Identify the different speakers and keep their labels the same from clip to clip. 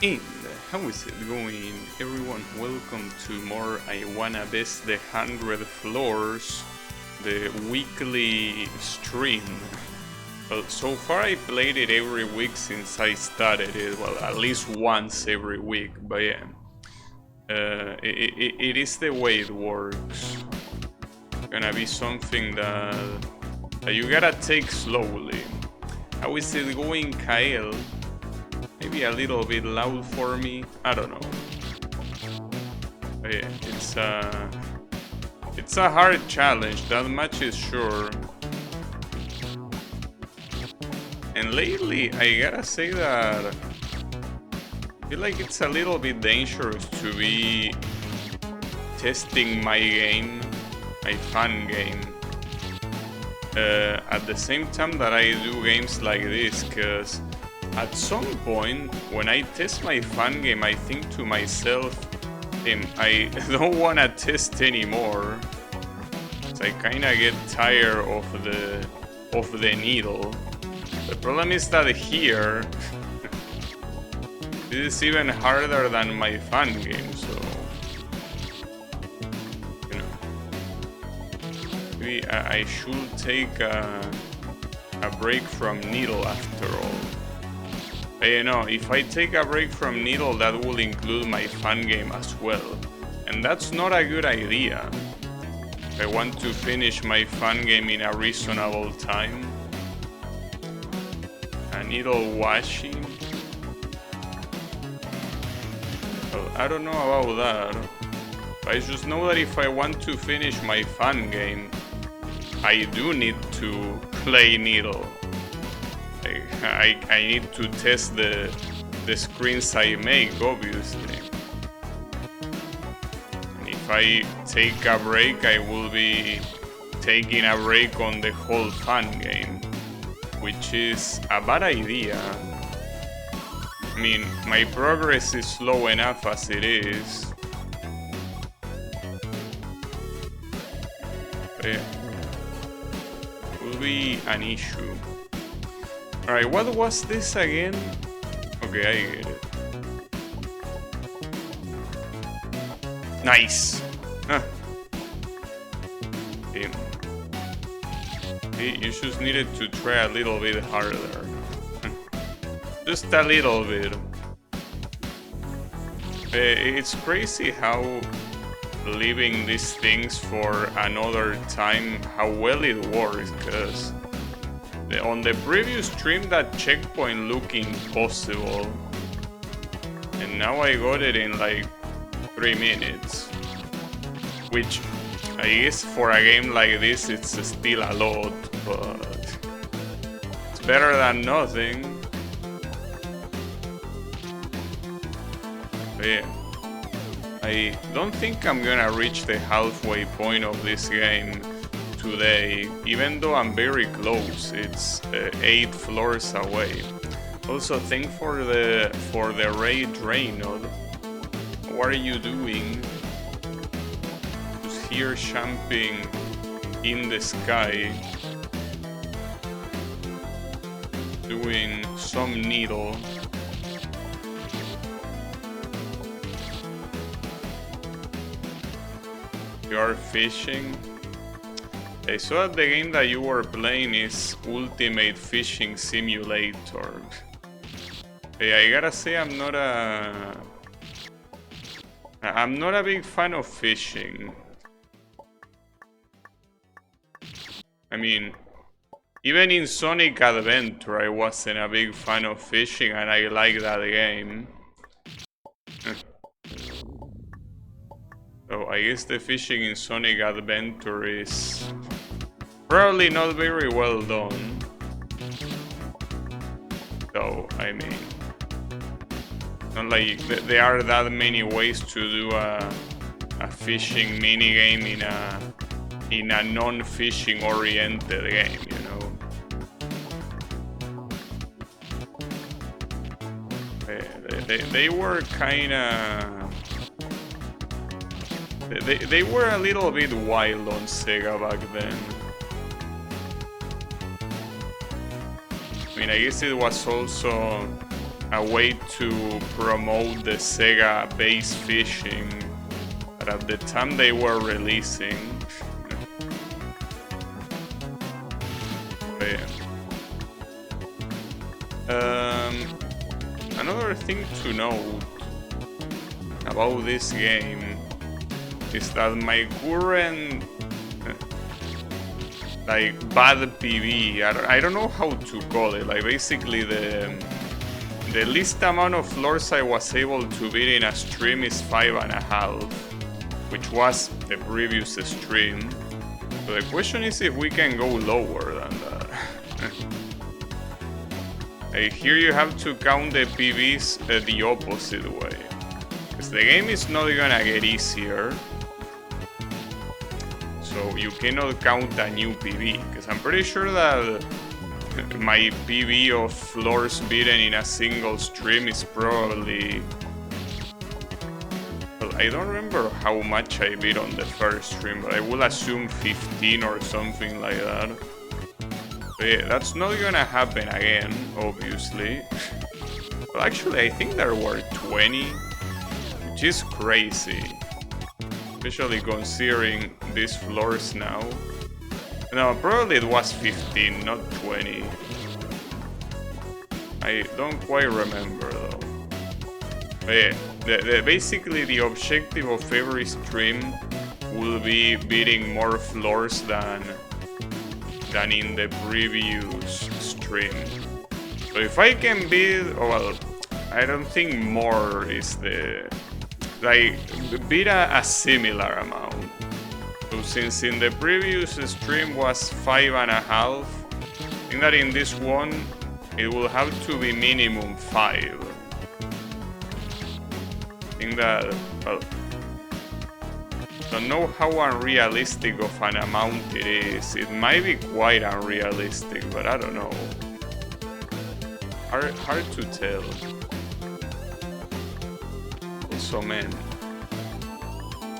Speaker 1: And how is it going, everyone? Welcome to more I Wanna Best the 100 Floors, the weekly stream. Well, so far I played it every week since I started it, well, at least once every week, but yeah. It is the way it works. Gonna be something that you gotta take slowly. How is it going, Kyle? Maybe a little bit loud for me. I don't know. But yeah, it's a hard challenge. That much is sure. And lately, I gotta say that I feel like it's a little bit dangerous to be testing my game, my fun game, at the same time that I do games like this, because at some point, when I test my fun game, I think to myself, I don't want to test anymore. So I kind of get tired of the needle. The problem is that here, this is even harder than my fun game, so you know, maybe I should take a break from needle after all. You know, if I take a break from needle, that will include my fun game as well, and that's not a good idea. I want to finish my fun game in a reasonable time. A needle washing? Well, I don't know about that. I just know that if I want to finish my fun game, I do need to play needle. I need to test the screens I make, obviously. And if I take a break, I will be taking a break on the whole fun game, which is a bad idea. I mean, my progress is slow enough as it is. But yeah, it will be an issue. Alright, what was this again? Okay, I get it. Nice! Huh. Damn. You just needed to try a little bit harder. Just a little bit. It's crazy how leaving these things for another time, how well it works, because on the previous stream that checkpoint looked impossible, and now I got it in like 3 minutes, which I guess for a game like this it's still a lot, but it's better than nothing. But yeah, I don't think I'm gonna reach the halfway point of this game today, even though I'm very close. It's 8 floors away. Also, thank for the raid Reynolds. What are you doing? Just here jumping in the sky, doing some needle. You are fishing. I saw that the game that you were playing is Ultimate Fishing Simulator. I gotta say I'm not a big fan of fishing. I mean, even in Sonic Adventure I wasn't a big fan of fishing, and I like that game. So I guess the fishing in Sonic Adventure is probably not very well done. So, I mean, not like there are that many ways to do a fishing minigame in a non-fishing oriented game, you know. They were kinda... They were a little bit wild on Sega back then. I mean, I guess it was also a way to promote the Sega bass fishing that at the time they were releasing. But yeah. Another thing to note about this game is that my current like bad PB, I don't know how to call it, like basically the least amount of floors I was able to beat in a stream is 5.5, which was the previous stream. So the question is if we can go lower than that. Here you have to count the PBs the opposite way, because the game is not gonna get easier. So you cannot count a new PB, because I'm pretty sure that my PB of floors beaten in a single stream is probably... Well, I don't remember how much I beat on the first stream, but I will assume 15 or something like that. But yeah, that's not gonna happen again, obviously. Well, actually, I think there were 20, which is crazy. Especially considering these floors now. No, probably it was 15, not 20. I don't quite remember though. But yeah, basically the objective of every stream will be beating more floors than in the previous stream. So if I can beat, well, I don't think more is the... like, beat a similar amount. So since in the previous stream was 5.5, I think that in this one it will have to be minimum 5. I think that, well, don't know how unrealistic of an amount it is. It might be quite unrealistic, but I don't know. Hard to tell. Also, man,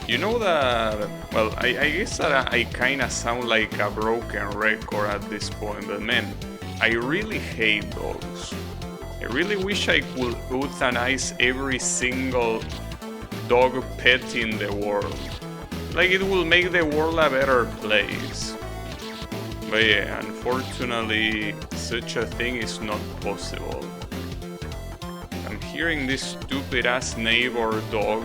Speaker 1: you know that, well, I guess that I kinda sound like a broken record at this point, but man, I really hate dogs. I really wish I could euthanize every single dog pet in the world. Like, it will make the world a better place. But yeah, unfortunately, such a thing is not possible. I'm hearing this stupid ass neighbor dog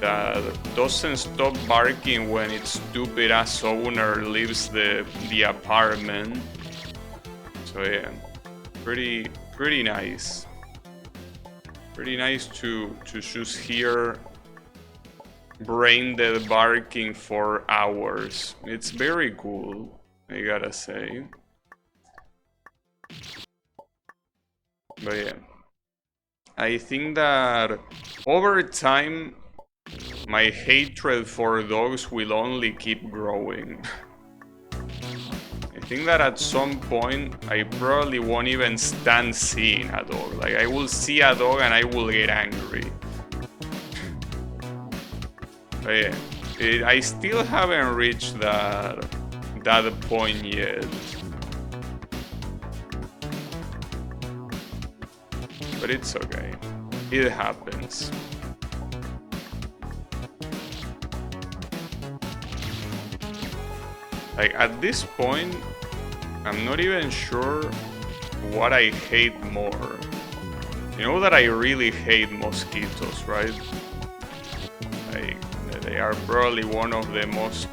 Speaker 1: that doesn't stop barking when its stupid ass owner leaves the apartment. So yeah, pretty nice. Pretty nice to just hear brain dead barking for hours. It's very cool, I gotta say. But yeah, I think that over time my hatred for dogs will only keep growing. I think that at some point I probably won't even stand seeing a dog. Like, I will see a dog and I will get angry. But yeah, I still haven't reached that point yet. But it's okay. It happens. Like, at this point, I'm not even sure what I hate more. You know that I really hate mosquitoes, right? Like, they are probably one of the most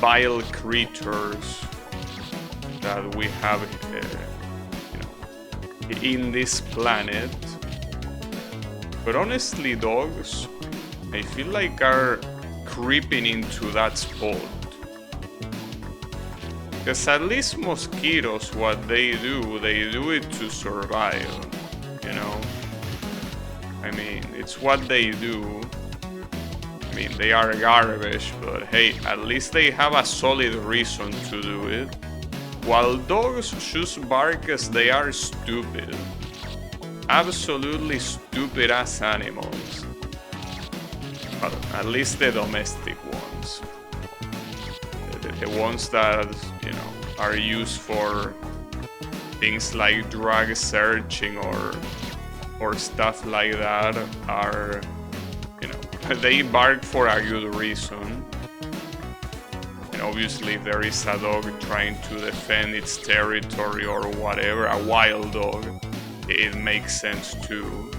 Speaker 1: vile creatures that we have, in this planet. But honestly, dogs, I feel like are creeping into that spot. Because at least mosquitoes, what they do it to survive, you know? I mean, it's what they do. I mean, they are garbage, but hey, at least they have a solid reason to do it. While dogs just bark because they are stupid. Absolutely stupid ass animals. But at least the domestic ones. The ones that, are used for things like drug searching or stuff like that are, you know, they bark for a good reason. And obviously if there is a dog trying to defend its territory or whatever, a wild dog, it makes sense too.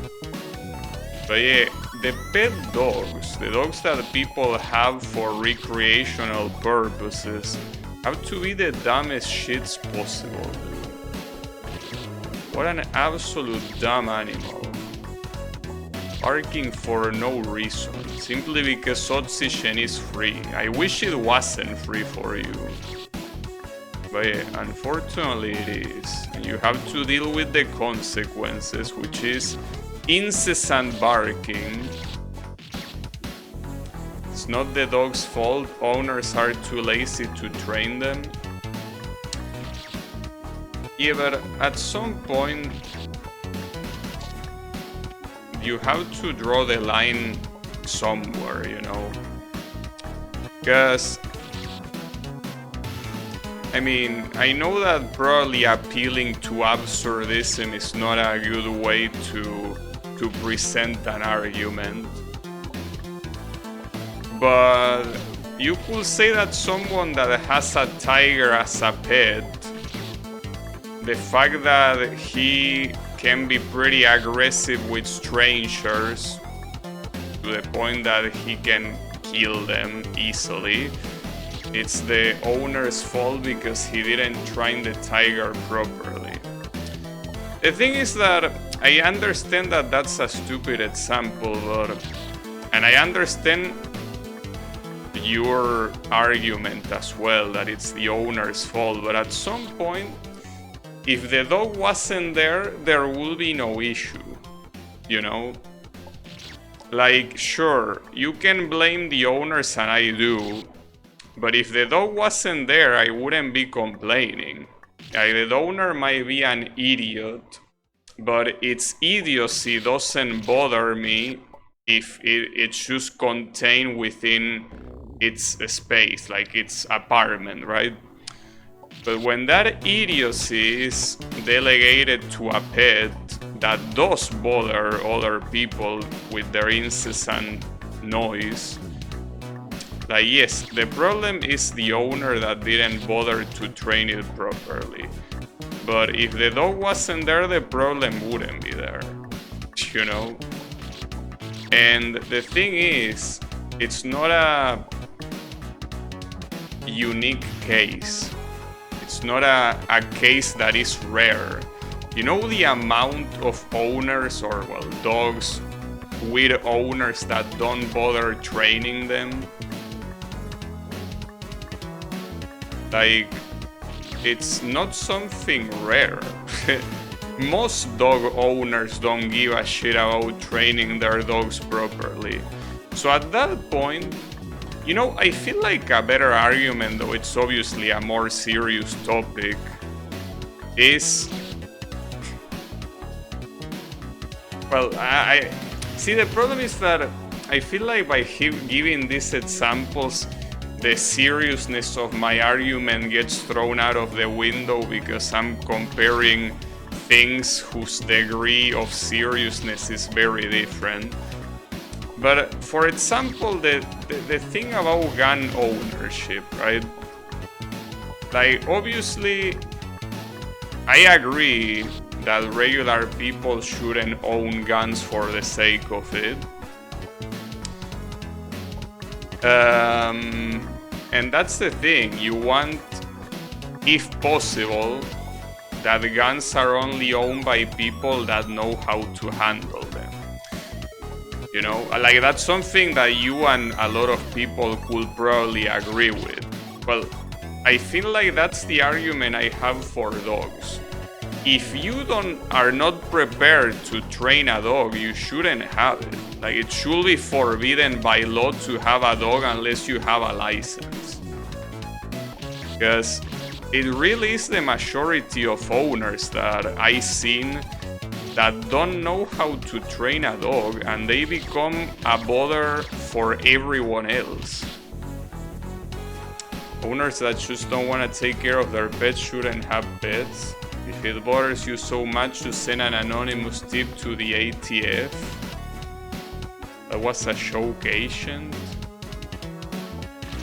Speaker 1: But yeah, the pet dogs, the dogs that people have for recreational purposes, have to be the dumbest shits possible, dude. What an absolute dumb animal. Barking for no reason, simply because oxygen is free. I wish it wasn't free for you. But yeah, unfortunately it is. And you have to deal with the consequences, which is incessant barking. It's not the dog's fault, owners are too lazy to train them. Yeah, but at some point you have to draw the line somewhere, you know? Because, I mean, I know that probably appealing to absurdism is not a good way to present an argument. But you could say that someone that has a tiger as a pet, the fact that he can be pretty aggressive with strangers to the point that he can kill them easily, it's the owner's fault because he didn't train the tiger properly. The thing is that I understand that that's a stupid example, and I understand your argument as well, that it's the owner's fault, but at some point, if the dog wasn't there, there would be no issue, you know? Like, sure, you can blame the owners, and I do, but if the dog wasn't there, I wouldn't be complaining. Like, the owner might be an idiot, but its idiocy doesn't bother me if it's just contained within its space, like its apartment, right? But when that idiocy is delegated to a pet that does bother other people with their incessant noise, like, yes, the problem is the owner that didn't bother to train it properly. But if the dog wasn't there, the problem wouldn't be there, you know? And the thing is, it's not a unique case. It's not a case that is rare. You know the amount of owners, or well, dogs with owners that don't bother training them? Like, it's not something rare. Most dog owners don't give a shit about training their dogs properly. So at that point, you know, I feel like a better argument, though it's obviously a more serious topic, is... Well, I see, the problem is that I feel like by giving these examples, the seriousness of my argument gets thrown out of the window because I'm comparing things whose degree of seriousness is very different. But for example, the thing about gun ownership, right? Like, obviously, I agree that regular people shouldn't own guns for the sake of it. And that's the thing, you want, if possible, that the guns are only owned by people that know how to handle them. You know, like, that's something that you and a lot of people could probably agree with. Well, I feel like that's the argument I have for dogs. If you are not prepared to train a dog, you shouldn't have it. Like, it should be forbidden by law to have a dog unless you have a license. Because it really is the majority of owners that I've seen that don't know how to train a dog, and they become a bother for everyone else. Owners that just don't want to take care of their pets shouldn't have pets. If it bothers you so much to send an anonymous tip to the ATF, that was a shock agent.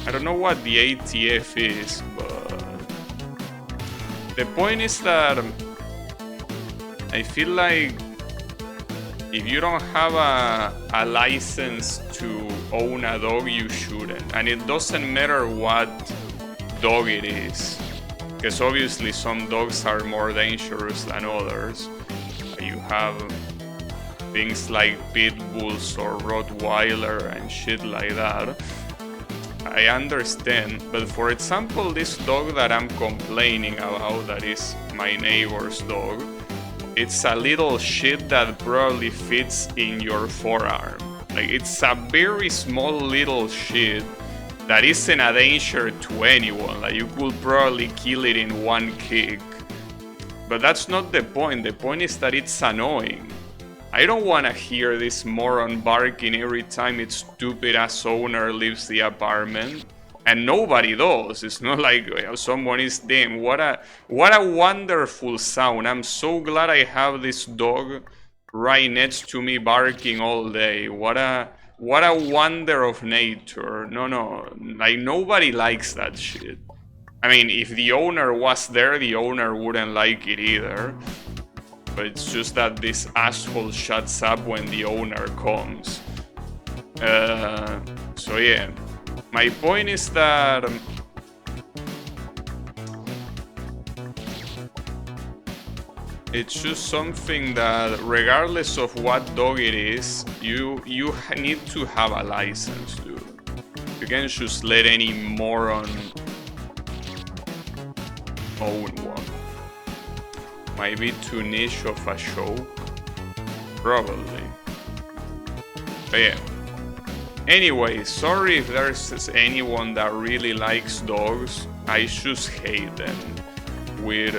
Speaker 1: I don't know what the ATF is, but the point is that I feel like if you don't have a license to own a dog, you shouldn't. And it doesn't matter what dog it is, because obviously some dogs are more dangerous than others. You have things like pit bulls or Rottweiler and shit like that. I understand, but for example, this dog that I'm complaining about, that is my neighbor's dog, it's a little shit that probably fits in your forearm. Like, it's a very small little shit that isn't a danger to anyone. Like, you could probably kill it in one kick. But that's not the point. The point is that it's annoying. I don't want to hear this moron barking every time its stupid ass owner leaves the apartment. And nobody does. It's not like someone is damn. What a wonderful sound. I'm so glad I have this dog right next to me barking all day. What a wonder of nature. No. Like, nobody likes that shit. I mean, if the owner was there, the owner wouldn't like it either. But it's just that this asshole shuts up when the owner comes. So yeah. My point is that it's just something that, regardless of what dog it is, you need to have a license, dude. You can't just let any moron own one. Might be too niche of a show. Probably. But yeah. Anyway, sorry if there's anyone that really likes dogs. I just hate them with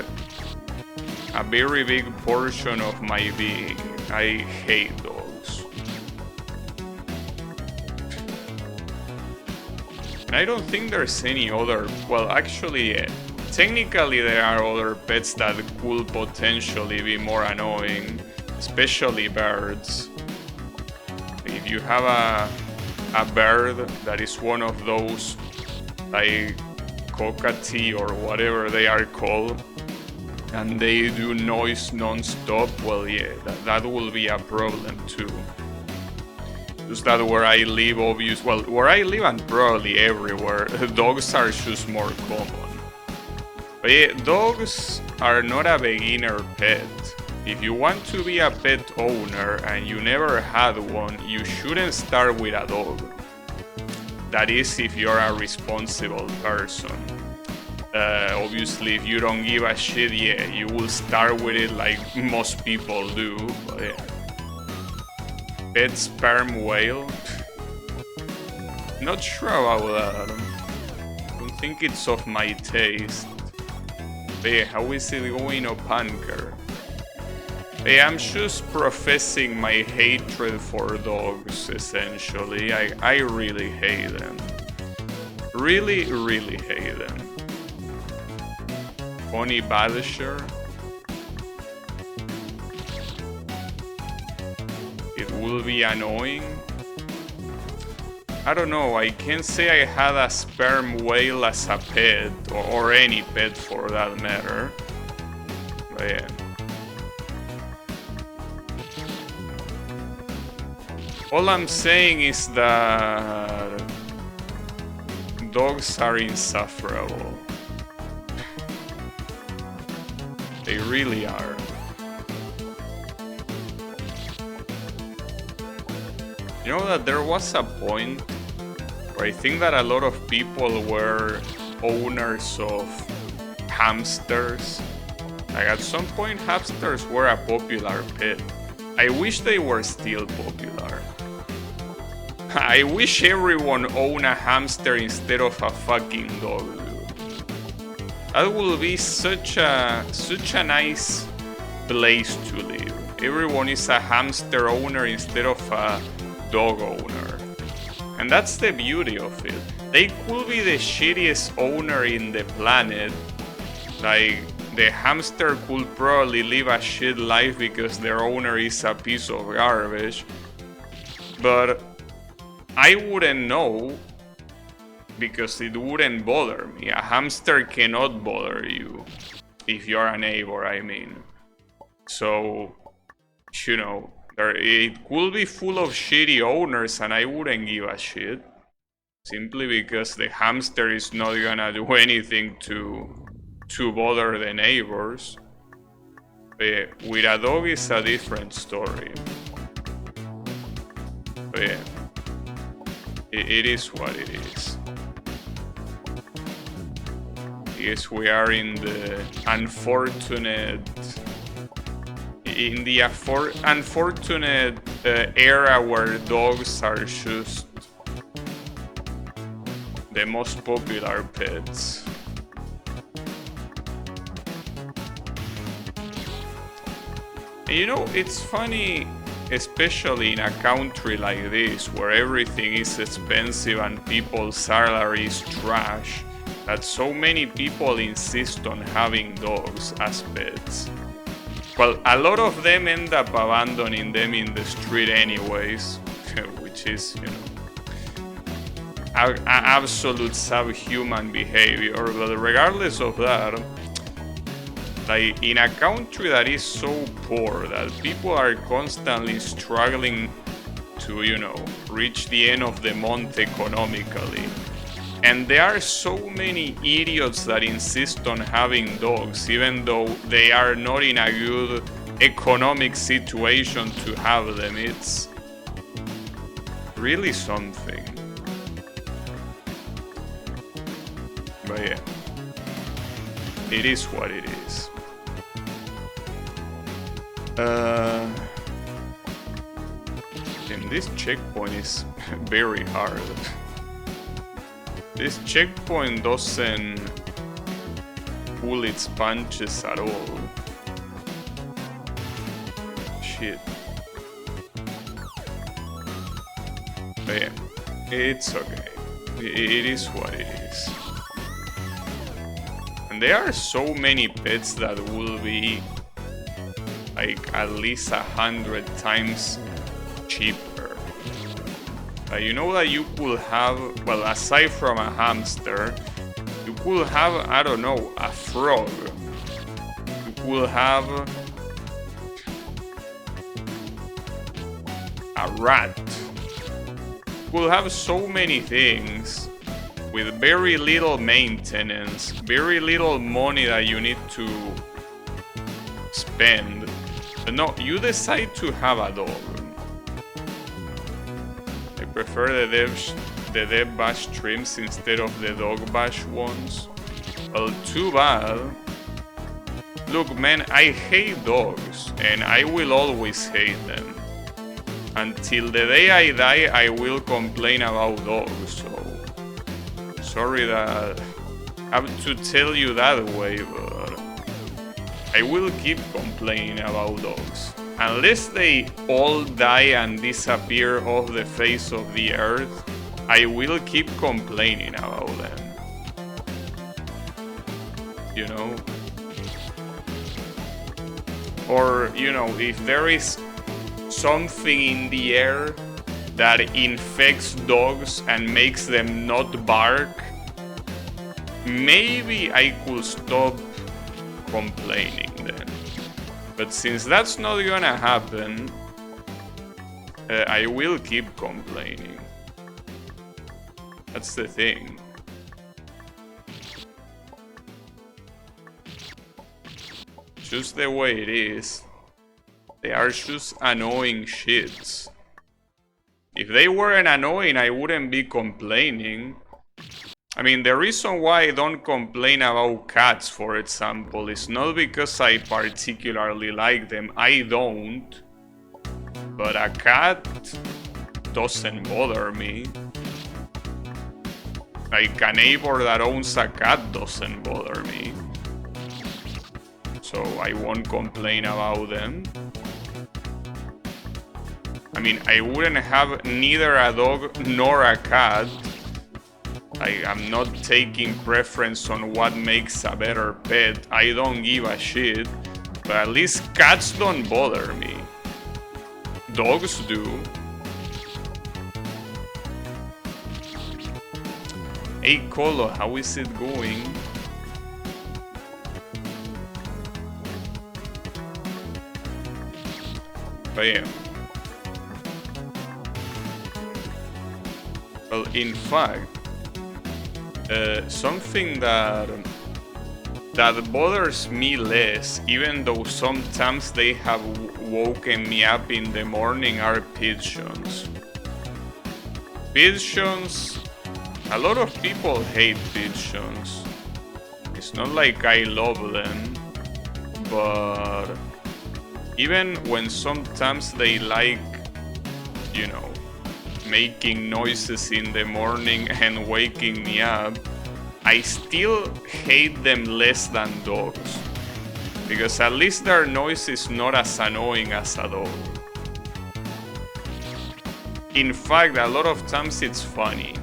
Speaker 1: a very big portion of my being. I hate dogs. And I don't think there's any other... Well, actually, yeah. Technically there are other pets that could potentially be more annoying, especially birds. If you have a bird that is one of those, like cockatoo or whatever they are called, and they do noise non-stop, well, yeah, that will be a problem too. Just that where I live, where I live and probably everywhere, dogs are just more common. But yeah, dogs are not a beginner pet. If you want to be a pet owner and you never had one, you shouldn't start with a dog. That is if you're a responsible person. Obviously, if you don't give a shit, yeah, you will start with it like most people do. But yeah. Pet sperm whale? Not sure about that. I don't think it's of my taste. But yeah, how is it going up Anchor? Yeah, I'm just professing my hatred for dogs, essentially. I really hate them. Really hate them. Funny Badger. It will be annoying. I don't know, I can't say I had a sperm whale as a pet, or any pet for that matter. But yeah. All I'm saying is that dogs are insufferable. They really are. You know that there was a point where I think that a lot of people were owners of hamsters. Like, at some point hamsters were a popular pet. I wish they were still popular. I wish everyone owned a hamster instead of a fucking dog, dude. That would be such a nice place to live. Everyone is a hamster owner instead of a dog owner. And that's the beauty of it. They could be the shittiest owner in the planet. Like, the hamster could probably live a shit life because their owner is a piece of garbage. But I wouldn't know because it wouldn't bother me. A hamster cannot bother you if you're a neighbor, I mean. So, you know, it could be full of shitty owners and I wouldn't give a shit. Simply because the hamster is not gonna do anything to bother the neighbors. But with a dog is a different story. But yeah, it is what it is. Yes, we are in the unfortunate era where dogs are just the most popular pets. And you know, it's funny, especially in a country like this where everything is expensive and people's salary is trash, that so many people insist on having dogs as pets. Well, a lot of them end up abandoning them in the street anyways, which is, you know, absolute subhuman behavior. But regardless of that, like in a country that is so poor that people are constantly struggling to, you know, reach the end of the month economically, and there are so many idiots that insist on having dogs even though they are not in a good economic situation to have them, it's really something. But yeah, it is what it is. And this checkpoint is very hard. This checkpoint doesn't pull its punches at all. Shit. But yeah, it's okay. It is what it is. And there are so many pets that will be like at least 100 times cheaper. You know that you could have, well, aside from a hamster, you could have, I don't know, a frog. You could have a rat. You could have so many things with very little maintenance, very little money that you need to spend. But no, you decide to have a dog. I prefer the Dev Bash streams instead of the Dog Bash ones. Well, too bad. Look, man, I hate dogs, and I will always hate them. Until the day I die, I will complain about dogs, so... Sorry that I have to tell you that way, but... I will keep complaining about dogs. Unless they all die and disappear off the face of the earth, I will keep complaining about them. You know? Or, you know, if there is something in the air that infects dogs and makes them not bark, maybe I could stop complaining then. But since that's not gonna happen, I will keep complaining. That's the thing. Just the way it is. They are just annoying shits. If they weren't annoying, I wouldn't be complaining. I mean, the reason why I don't complain about cats, for example, is not because I particularly like them. I don't. But a cat doesn't bother me. Like, a neighbor that owns a cat doesn't bother me. So I won't complain about them. I mean, I wouldn't have neither a dog nor a cat. Like, I'm not taking preference on what makes a better pet. I don't give a shit. But at least cats don't bother me. Dogs do. Hey Colo, how is it going? But yeah. Well, in fact, something that bothers me less, even though sometimes they have woken me up in the morning, are pigeons. Pigeons, a lot of people hate pigeons. It's not like I love them, but even when sometimes they like, you know, making noises in the morning and waking me up, I still hate them less than dogs. Because at least their noise is not as annoying as a dog. In fact, a lot of times it's funny.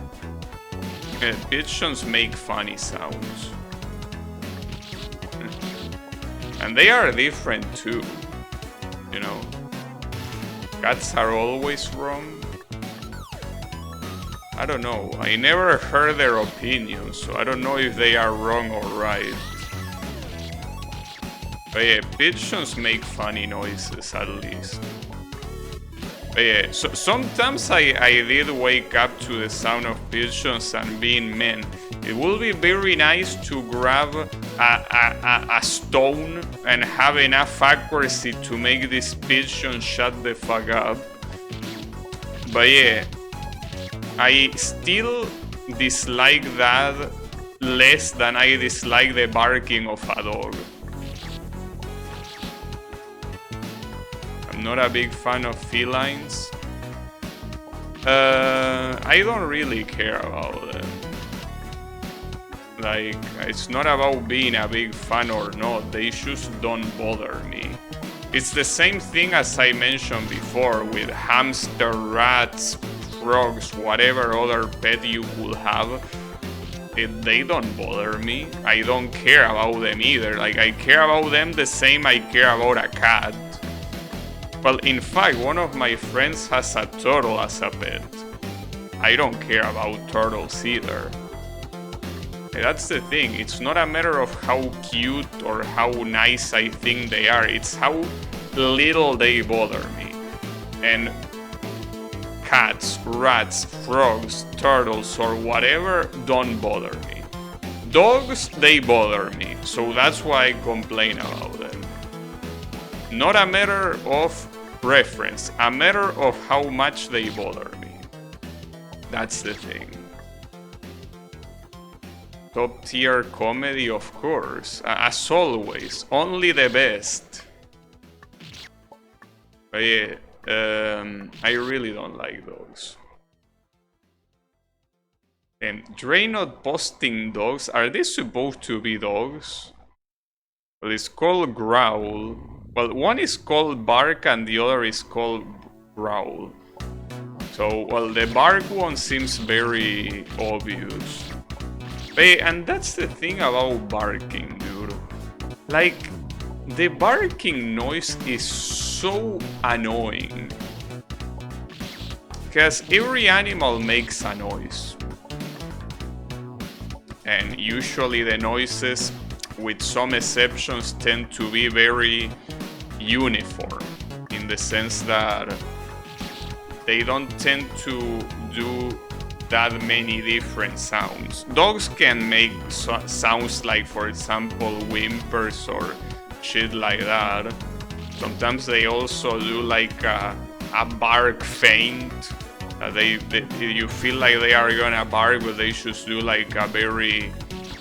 Speaker 1: Pigeons make funny sounds. And they are different too. You know, cats are always wrong. I don't know, I never heard their opinions, so I don't know if they are wrong or right. But yeah, pigeons make funny noises at least. But yeah, so sometimes I did wake up to the sound of pigeons and being, man, it would be very nice to grab a stone and have enough accuracy to make this pigeon shut the fuck up. But yeah, I still dislike that less than I dislike the barking of a dog. I'm not a big fan of felines. I don't really care about them. Like, it's not about being a big fan or not, they just don't bother me. It's the same thing as I mentioned before with hamster, rats, frogs, whatever other pet you could have. They don't bother me. I don't care about them either. Like, I care about them the same I care about a cat. Well, in fact, one of my friends has a turtle as a pet. I don't care about turtles either. That's the thing, it's not a matter of how cute or how nice I think they are, it's how little they bother me. And cats, rats, frogs, turtles, or whatever don't bother me. Dogs, they bother me, so that's why I complain about them. Not a matter of preference, a matter of how much they bother me. That's the thing. Top tier comedy, of course, as always, only the best. But yeah, I really don't like dogs. Dre not posting dogs, are they supposed to be dogs? Well, it's called Growl. Well, one is called Bark and the other is called Growl. So, well, the Bark one seems very obvious. And that's the thing about barking, dude. Like, the barking noise is so annoying. Because every animal makes a noise. And usually the noises, with some exceptions, tend to be very uniform. In the sense that they don't tend to do that many different sounds. Dogs can make sounds like, for example, whimpers or shit like that. Sometimes they also do like a bark feint. You feel like they are gonna bark, but they just do like a very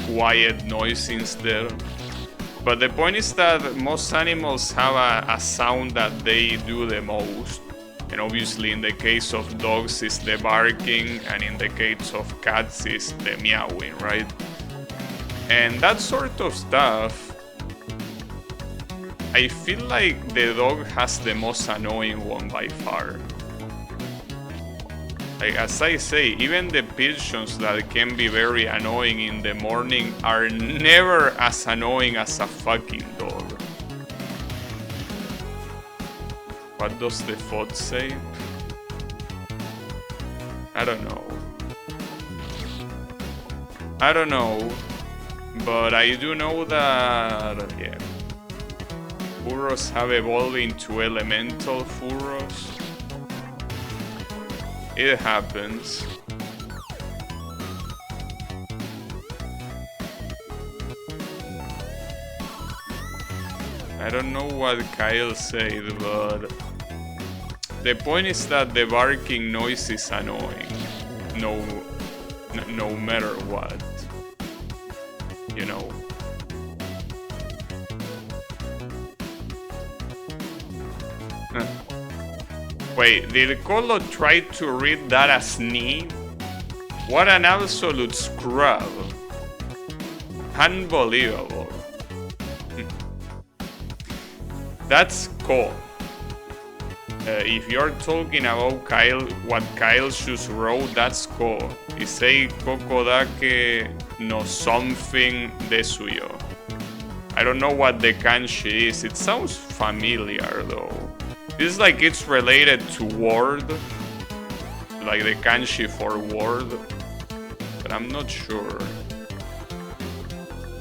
Speaker 1: quiet noise instead. But the point is that most animals have a sound that they do the most. And obviously in the case of dogs it's the barking, and in the case of cats it's the meowing, right? And that sort of stuff, I feel like the dog has the most annoying one by far. Like, as I say, even the pigeons that can be very annoying in the morning are never as annoying as a fucking dog. What does the FOD say? I don't know. I don't know, but I do know that, yeah, furros have evolved into elemental furros. It happens. I don't know what Kyle said, but the point is that the barking noise is annoying. No matter what. You know. Wait, did Colo try to read that as knee? What an absolute scrub. Unbelievable. That's cool. If you're talking about Kyle, what Kyle just wrote, that's cool. Isei Kokodake no something desuyo. I don't know what the kanji is. It sounds familiar though. It's like it's related to word, like the kanji for word, but I'm not sure.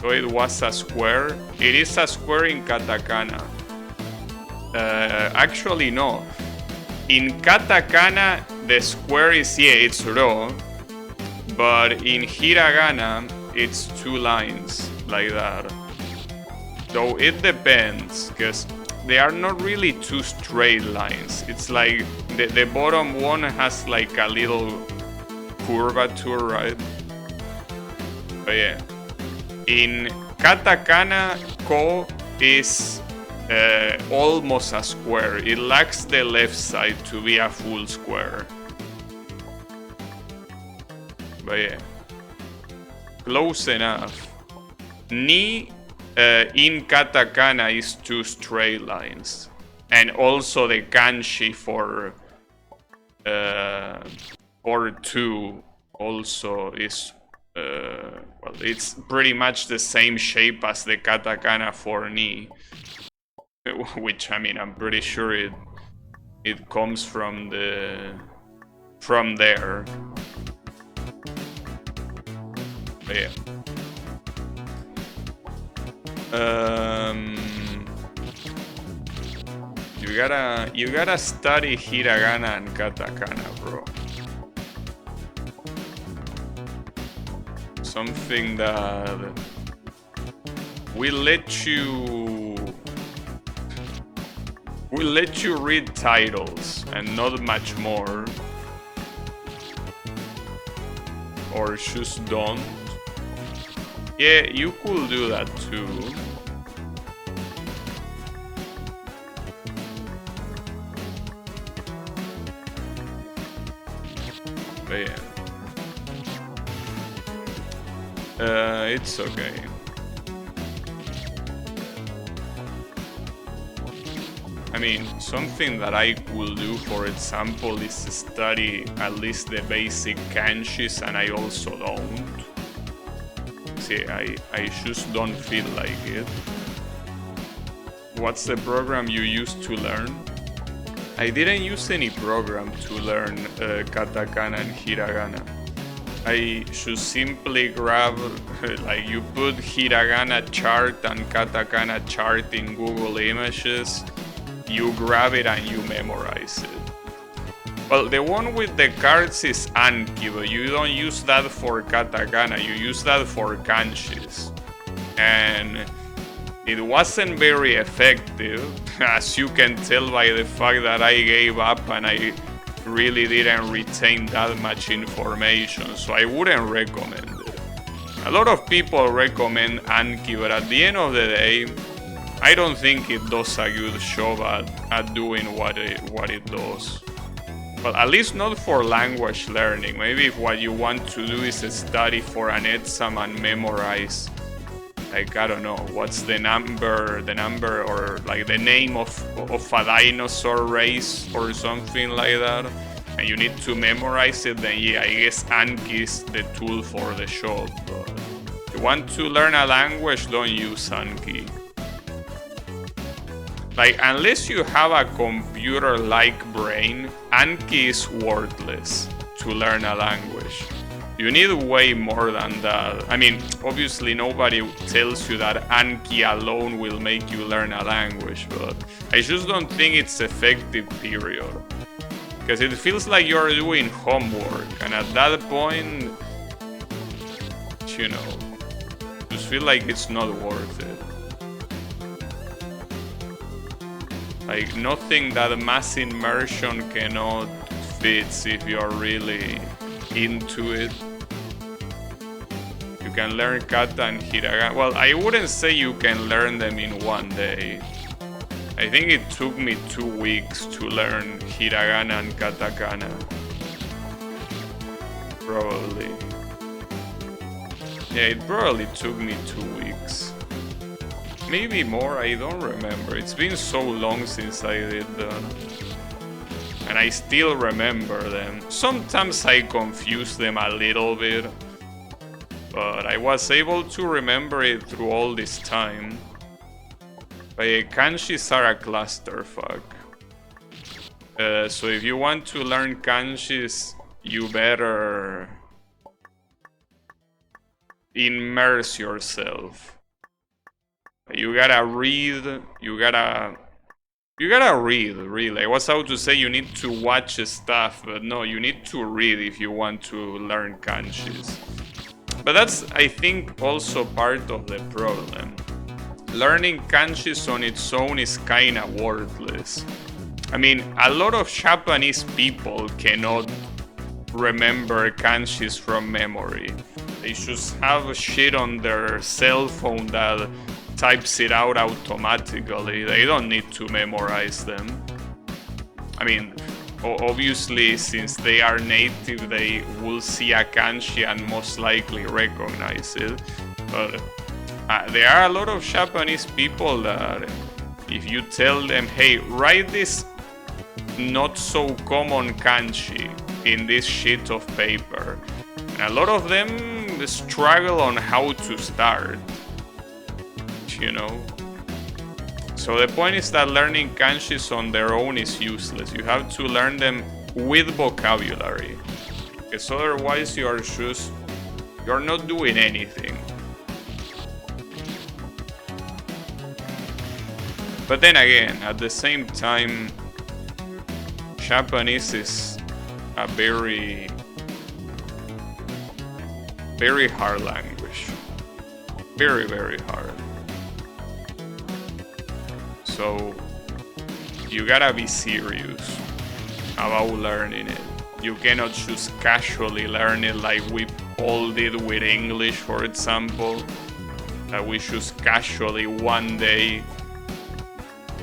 Speaker 1: So it was a square. It is a square in katakana. Actually no. In katakana the square is, yeah, it's ro, but in hiragana it's two lines like that. So it depends, because they are not really two straight lines. It's like the bottom one has like a little curvature, right? But yeah, in katakana ko is almost a square. It lacks the left side to be a full square. But yeah, close enough. Ni in katakana is two straight lines, and also the kanji for two also is well, it's pretty much the same shape as the katakana for ni. Which, I mean, I'm pretty sure it comes from there. But yeah. You gotta study hiragana and katakana, bro. Something that will let you read titles and not much more, or just don't. Yeah, you could do that too. But yeah, it's okay. I mean, something that I will do, for example, is study at least the basic kanjis, and I also don't. See, I just don't feel like it. What's the program you used to learn? I didn't use any program to learn katakana and hiragana. I should simply grab, like, you put hiragana chart and katakana chart in Google Images, you grab it and you memorize it. Well, the one with the cards is Anki, but you don't use that for katakana, you use that for kanjis. And it wasn't very effective, as you can tell by the fact that I gave up and I really didn't retain that much information, so I wouldn't recommend it. A lot of people recommend Anki, but at the end of the day, I don't think it does a good job at doing what it does. Well, at least not for language learning. Maybe if what you want to do is study for an exam and memorize, like, I don't know, what's the number, or like the name of a dinosaur race or something like that, and you need to memorize it, then yeah, I guess Anki is the tool for the job. But if you want to learn a language, don't use Anki. Like, unless you have a computer-like brain, Anki is worthless to learn a language. You need way more than that. I mean, obviously nobody tells you that Anki alone will make you learn a language, but I just don't think it's effective, period. Because it feels like you're doing homework, and at that point, you know, just feel like it's not worth it. Like, nothing that mass immersion cannot fix if you're really into it. You can learn kata and hiragana. Well, I wouldn't say you can learn them in one day. I think it took me 2 weeks to learn hiragana and katakana. Probably. Yeah, it probably took me 2 weeks. Maybe more, I don't remember. It's been so long since I did that. And I still remember them. Sometimes I confuse them a little bit, but I was able to remember it through all this time. But kanjis are a clusterfuck. So if you want to learn kanjis, you better immerse yourself. You gotta read, you gotta read, really. I was about to say you need to watch stuff, but no, you need to read if you want to learn kanjis. But that's, I think, also part of the problem. Learning kanjis on its own is kinda worthless. I mean, a lot of Japanese people cannot remember kanjis from memory. They just have shit on their cell phone that types it out automatically. They don't need to memorize them. I mean, obviously, since they are native, they will see a kanji and most likely recognize it. But there are a lot of Japanese people that if you tell them, hey, write this not so common kanji in this sheet of paper, and a lot of them struggle on how to start. You know, so the point is that learning kanjis on their own is useless. You have to learn them with vocabulary, because otherwise you're not doing anything. But then again, at the same time, Japanese is a very, very hard language. Very, very hard. So you gotta be serious about learning it. You cannot just casually learn it like we all did with English, for example. That we just casually one day,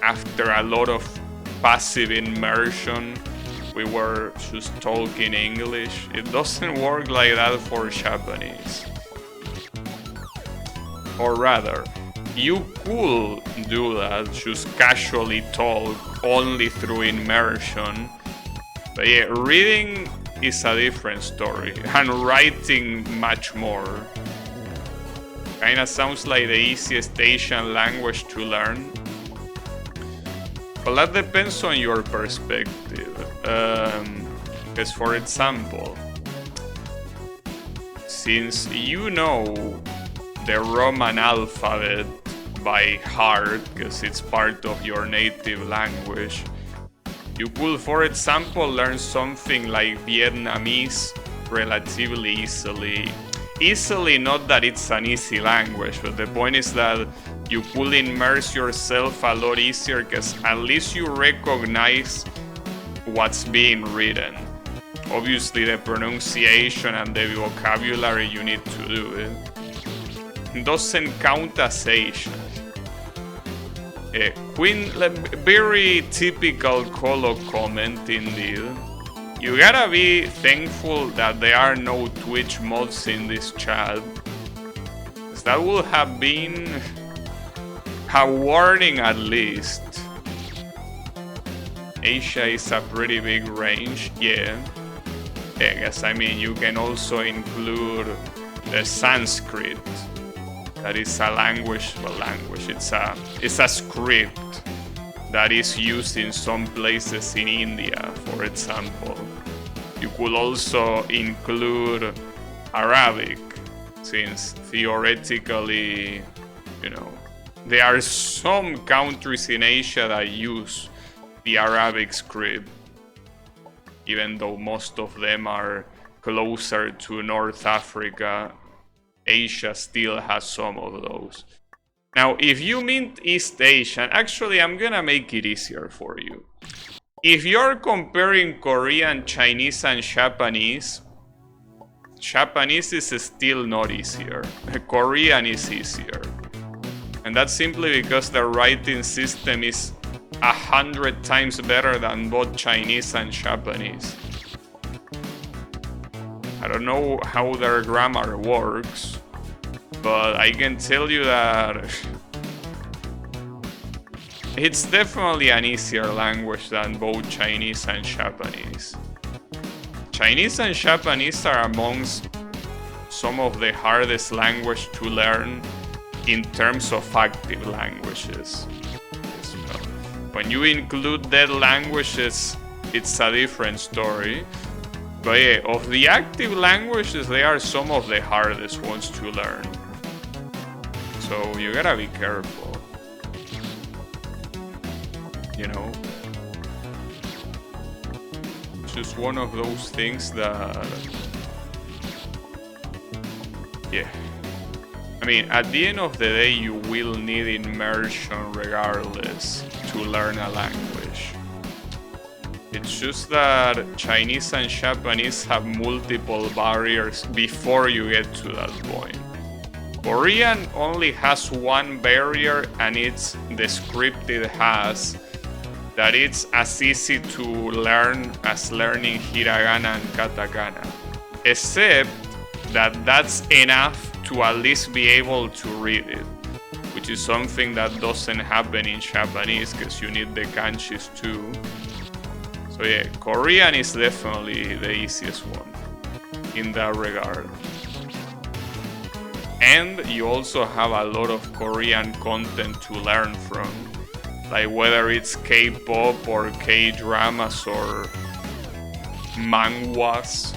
Speaker 1: after a lot of passive immersion, we were just talking English. It doesn't work like that for Japanese. Or rather, you could do that, just casually talk only through immersion. But yeah, reading is a different story, and writing much more. Kinda sounds like the easiest Asian language to learn. But that depends on your perspective. Because for example, since you know the Roman alphabet by heart, because it's part of your native language, you could, for example, learn something like Vietnamese relatively easily. Easily, not that it's an easy language, but the point is that you could immerse yourself a lot easier, because at least you recognize what's being written. Obviously, the pronunciation and the vocabulary, you need to do it. It doesn't count as Asian. Very typical Colo comment indeed. You gotta be thankful that there are no Twitch mods in this chat, because that would have been a warning at least. Asia is a pretty big range, yeah. I guess, I mean, you can also include the Sanskrit. That is a language, it's a script that is used in some places in India, for example. You could also include Arabic, since theoretically, you know, there are some countries in Asia that use the Arabic script, even though most of them are closer to North Africa. Asia still has some of those. Now, if you mean East Asian, actually, I'm gonna make it easier for you. If you're comparing Korean, Chinese, and Japanese, Japanese is still not easier. Korean is easier. And that's simply because the writing system is 100 times better than both Chinese and Japanese. I don't know how their grammar works, but I can tell you that it's definitely an easier language than both Chinese and Japanese. Chinese and Japanese are amongst some of the hardest language to learn in terms of active languages. When you include dead languages, it's a different story. But yeah, of the active languages, they are some of the hardest ones to learn. So you gotta be careful. You know? It's just one of those things that... yeah. I mean, at the end of the day, you will need immersion regardless to learn a language. It's just that Chinese and Japanese have multiple barriers before you get to that point. Korean only has one barrier, and it's the script it has, that it's as easy to learn as learning hiragana and katakana. Except that that's enough to at least be able to read it, which is something that doesn't happen in Japanese because you need the kanjis too. So yeah, Korean is definitely the easiest one in that regard. And you also have a lot of Korean content to learn from, like whether it's K-pop or K-dramas or manhwas.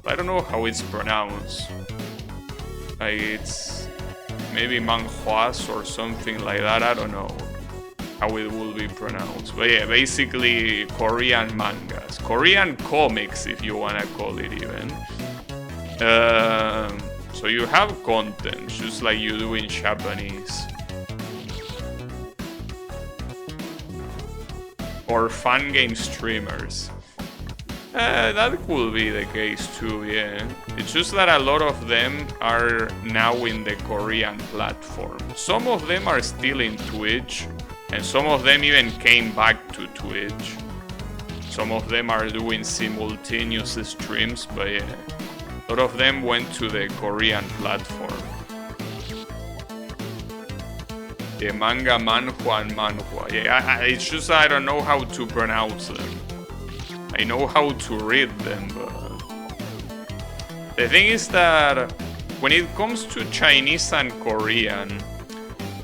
Speaker 1: I don't know how it's pronounced. Like it's maybe manhwas or something like that, I don't know how it will be pronounced. But yeah, basically Korean mangas. Korean comics, if you wanna call it even. So you have content, just like you do in Japanese. Or fan game streamers. That could be the case too, yeah. It's just that a lot of them are now in the Korean platform. Some of them are still in Twitch, and some of them even came back to Twitch. Some of them are doing simultaneous streams, but yeah, a lot of them went to the Korean platform. The manga, manhwa, and manhwa. Yeah, it's just I don't know how to pronounce them. I know how to read them, but the thing is that when it comes to Chinese and Korean,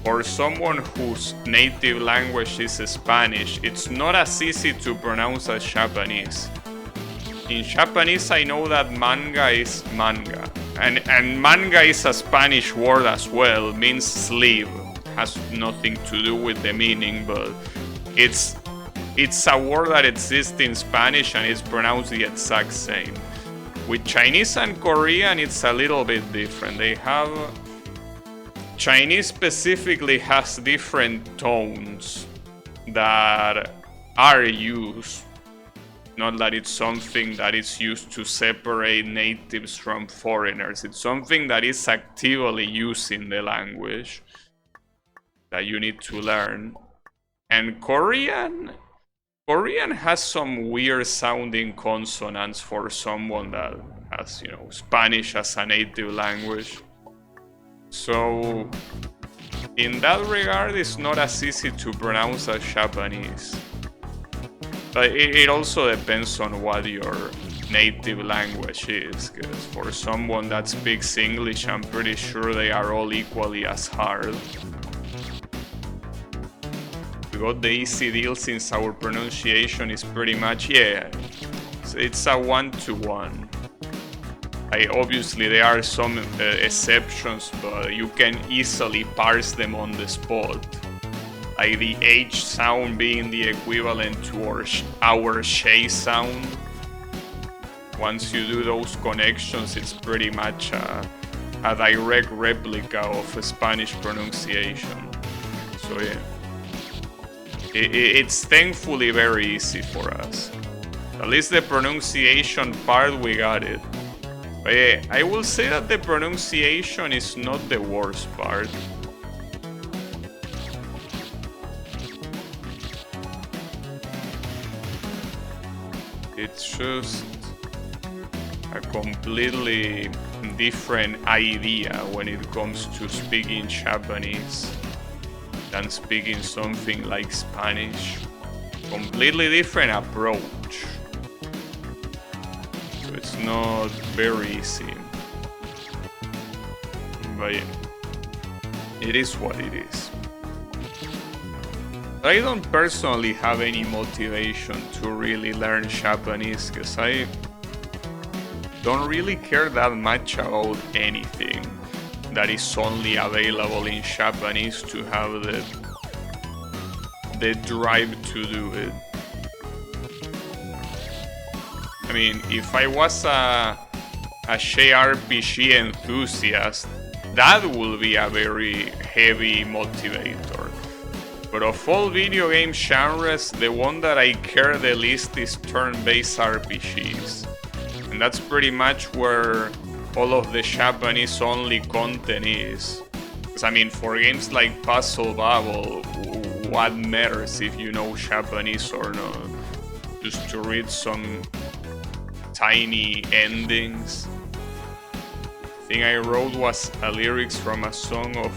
Speaker 1: for someone whose native language is Spanish, it's not as easy to pronounce as Japanese. In Japanese, I know that manga is manga, and manga is a Spanish word as well, means sleeve. Has nothing to do with the meaning, but it's a word that exists in Spanish and it's pronounced the exact same. With Chinese and Korean, it's a little bit different. They have... Chinese specifically has different tones that are used. Not that it's something that is used to separate natives from foreigners. It's something that is actively used in the language that you need to learn. And Korean has some weird sounding consonants for someone that has, you know, Spanish as a native language. So in that regard, it's not as easy to pronounce as Japanese. It also depends on what your native language is, because for someone that speaks English, I'm pretty sure they are all equally as hard. We got the easy deal since our pronunciation is pretty much, yeah, it's a 1-to-1. Obviously there are some exceptions, but you can easily parse them on the spot. Like the H sound being the equivalent to our Sh sound. Once you do those connections, it's pretty much a direct replica of a Spanish pronunciation. So yeah, it's thankfully very easy for us. At least the pronunciation part, we got it. But yeah, I will say that the pronunciation is not the worst part. It's just a completely different idea when it comes to speaking Japanese than speaking something like Spanish. Completely different approach. So it's not very easy. But yeah, it is what it is. I don't personally have any motivation to really learn Japanese, because I don't really care that much about anything that is only available in Japanese to have the drive to do it. I mean, if I was a JRPG enthusiast, that would be a very heavy motivator. But of all video game genres, the one that I care the least is turn-based RPGs. And that's pretty much where all of the Japanese-only content is. Because I mean, for games like Puzzle Bubble, what matters if you know Japanese or not? Just to read some tiny endings. The thing I wrote was a lyrics from a song of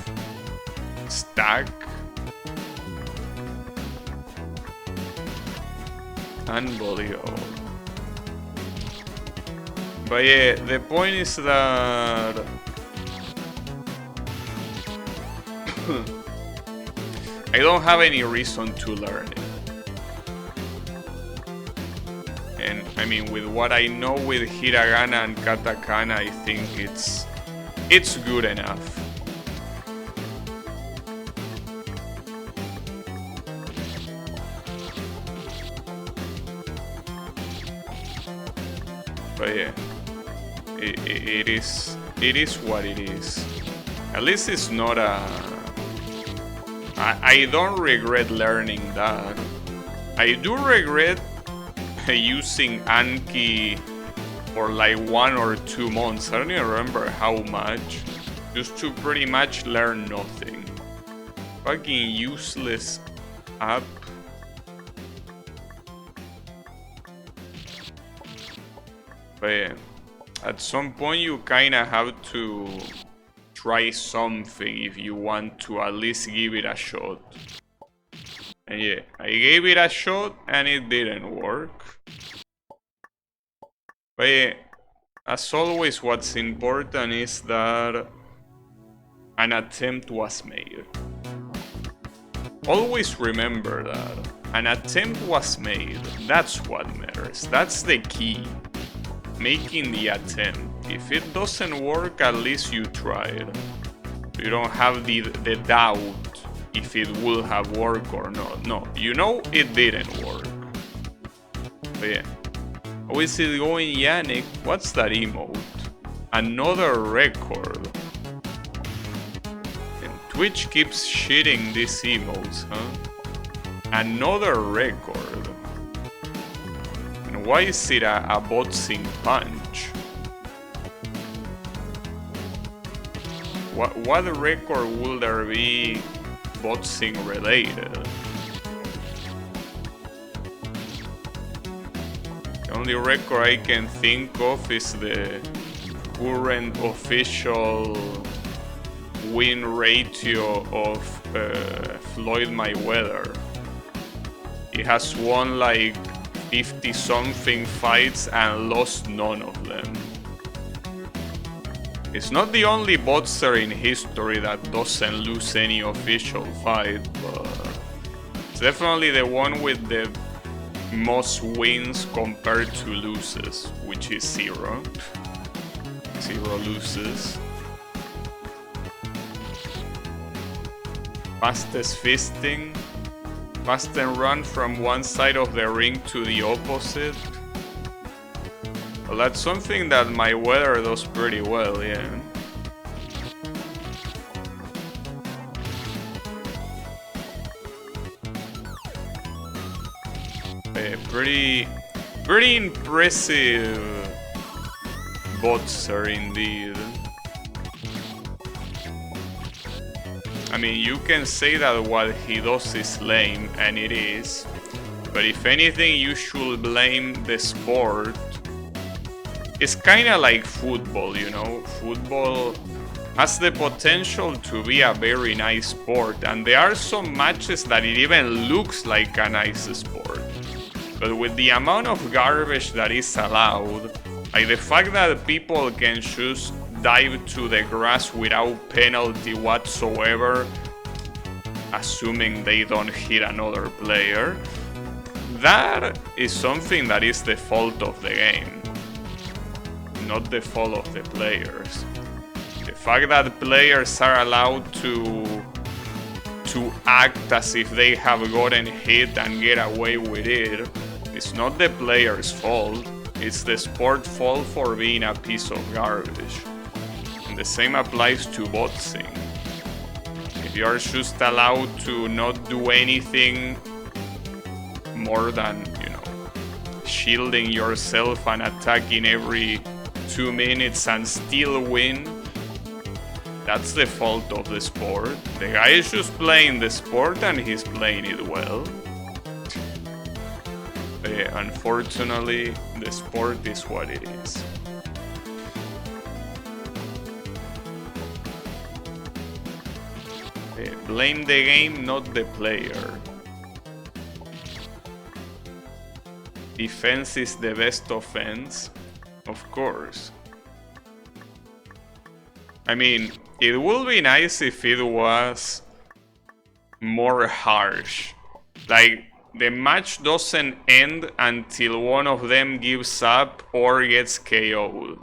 Speaker 1: Stack. Unbelievable. But yeah, the point is that I don't have any reason to learn it. And I mean, with what I know with hiragana and katakana, I think it's good enough. But yeah, it is what it is. At least it's not a... I don't regret learning that. I do regret using Anki for like 1 or 2 months. I don't even remember how much. Just to pretty much learn nothing. Fucking useless app. But yeah, at some point you kinda have to try something if you want to at least give it a shot. And yeah, I gave it a shot and it didn't work. But yeah, as always, what's important is that an attempt was made. Always remember that. An attempt was made. That's what matters. That's the key. Making the attempt. If it doesn't work, at least you tried. You don't have the doubt if it will have worked or not. No, you know it didn't work. But yeah. How is it going, Yannick? What's that emote? Another record. And Twitch keeps shitting these emotes, huh? Another record. Why is it a boxing punch? What record will there be boxing related? The only record I can think of is the current official win ratio of Floyd Mayweather. He has won like 50-something fights and lost none of them. It's not the only boxer in history that doesn't lose any official fight, but it's definitely the one with the most wins compared to losses, which is 0. 0 loses. Fastest fisting. Fast and run from one side of the ring to the opposite. Well, that's something that my weather does pretty well, yeah. Pretty impressive boxer indeed. I mean, you can say that what he does is lame, and it is. But if anything, you should blame the sport. It's kinda like football, you know? Football has the potential to be a very nice sport, and there are some matches that it even looks like a nice sport. But with the amount of garbage that is allowed, like the fact that people can just dive to the grass without penalty whatsoever, assuming they don't hit another player, that is something that is the fault of the game, not the fault of the players. The fact that players are allowed to act as if they have gotten hit and get away with it, it's not the player's fault, it's the sport's fault for being a piece of garbage. And the same applies to boxing. If you are just allowed to not do anything more than, you know, shielding yourself and attacking every 2 minutes and still win, that's the fault of the sport. The guy is just playing the sport and he's playing it well. Unfortunately, the sport is what it is. Blame the game, not the player. Defense is the best offense, of course. I mean, it would be nice if it was more harsh. Like, the match doesn't end until one of them gives up or gets KO'd.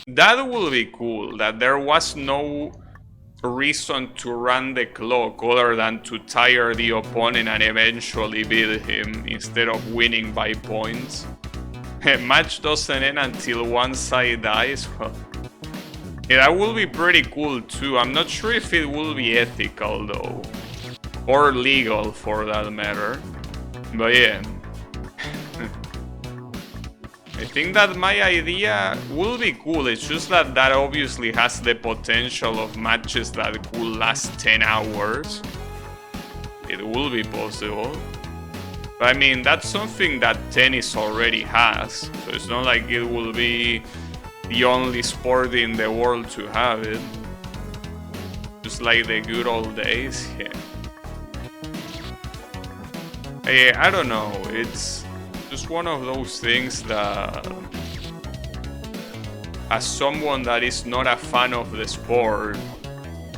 Speaker 1: That would be cool, that there was no reason to run the clock other than to tire the opponent and eventually beat him instead of winning by points. A match doesn't end until one side dies. Well, yeah, that will be pretty cool too. I'm not sure if it will be ethical though, or legal for that matter. But yeah, I think that my idea will be cool. It's just that that obviously has the potential of matches that could last 10 hours. It will be possible. But I mean, that's something that tennis already has. So it's not like it will be the only sport in the world to have it. Just like the good old days, yeah. I don't know, it's just one of those things that, as someone that is not a fan of the sport,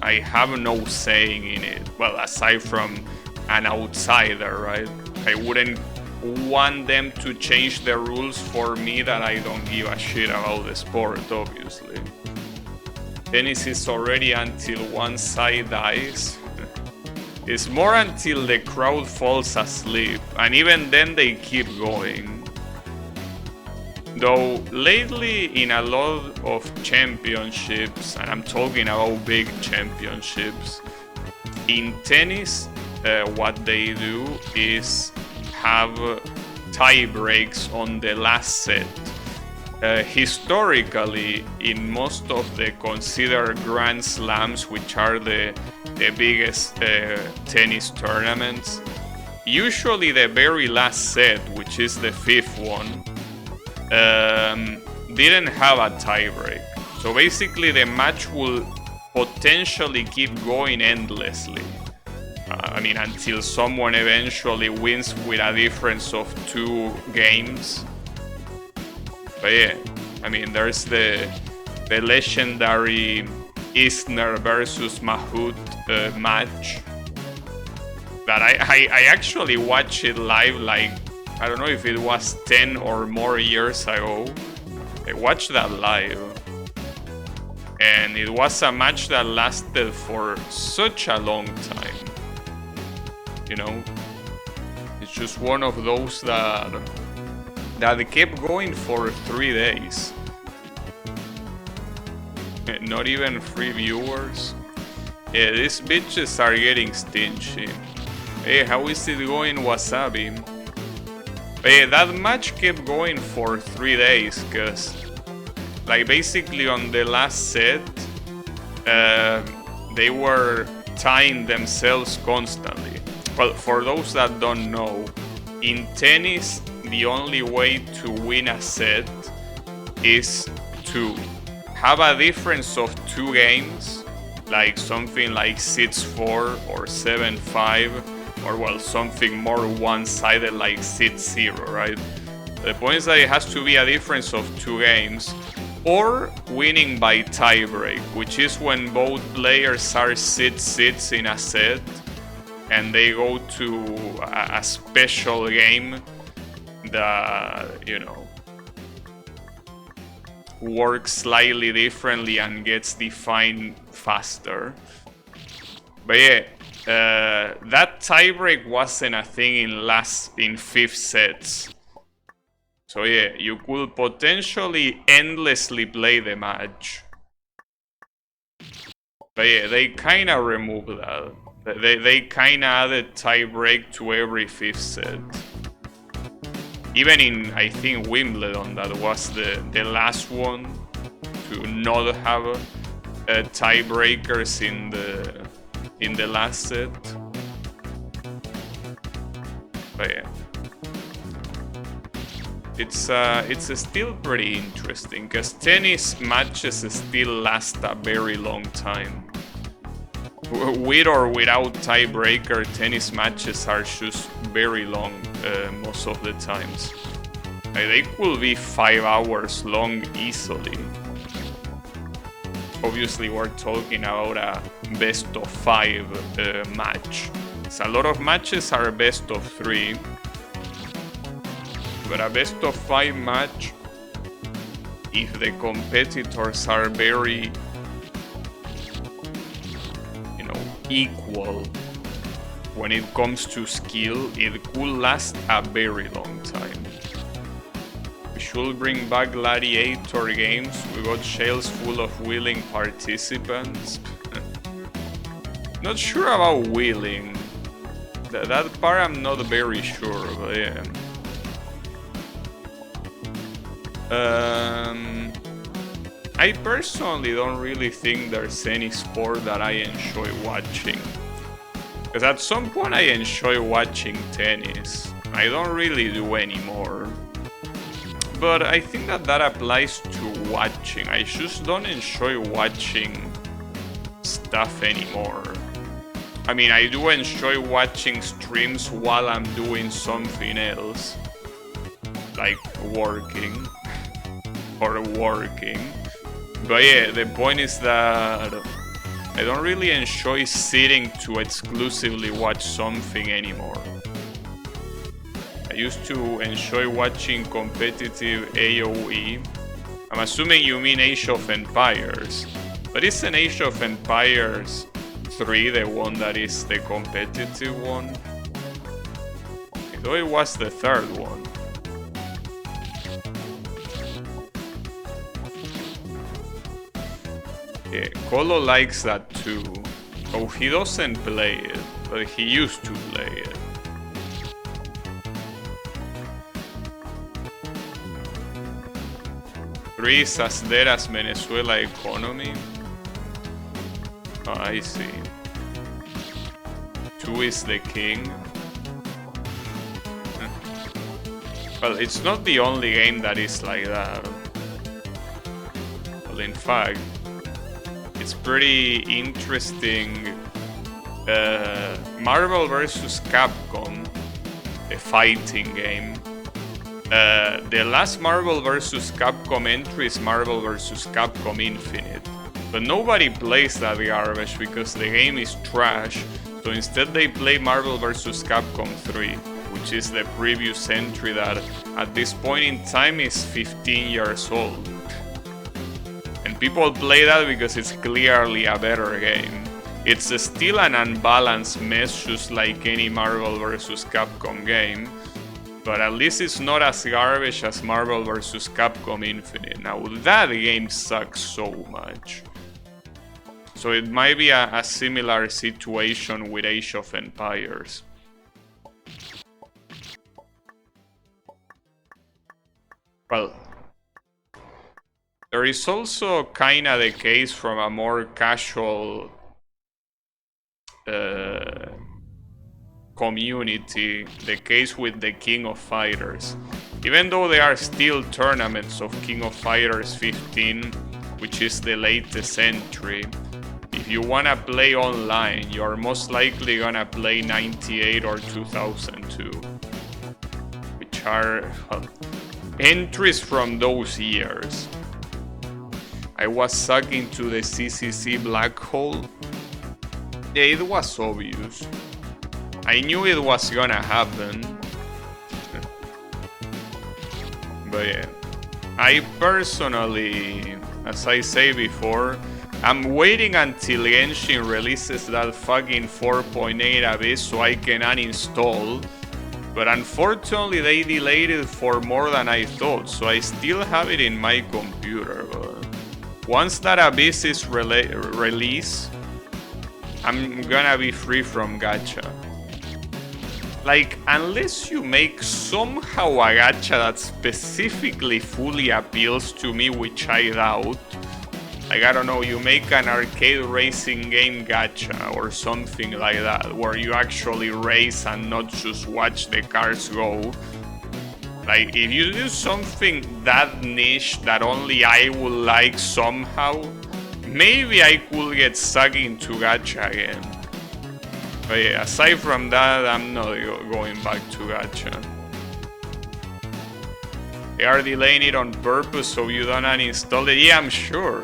Speaker 1: I have no saying in it. Well, aside from an outsider, right? I wouldn't want them to change the rules for me that I don't give a shit about the sport, obviously. Tennis is already until one side dies. It's more until the crowd falls asleep, and even then they keep going. Though lately in a lot of championships, and I'm talking about big championships, in tennis what they do is have tie breaks on the last set. Historically, in most of the considered Grand Slams, which are the biggest tennis tournaments, usually the very last set, which is the 5th one, didn't have a tiebreak. So basically the match will potentially keep going endlessly. I mean, until someone eventually wins with a difference of 2 games. But yeah, I mean, there's the legendary Isner versus Mahout match that I actually watched it live, like, I don't know if it was 10 or more years ago. I watched that live. And it was a match that lasted for such a long time. You know? It's just one of those that kept going for 3 days. Not even 3 viewers. Yeah, these bitches are getting stingy. Hey, how is it going, Wasabi? Hey, that match kept going for 3 days, cause like basically on the last set, they were tying themselves constantly. Well, for those that don't know, in tennis, the only way to win a set is to have a difference of 2 games, like something like 6-4 or 7-5, or well, something more one-sided like 6-0, right? The point is that it has to be a difference of 2 games, or winning by tiebreak, which is when both players are 6-6 in a set, and they go to a special game that, you know, works slightly differently and gets defined faster. But yeah, that tiebreak wasn't a thing in 5th sets. So yeah, you could potentially endlessly play the match. But yeah, they kinda removed that. They kinda added tiebreak to every 5th set. Even in, I think, Wimbledon, that was the last one to not have tiebreakers in the last set. But yeah. It's still pretty interesting, because tennis matches still last a very long time. With or without tiebreaker, tennis matches are just very long most of the times. Like, they could be 5 hours long easily. Obviously, we're talking about a best of 5 match. So a lot of matches are best of 3. But a best of 5 match, if the competitors are very, you know, equal when it comes to skill, it could last a very long time. We should bring back gladiator games. We got shells full of willing participants. Not sure about willing. That part I'm not very sure, but yeah. I personally don't really think there's any sport that I enjoy watching. Because at some point I enjoy watching tennis. I don't really do anymore. But I think that applies to watching. I just don't enjoy watching stuff anymore. I mean, I do enjoy watching streams while I'm doing something else. Like working. Or working. But yeah, the point is that I don't really enjoy sitting to exclusively watch something anymore. I used to enjoy watching competitive AoE. I'm assuming you mean Age of Empires. But isn't Age of Empires 3 the one that is the competitive one? I thought it was the 3rd one. Yeah, Colo likes that too. Oh, he doesn't play it, but he used to play it. Three is as dead as Venezuela economy. Oh, I see. 2 is the king. Well, it's not the only game that is like that. Well, in fact, it's pretty interesting Marvel vs. Capcom, the fighting game. The last Marvel vs. Capcom entry is Marvel vs. Capcom Infinite. But nobody plays that garbage because the game is trash. So instead they play Marvel vs. Capcom 3, which is the previous entry that at this point in time is 15 years old. And people play that because it's clearly a better game. It's still an unbalanced mess just like any Marvel vs. Capcom game. But at least it's not as garbage as Marvel vs. Capcom Infinite. Now that game sucks so much. So it might be a similar situation with Age of Empires. Well, there is also kinda the case from a more casual community, the case with the King of Fighters. Even though there are still tournaments of King of Fighters 15, which is the latest entry, if you wanna play online, you're most likely gonna play 98 or 2002, which are entries from those years. I was sucking to the CCC black hole. Yeah, it was obvious. I knew it was gonna happen. But yeah, I personally, as I say before, I'm waiting until Genshin releases that fucking 4.8 Abyss so I can uninstall. But unfortunately they delayed it for more than I thought, so I still have it in my computer. But once that Abyss is released, I'm gonna be free from gacha. Like, unless you make somehow a gacha that specifically fully appeals to me, which I doubt. Like, I don't know, you make an arcade racing game gacha or something like that, where you actually race and not just watch the cars go. Like, if you do something that niche that only I would like somehow, maybe I could get sucked into gacha again. But yeah, aside from that, I'm not going back to gacha. They are delaying it on purpose so you don't uninstall it. Yeah, I'm sure.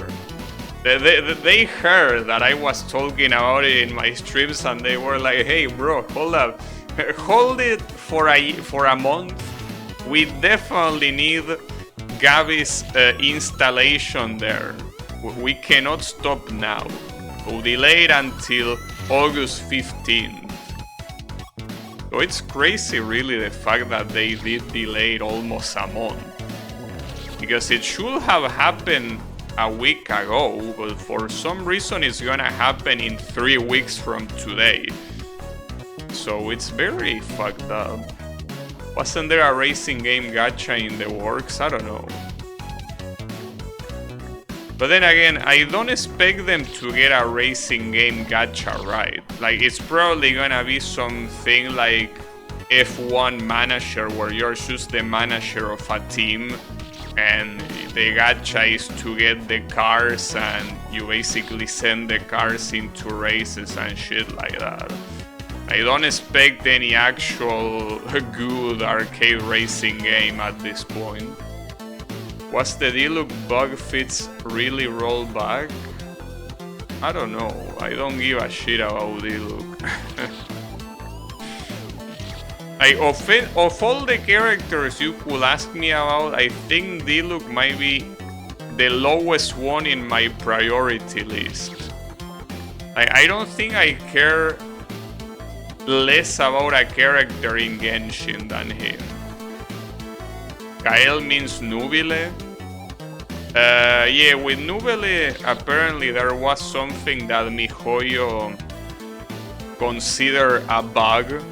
Speaker 1: They heard that I was talking about it in my streams and they were like, hey bro, hold up. Hold it for a month. We definitely need Gabi's installation there. We cannot stop now. We'll delay it until August 15th. So it's crazy really the fact that they did delay it almost a month. Because it should have happened a week ago, but for some reason it's gonna happen in 3 weeks from today. So it's very fucked up. Wasn't there a racing game gacha in the works? I don't know. But then again, I don't expect them to get a racing game gacha right. Like, it's probably gonna be something like F1 Manager, where you're just the manager of a team and the gacha is to get the cars and you basically send the cars into races and shit like that. I don't expect any actual good arcade racing game at this point. Was the Diluc bug fix really rolled back? I don't know. I don't give a shit about Diluc. Of all the characters you could ask me about, I think Diluc might be the lowest one in my priority list. I don't think I care less about a character in Genshin than him. Kael means Nubile. Yeah, with Nubile, apparently there was something that MiHoYo considered a bug,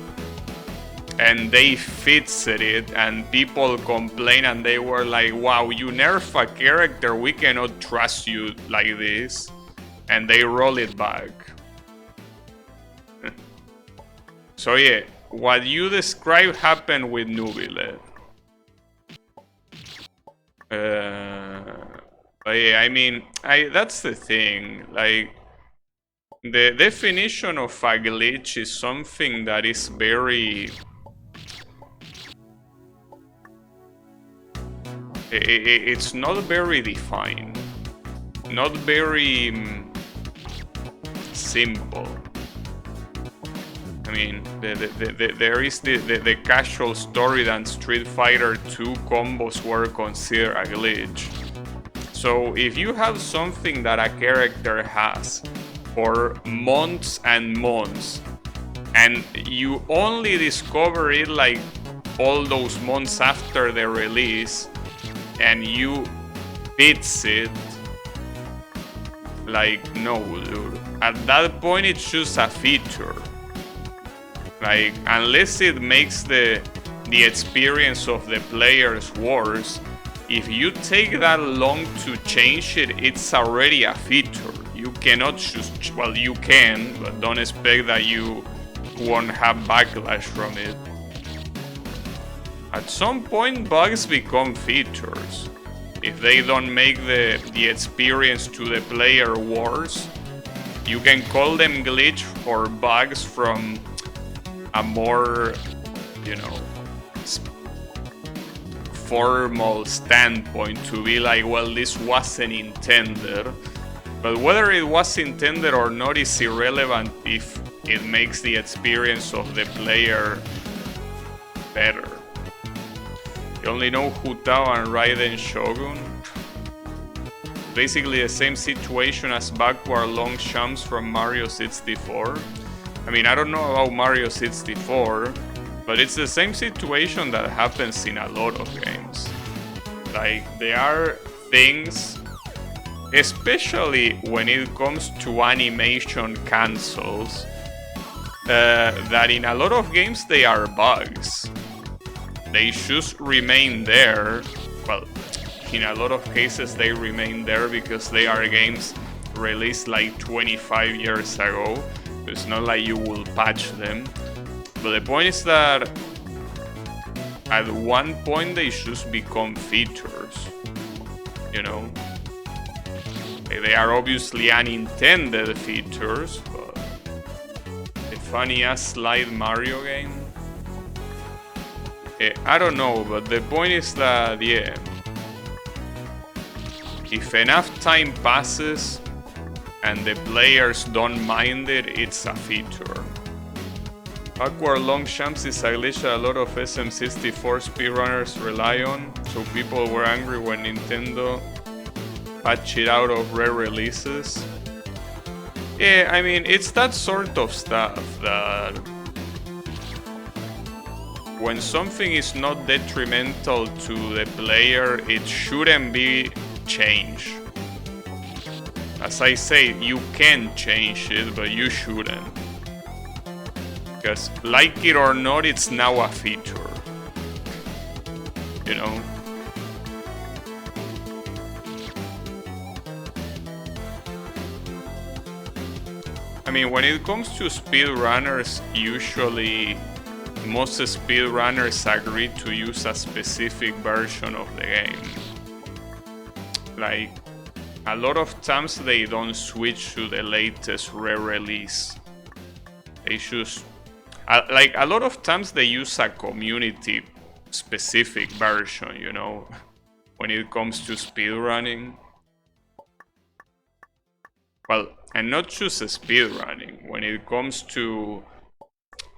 Speaker 1: and they fixed it, and people complained and they were like, wow, you nerf a character, we cannot trust you like this, and they roll it back. So yeah, what you described happened with Nubile. But yeah, I mean, that's the thing. Like, The definition of a glitch is something that is very... It's not very defined, not very simple. I mean, there is the casual story that Street Fighter 2 combos were considered a glitch. So if you have something that a character has for months and months, and you only discover it like all those months after the release, and you fix it, like, no, dude. At that point, it's just a feature. Like, unless it makes the experience of the players worse, if you take that long to change it, it's already a feature. You cannot just, well, you can, but don't expect that you won't have backlash from it. At some point, bugs become features. If they don't make the experience to the player worse, you can call them glitch or bugs from a more, you know, formal standpoint, to be like, well, this wasn't intended. But whether it was intended or not is irrelevant if it makes the experience of the player better. You only know Hutao and Raiden Shogun. Basically the same situation as backward long jumps from Mario 64. I mean, I don't know about Mario 64, but it's the same situation that happens in a lot of games. Like, there are things, especially when it comes to animation cancels, that in a lot of games they are bugs. They just remain there. Well, in a lot of cases they remain there because they are games released like 25 years ago. It's not like you will patch them. But the point is that at one point they just become features, you know? They are obviously unintended features, but the funny-ass slide Mario game? I don't know, but the point is that, yeah, if enough time passes and the players don't mind it, it's a feature. Backward long jumps is a glitch that a lot of SM64 speedrunners rely on, so people were angry when Nintendo patched it out of rare releases. Yeah, I mean, it's that sort of stuff that when something is not detrimental to the player, it shouldn't be changed. As I say, you can change it, but you shouldn't. Because, like it or not, it's now a feature. You know? I mean, when it comes to speedrunners, usually most speedrunners agree to use a specific version of the game. Like, a lot of times they don't switch to the latest rare release. They just, like, a lot of times they use a community specific version, you know, when it comes to speedrunning. Well, and not just speedrunning, when it comes to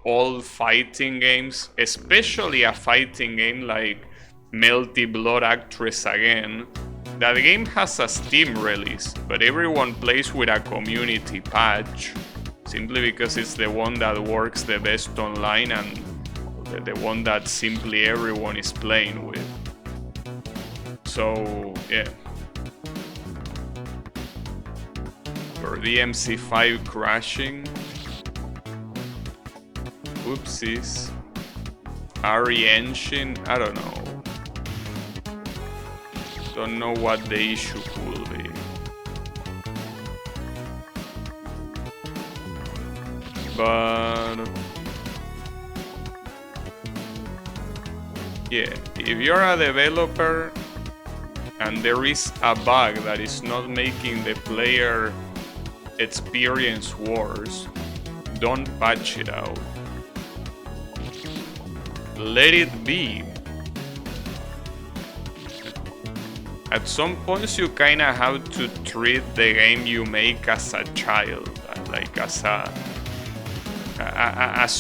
Speaker 1: all fighting games, especially a fighting game like Melty Blood Actress Again. That game has a Steam release, but everyone plays with a community patch, simply because it's the one that works the best online and the one that simply everyone is playing with. So, yeah. For DMC5 crashing. Oopsies. RE engine, I don't know. Don't know what the issue could be. But yeah, if you're a developer and there is a bug that is not making the player experience wars, don't patch it out. Let it be. At some points you kinda have to treat the game you make as a child, like as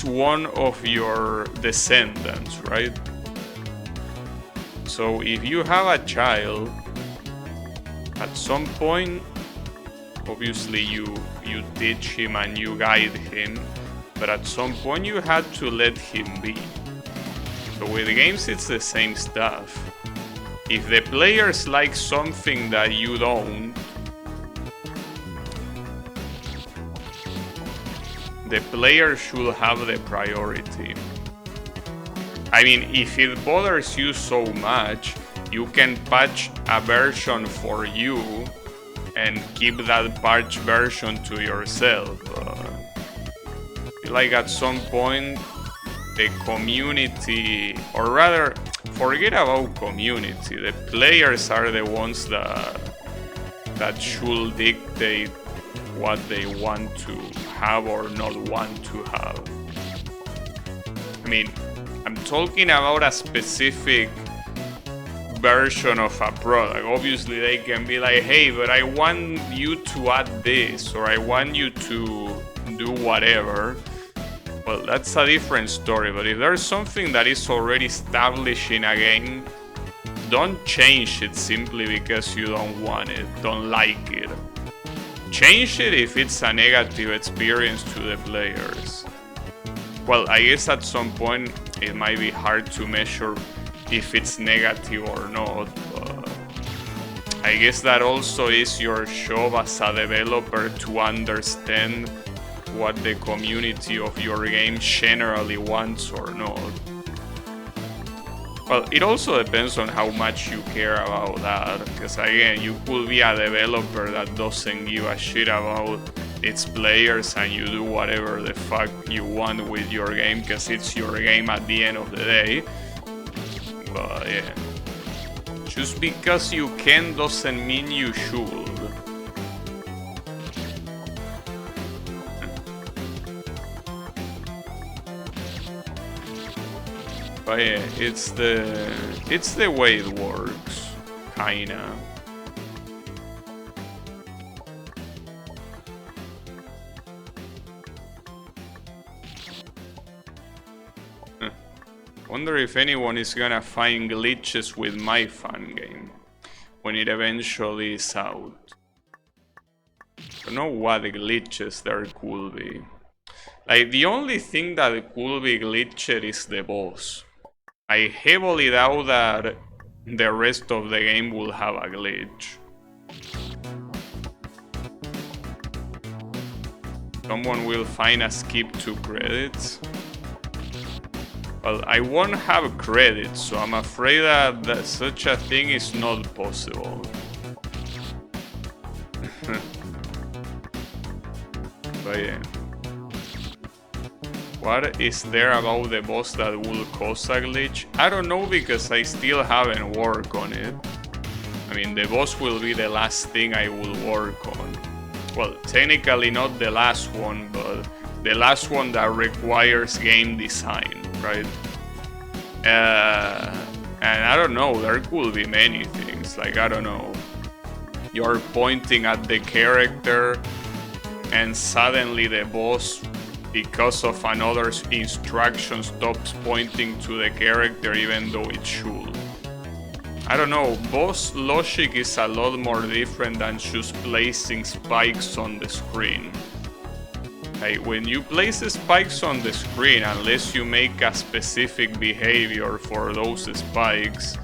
Speaker 1: one of your descendants, right? So if you have a child, at some point, obviously you teach him and you guide him, but at some point you had to let him be. So with games it's the same stuff. If the players like something that you don't, the player should have the priority. I mean, if it bothers you so much, you can patch a version for you and keep that patch version to yourself. Like at some point, the community, or rather, forget about community. The players are the ones that should dictate what they want to have or not want to have. I mean, I'm talking about a specific version of a product. Obviously, they can be like, hey, but I want you to add this, or I want you to do whatever. Well, that's a different story, but if there's something that is already established in a game, don't change it simply because you don't want it, don't like it. Change it if it's a negative experience to the players. Well, I guess at some point it might be hard to measure if it's negative or not, but I guess that also is your job as a developer to understand what the community of your game generally wants or not. Well, it also depends on how much you care about that, because again, you could be a developer that doesn't give a shit about its players and you do whatever the fuck you want with your game because it's your game at the end of the day. But yeah, just because you can doesn't mean you should. But yeah, it's the way it works, kinda. Wonder if anyone is gonna find glitches with my fan game when it eventually is out. Don't know what glitches there could be. Like, the only thing that could be glitched is the boss. I heavily doubt that the rest of the game will have a glitch. Someone will find a skip to credits. Well, I won't have credits, so I'm afraid that such a thing is not possible. But yeah. What is there about the boss that will cause a glitch? I don't know, because I still haven't worked on it. I mean, the boss will be the last thing I will work on. Well, technically not the last one, but the last one that requires game design, right? And I don't know, there could be many things, like, I don't know. You're pointing at the character and suddenly the boss, because of another instruction, stops pointing to the character even though it should. I don't know, boss logic is a lot more different than just placing spikes on the screen. Like, when you place spikes on the screen, unless you make a specific behavior for those spikes,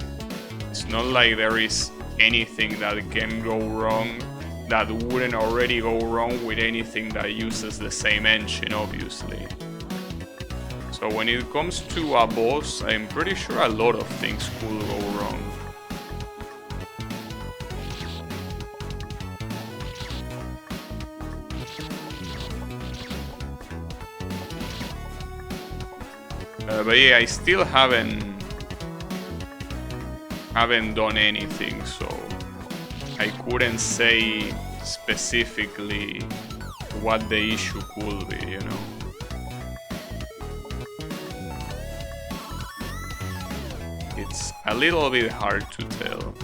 Speaker 1: it's not like there is anything that can go wrong that wouldn't already go wrong with anything that uses the same engine, obviously. So when it comes to a boss, I'm pretty sure a lot of things could go wrong. But yeah, I still haven't done anything, so I couldn't say specifically what the issue could be, you know. It's a little bit hard to tell.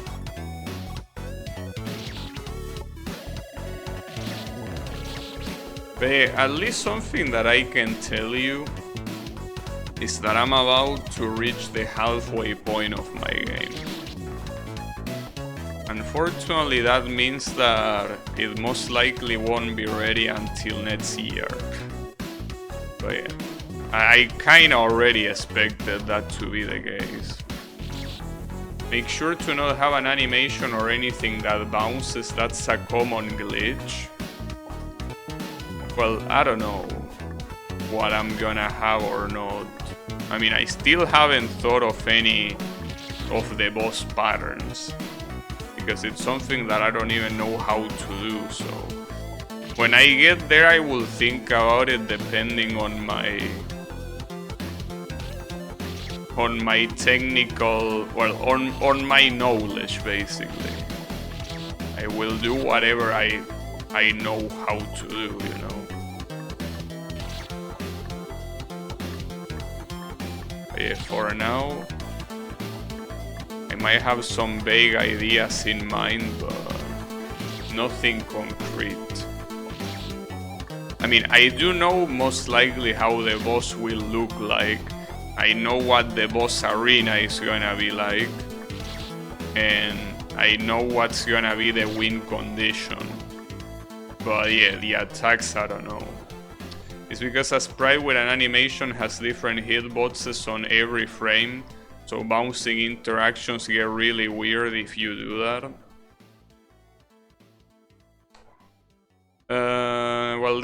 Speaker 1: But at least something that I can tell you is that I'm about to reach the halfway point of my game. Unfortunately, that means that it most likely won't be ready until next year. But yeah, I kinda already expected that to be the case. Make sure to not have an animation or anything that bounces, that's a common glitch. Well, I don't know what I'm gonna have or not. I mean, I still haven't thought of any of the boss patterns, because it's something that I don't even know how to do, so when I get there I will think about it depending on my technical, well, on my knowledge basically. I will do whatever I know how to do, you know. But yeah, for now I might have some vague ideas in mind, but nothing concrete. I mean, I do know most likely how the boss will look like. I know what the boss arena is gonna be like, and I know what's gonna be the win condition. But yeah, the attacks, I don't know. It's because a sprite with an animation has different hitboxes on every frame, so bouncing interactions get really weird if you do that. Well,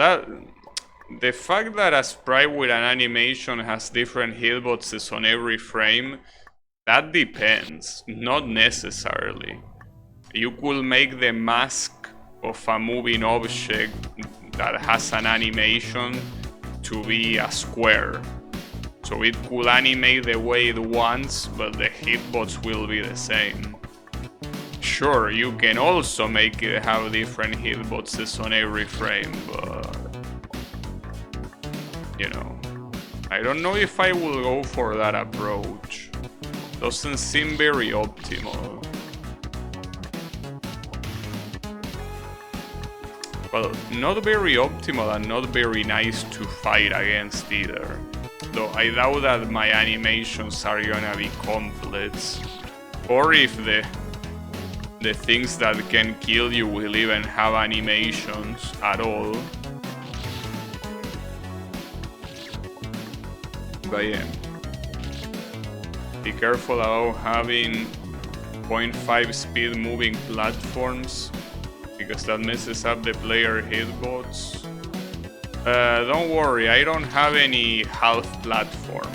Speaker 1: the fact that a sprite with an animation has different hitboxes on every frame, that depends, not necessarily. You could make the mask of a moving object that has an animation to be a square. So it could animate the way it wants, but the hitbox will be the same. Sure, you can also make it have different hitboxes on every frame, but you know, I don't know if I will go for that approach. Doesn't seem very optimal. Well, not very optimal and not very nice to fight against either. Though I doubt that my animations are gonna be complex, or if the things that can kill you will even have animations at all. But yeah, be careful about having 0.5 speed moving platforms, because that messes up the player hitbox. Don't worry, I don't have any half platform.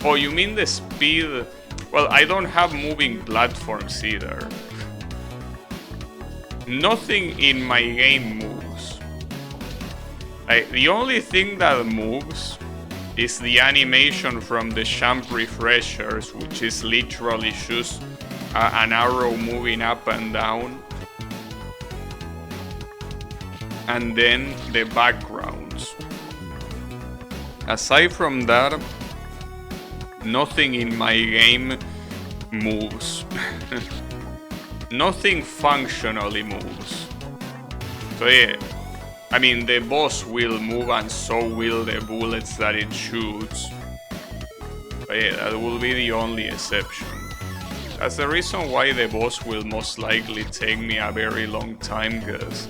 Speaker 1: Oh, you mean the speed? Well, I don't have moving platforms either. Nothing in my game moves. The only thing that moves is the animation from the champ refreshers, which is literally just an arrow moving up and down. And then the backgrounds. Aside from that, nothing in my game moves. Nothing functionally moves. So yeah, I mean, the boss will move and so will the bullets that it shoots. But yeah, that will be the only exception. That's the reason why the boss will most likely take me a very long time, because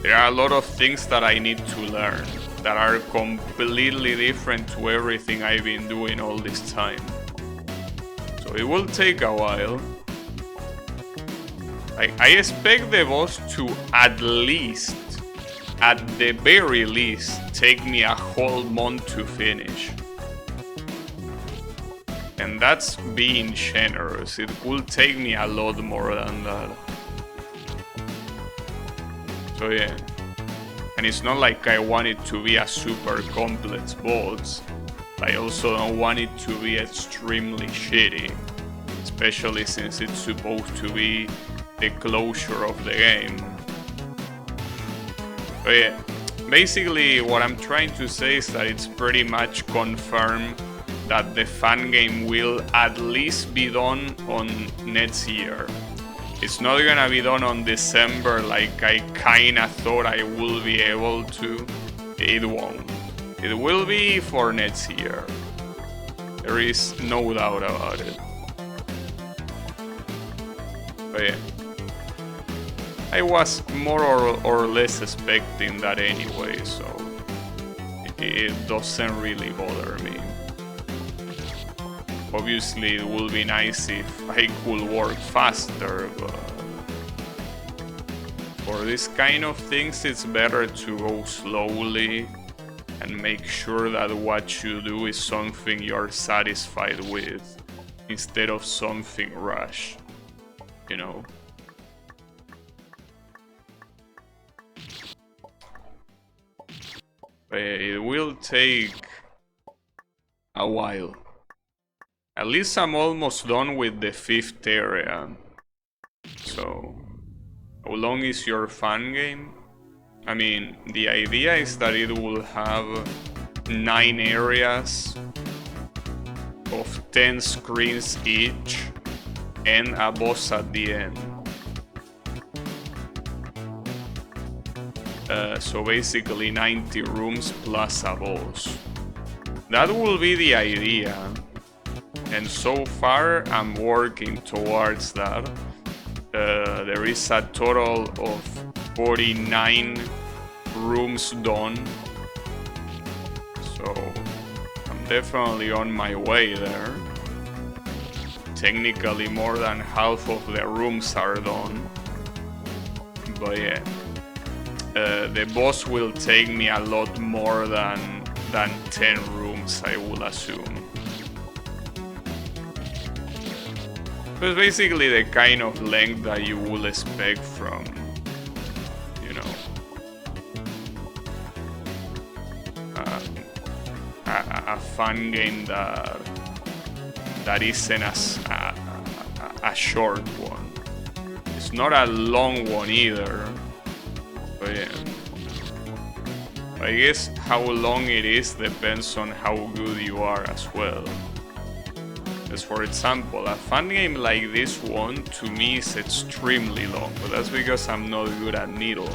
Speaker 1: there are a lot of things that I need to learn that are completely different to everything I've been doing all this time. So it will take a while. I expect the boss to at the very least, take me a whole month to finish. And that's being generous. It could take me a lot more than that. So yeah, and it's not like I want it to be a super complex boss. I also don't want it to be extremely shitty, especially since it's supposed to be the closure of the game. But yeah, basically what I'm trying to say is that it's pretty much confirmed that the fan game will at least be done on next year. It's not gonna be done on December like I kinda thought I will be able to. It won't. It will be for next year. There is no doubt about it. But yeah, I was more or less expecting that anyway, so it doesn't really bother me. Obviously, it would be nice if I could work faster, but for this kind of things, it's better to go slowly and make sure that what you do is something you're satisfied with, instead of something rushed, you know? But it will take a while. At least I'm almost done with the 5th area. So, how long is your fan game? I mean, the idea is that it will have 9 areas of 10 screens each and a boss at the end. So basically 90 rooms plus a boss. That will be the idea. And so far, I'm working towards that. There is a total of 49 rooms done. So, I'm definitely on my way there. Technically, more than half of the rooms are done. But yeah, the boss will take me a lot more than 10 rooms, I will assume. It's basically the kind of length that you will expect from, you know, a fun game that isn't a short one. It's not a long one either, but yeah. I guess how long it is depends on how good you are as well. As for example, a fun game like this one to me is extremely long, but that's because I'm not good at needle.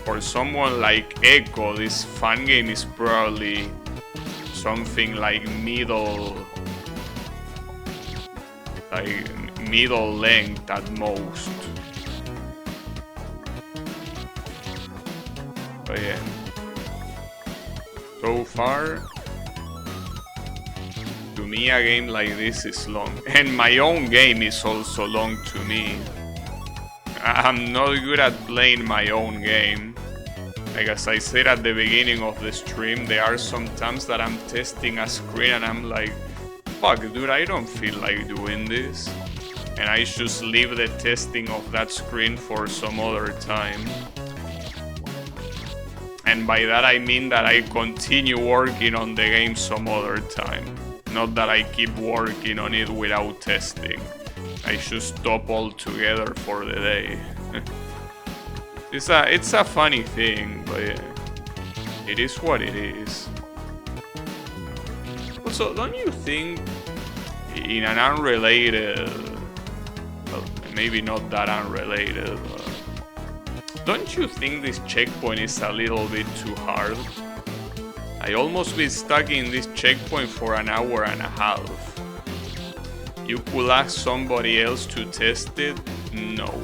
Speaker 1: For someone like Echo, this fun game is probably something like middle length at most. But yeah, so far, to me a game like this is long, and my own game is also long to me. I'm not good at playing my own game. Like as I said at the beginning of the stream, there are some times that I'm testing a screen and I'm like, fuck dude, I don't feel like doing this. And I just leave the testing of that screen for some other time. And by that I mean that I continue working on the game some other time. Not that I keep working on it without testing. I just stop altogether for the day. It's a funny thing, but yeah, it is what it is. Also, don't you think, in an unrelated, well, maybe not that unrelated, don't you think this checkpoint is a little bit too hard? I almost been stuck in this checkpoint for an hour and a half. You could ask somebody else to test it? No.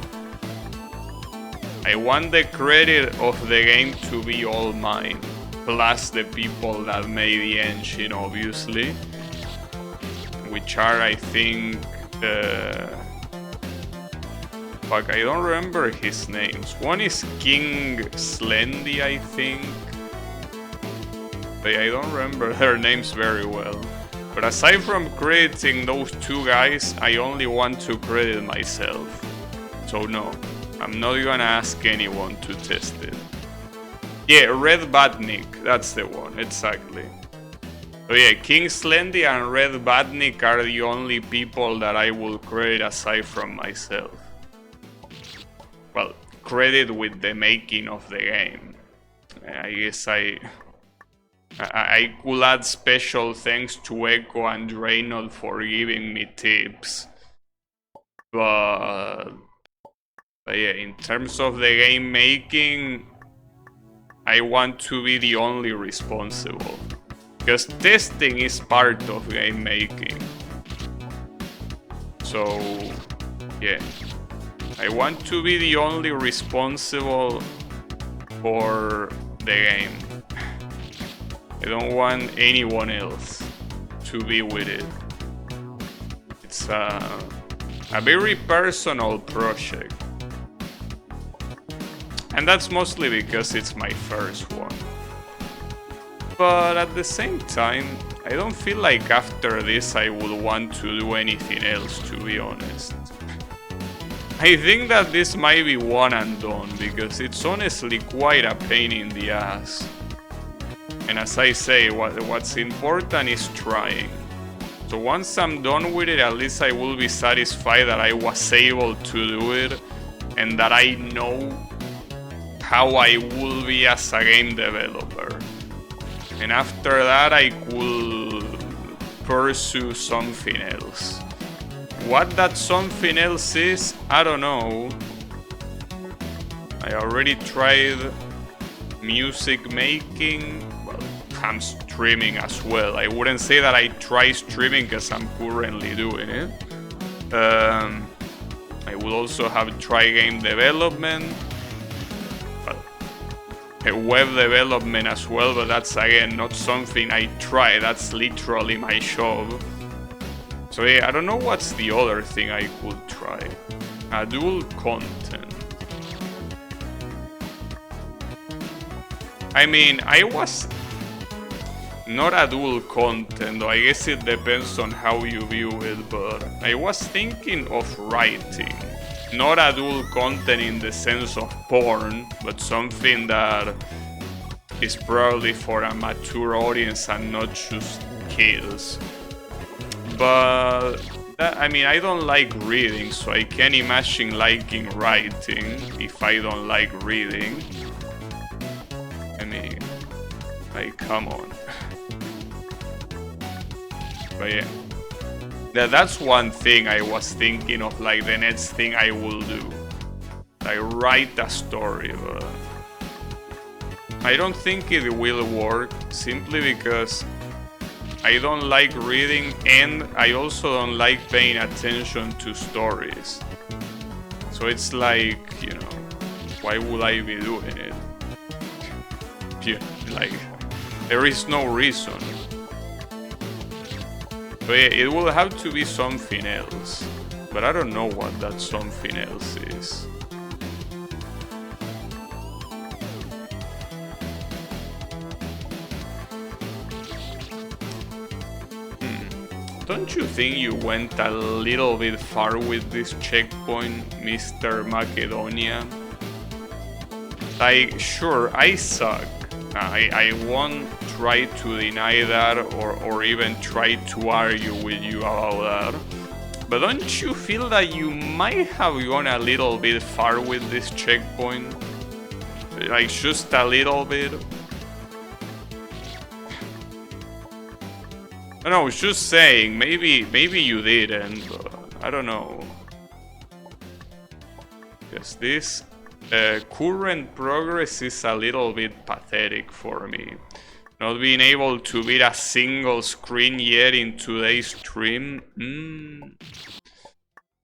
Speaker 1: I want the credit of the game to be all mine, plus the people that made the engine, obviously, which are, I think, fuck, I don't remember his names. One is King Slendy, I think. But I don't remember their names very well. But aside from crediting those two guys, I only want to credit myself. So no, I'm not gonna ask anyone to test it. Yeah, Red Batnik, that's the one, exactly. So yeah, King Slendy and Red Batnik are the only people that I will credit aside from myself. Well, credit with the making of the game. I guess I could add special thanks to Echo and Reynold for giving me tips. But yeah, in terms of the game making, I want to be the only responsible. Because testing is part of game making. So, yeah. I want to be the only responsible for the game. I don't want anyone else to be with it. It's a very personal project. And that's mostly because it's my first one. But at the same time, I don't feel like after this I would want to do anything else, to be honest. I think that this might be one and done, because it's honestly quite a pain in the ass. And as I say, what's important is trying. So once I'm done with it, at least I will be satisfied that I was able to do it, and that I know how I will be as a game developer. And after that, I could pursue something else. What that something else is, I don't know. I already tried music making. Well, I'm streaming as well. I wouldn't say that I try streaming because I'm currently doing it. I will also have tried game development. Web development as well, but that's again not something I try. That's literally my job. So yeah, I don't know what's the other thing I could try. Adult content. I mean, I was not adult content, though I guess it depends on how you view it, but I was thinking of writing. Not adult content in the sense of porn, but something that is probably for a mature audience and not just kids. But I mean, I don't like reading, so I can't imagine liking writing if I don't like reading. I mean, like, come on. But yeah. That's one thing I was thinking of, like the next thing I will do. Like write a story, but I don't think it will work simply because I don't like reading and I also don't like paying attention to stories. So it's like, you know, why would I be doing it? Yeah, like, there is no reason. So yeah, it will have to be something else, but I don't know what that something else is. Don't you think you went a little bit far with this checkpoint, Mr. Macedonia? Like, sure, I suck. I won't try to deny that or even try to argue with you about that. But don't you feel that you might have gone a little bit far with this checkpoint? Like, just a little bit? I was just saying, maybe you didn't, but I don't know. Because this current progress is a little bit pathetic for me. Not being able to beat a single screen yet in today's stream.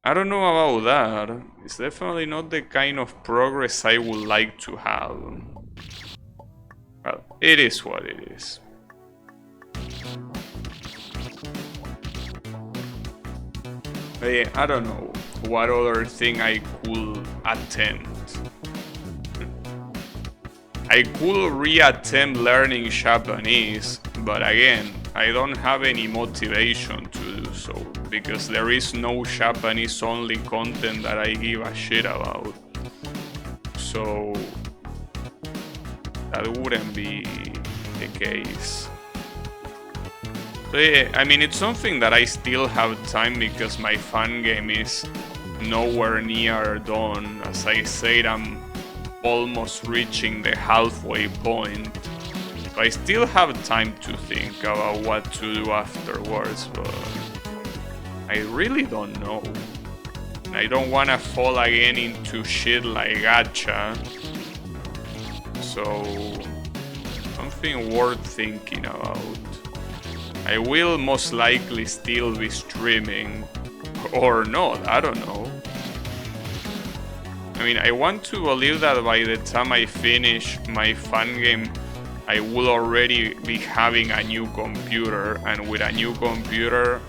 Speaker 1: I don't know about that. It's definitely not the kind of progress I would like to have. Well, it is what it is. But yeah, I don't know what other thing I could attempt. I could re-attempt learning Japanese, but again, I don't have any motivation to do so, because there is no Japanese-only content that I give a shit about. So that wouldn't be the case. So yeah, I mean, it's something that I still have time because my fan game is nowhere near done. As I said, I'm almost reaching the halfway point. I still have time to think about what to do afterwards, but I really don't know. I don't want to fall again into shit like gacha. So, something worth thinking about. I will most likely still be streaming, or not, I don't know. I mean, I want to believe that by the time I finish my fan game, I will already be having a new computer, and with a new computer,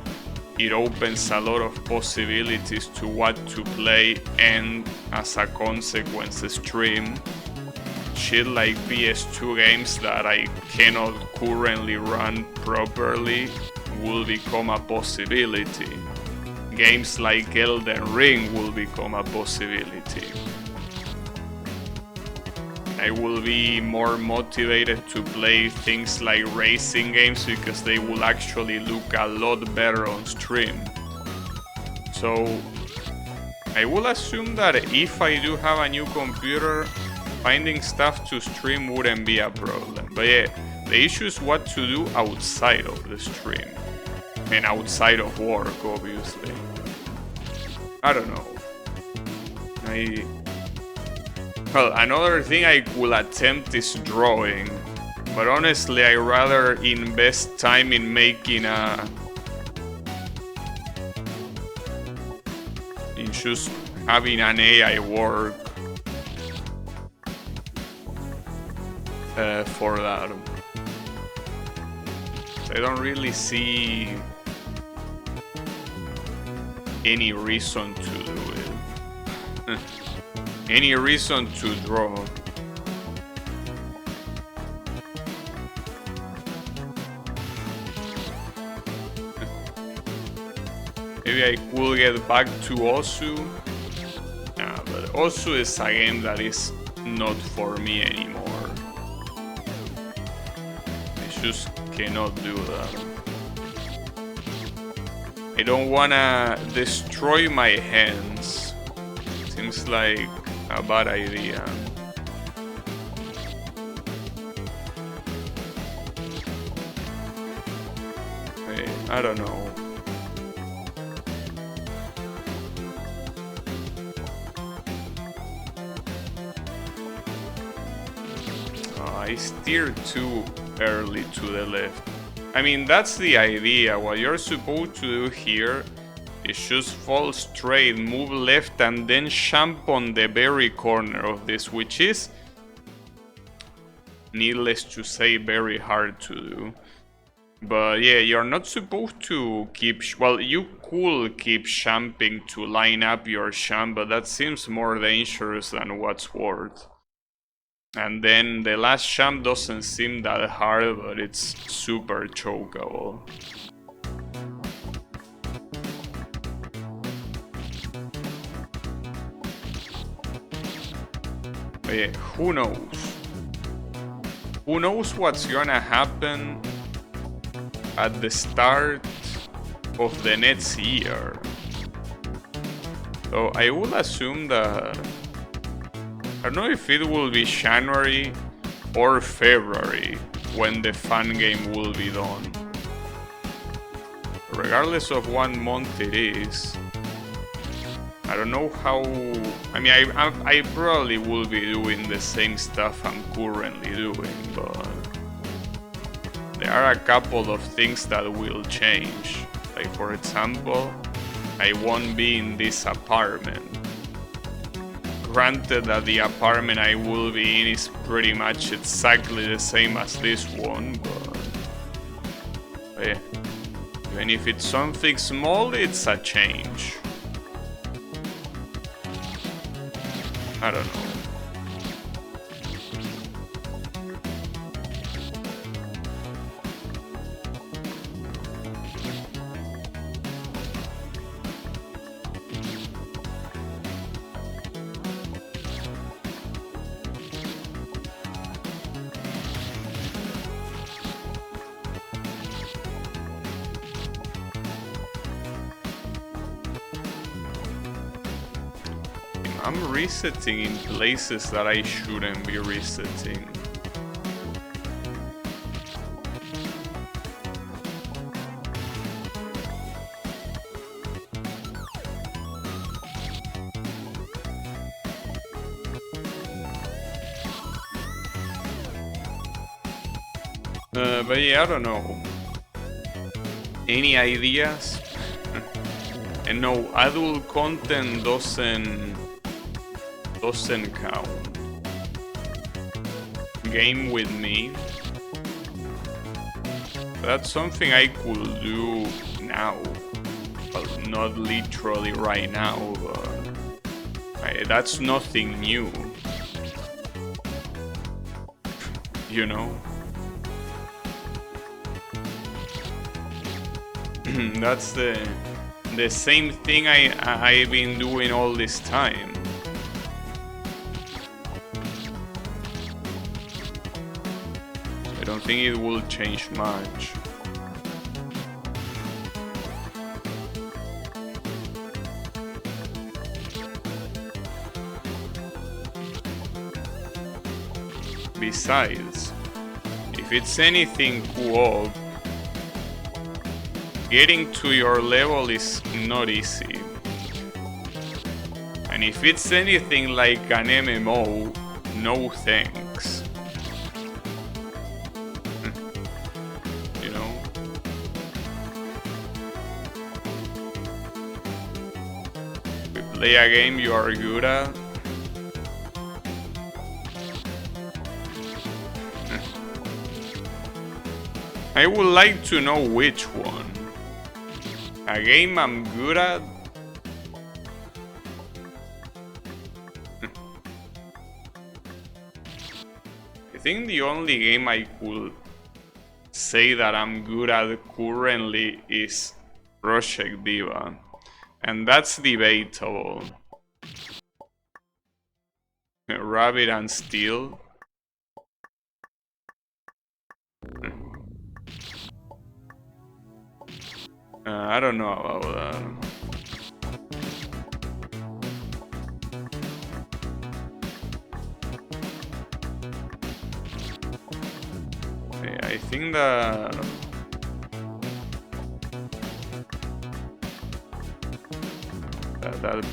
Speaker 1: it opens a lot of possibilities to what to play and, as a consequence, stream. Shit like PS2 games that I cannot currently run properly will become a possibility. Games like Elden Ring will become a possibility. I will be more motivated to play things like racing games because they will actually look a lot better on stream. So I will assume that if I do have a new computer, finding stuff to stream wouldn't be a problem. But yeah, the issue is what to do outside of the stream. And outside of work, obviously. I don't know. Well, another thing I will attempt is drawing. But honestly, I rather invest time in making in just having an AI work for that. So I don't really see any reason to do it. Any reason to draw. Maybe I could get back to Osu. Nah, but Osu is a game that is not for me anymore. I just cannot do that. I don't wanna destroy my hands. Seems like a bad idea. I don't know. I steered too early to the left. I mean, that's the idea. What you're supposed to do here is just fall straight, move left, and then jump on the very corner of this, which is, needless to say, very hard to do. But yeah, you're not supposed to keep... Well, you could keep jumping to line up your jump, but that seems more dangerous than what's worth. And then the last jump doesn't seem that hard, but it's super chokeable. But yeah, who knows? Who knows what's gonna happen at the start of the next year? So I will assume that... I don't know if it will be January or February when the fan game will be done. Regardless of what month it is, I don't know how... I mean, I probably will be doing the same stuff I'm currently doing, but there are a couple of things that will change. Like, for example, I won't be in this apartment. Granted that the apartment I will be in is pretty much exactly the same as this one, but yeah, even if it's something small, it's a change. I don't know. I'm resetting in places that I shouldn't be resetting. But yeah, I don't know. Any ideas? And no, adult content doesn't count. Game with me. That's something I could do now. Well, not literally right now, but that's nothing new. You know? That's the same thing I've been doing all this time. I don't think it will change much. Besides, if it's anything co-op, getting to your level is not easy. And if it's anything like an MMO, no thanks. You know? We play a game you are good at. I would like to know which one. A game I'm good at? I think the only game I could say that I'm good at currently is Project Diva. And that's debatable. Rabbit and Steel. I don't know about that. I think that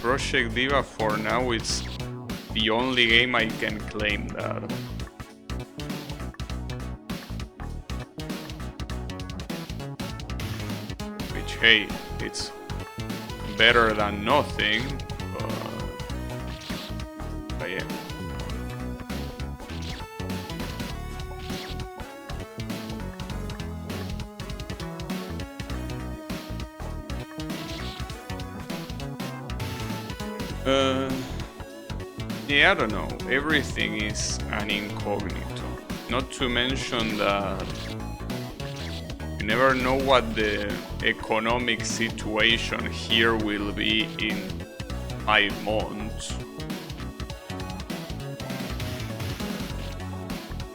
Speaker 1: Project Diva for now is the only game I can claim that. Hey, it's better than nothing, but yeah. Yeah, I don't know. Everything is an incognito. Not to mention that you never know what the economic situation here will be in 5 months.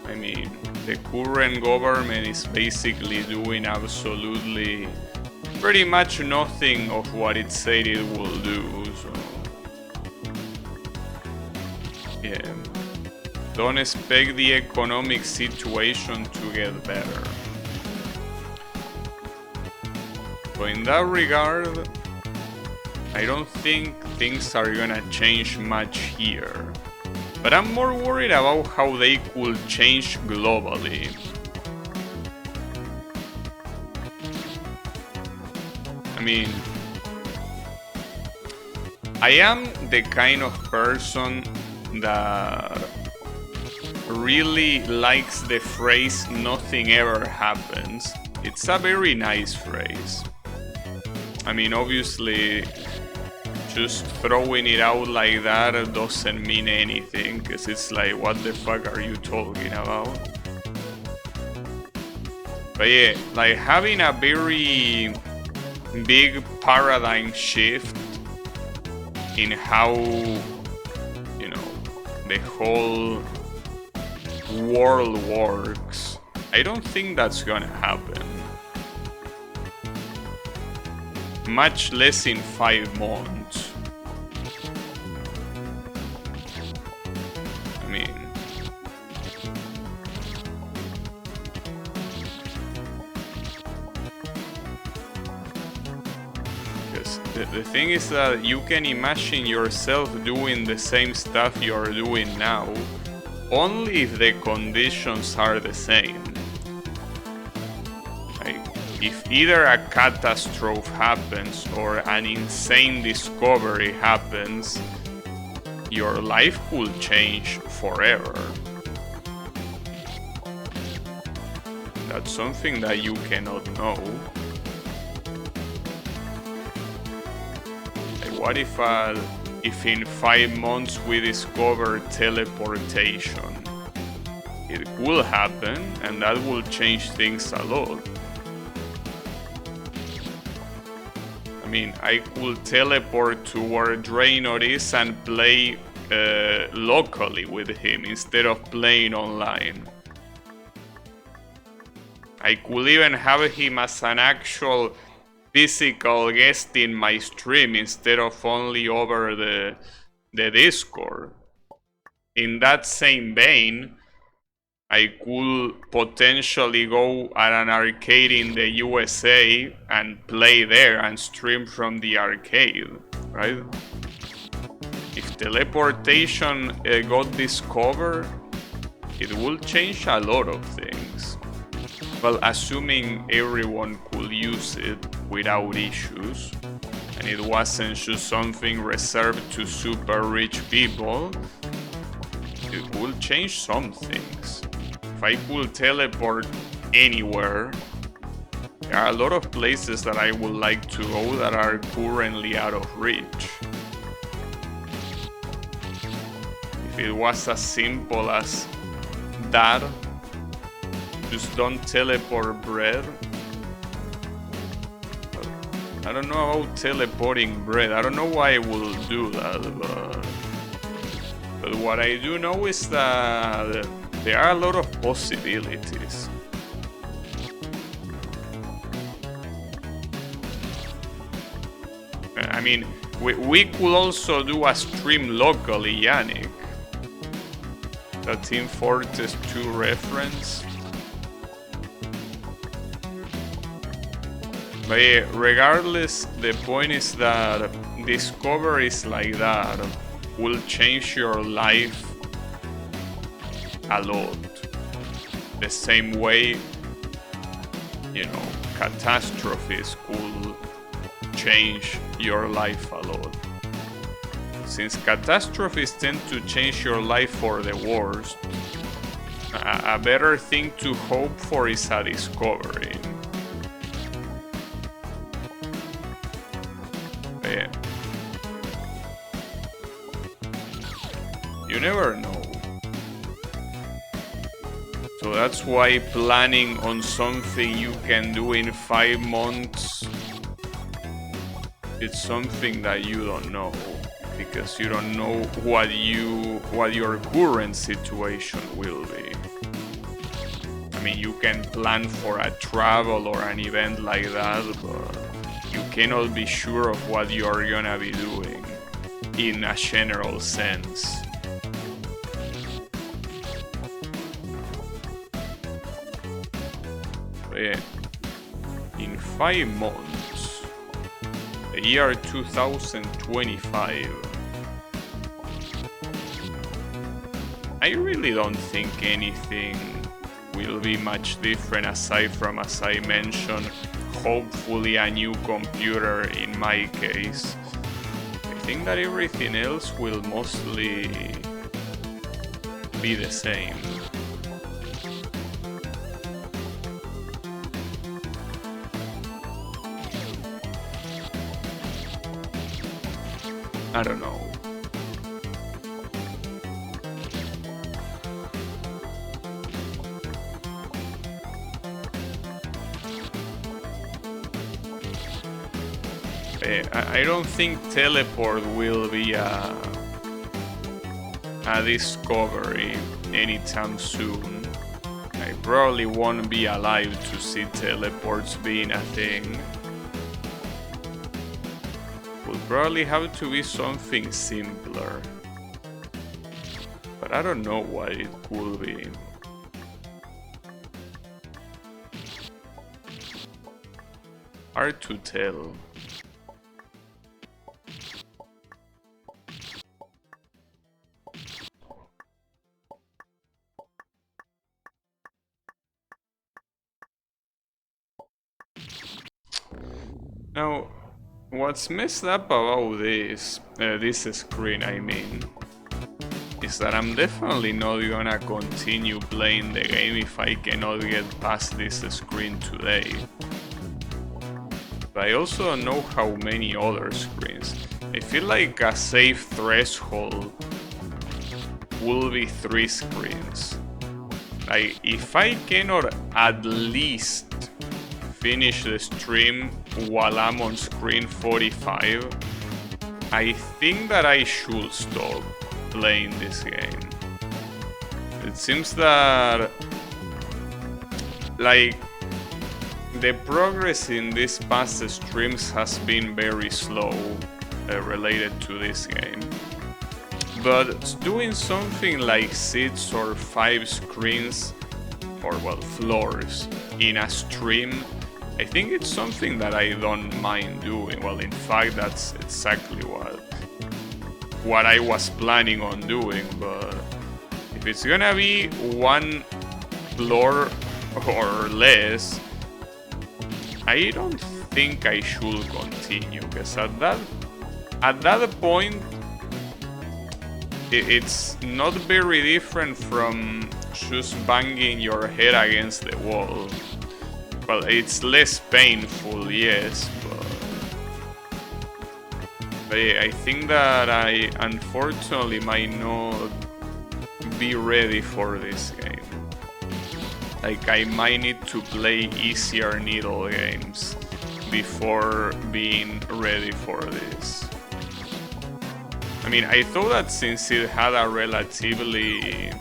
Speaker 1: I mean, the current government is basically doing absolutely pretty much nothing of what it said it will do, so yeah. Don't expect the economic situation to get better. So in that regard, I don't think things are gonna change much here. But I'm more worried about how they could change globally. I mean, I am the kind of person that really likes the phrase "nothing ever happens." It's a very nice phrase. I mean, obviously, just throwing it out like that doesn't mean anything, because it's like, what the fuck are you talking about? But yeah, like having a very big paradigm shift in how, you know, the whole world works, I don't think that's gonna happen. Much less in 5 months. I mean, because the thing is that you can imagine yourself doing the same stuff you're doing now, only if the conditions are the same. Like, if either a catastrophe happens or an insane discovery happens, your life will change forever. That's something that you cannot know. Like, what if in 5 months we discover teleportation? It will happen, and that will change things a lot. I mean, I could teleport to where Draenor is and play locally with him instead of playing online. I could even have him as an actual physical guest in my stream instead of only over the Discord. In that same vein, I could potentially go at an arcade in the USA and play there and stream from the arcade, right? If teleportation got discovered, it will change a lot of things. Well, assuming everyone could use it without issues, and it wasn't just something reserved to super rich people, it will change some things. If I could teleport anywhere, there are a lot of places that I would like to go that are currently out of reach. If it was as simple as that, just don't teleport bread. I don't know about teleporting bread. I don't know why I will do that, but what I do know is that there are a lot of possibilities. I mean, we could also do a stream locally, Yannick. The Team Fortress 2 reference. But yeah, regardless, the point is that discoveries like that will change your life a lot. The same way, you know, catastrophes could change your life a lot. Since catastrophes tend to change your life for the worst, a better thing to hope for is a discovery. Yeah. You never know. So that's why planning on something you can do in 5 months, it's something that you don't know, because you don't know what your current situation will be. I mean, you can plan for a travel or an event like that, but you cannot be sure of what you're gonna be doing in a general sense. But yeah, in 5 months, the year 2025, I really don't think anything will be much different aside from, as I mentioned, hopefully a new computer in my case. I think that everything else will mostly be the same. I don't know. I don't think teleport will be a discovery anytime soon. I probably won't be alive to see teleports being a thing. Will probably have to be something simpler. but I don't know what it could be. Hard to tell. Now, what's messed up about this screen, I mean, is that I'm definitely not gonna continue playing the game if I cannot get past this screen today. But I also don't know how many other screens. I feel like a safe threshold will be 3 screens. Like, if I cannot at least finish the stream while I'm on screen 45, I think that I should stop playing this game. It seems that, like, the progress in these past streams has been very slow related to this game. But doing something like 6 or 5 screens, or well, floors in a stream, I think it's something that I don't mind doing. Well, in fact, that's exactly what I was planning on doing, but if it's gonna be 1 floor or less, I don't think I should continue, because at that point, it's not very different from just banging your head against the wall. Well, it's less painful, yes, but yeah, I think that I unfortunately might not be ready for this game. Like, I might need to play easier needle games before being ready for this. I mean, I thought that since it had a relatively...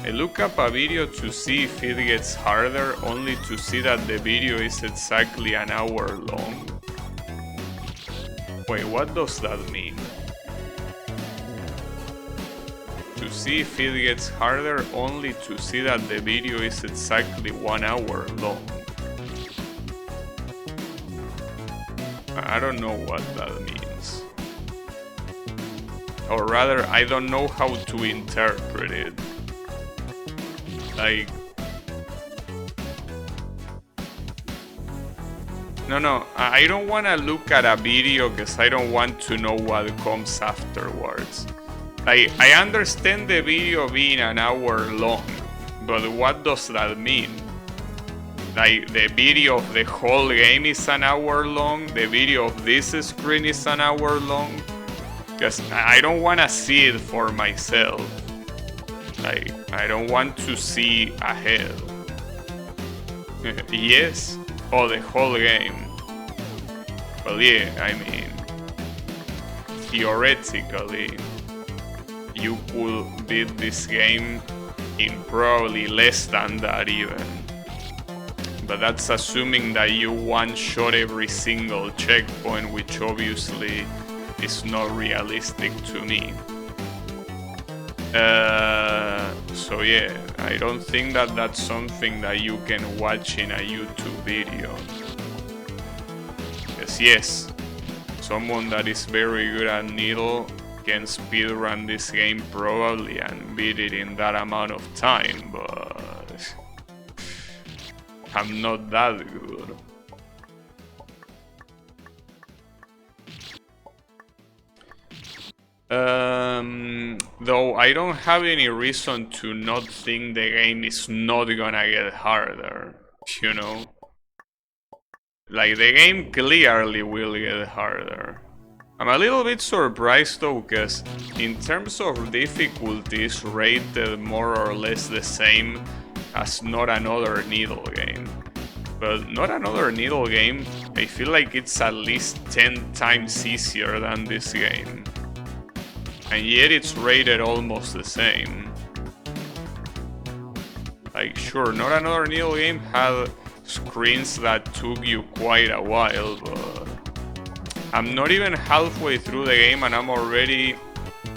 Speaker 1: I look up a video to see if it gets harder, only to see that the video is exactly an hour long. Wait, what does that mean? To see if it gets harder, only to see that the video is exactly 1 hour long. I don't know what that means. Or rather, I don't know how to interpret it. Like... No, I don't want to look at a video because I don't want to know what comes afterwards. Like, I understand the video being an hour long, but what does that mean? Like, the video of the whole game is an hour long, the video of this screen is an hour long? Because I don't want to see it for myself. Like, I don't want to see ahead. Yes? Oh, the whole game. Well, yeah, I mean, theoretically, you could beat this game in probably less than that even. But that's assuming that you one-shot every single checkpoint, which obviously is not realistic to me. So yeah, I don't think that that's something that you can watch in a YouTube video. Because yes, someone that is very good at needle can speedrun this game probably and beat it in that amount of time, but I'm not that good. Though I don't have any reason to not think the game is not gonna get harder, you know? Like, the game clearly will get harder. I'm a little bit surprised though, because in terms of difficulty it's rated more or less the same as Not Another Needle game. But Not Another Needle game, I feel like it's at least 10 times easier than this game. And yet it's rated almost the same. Like, sure, Not Another Needle game had screens that took you quite a while, but I'm not even halfway through the game and I'm already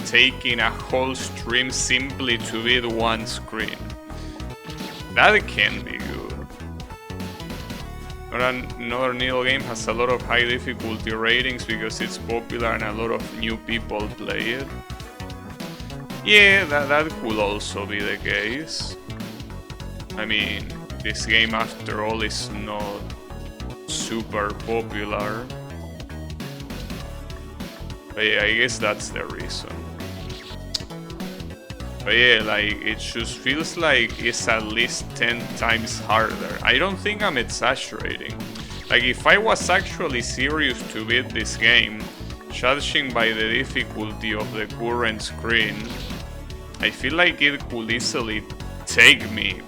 Speaker 1: taking a whole stream simply to beat one screen. That can be good. Another Needle game has a lot of high difficulty ratings because it's popular and a lot of new people play it. Yeah, that could also be the case. I mean, this game after all is not super popular. But yeah, I guess that's the reason. But yeah, like, it just feels like it's at least 10 times harder. I don't think I'm exaggerating. Like, if I was actually serious to beat this game, judging by the difficulty of the current screen, I feel like it could easily take me,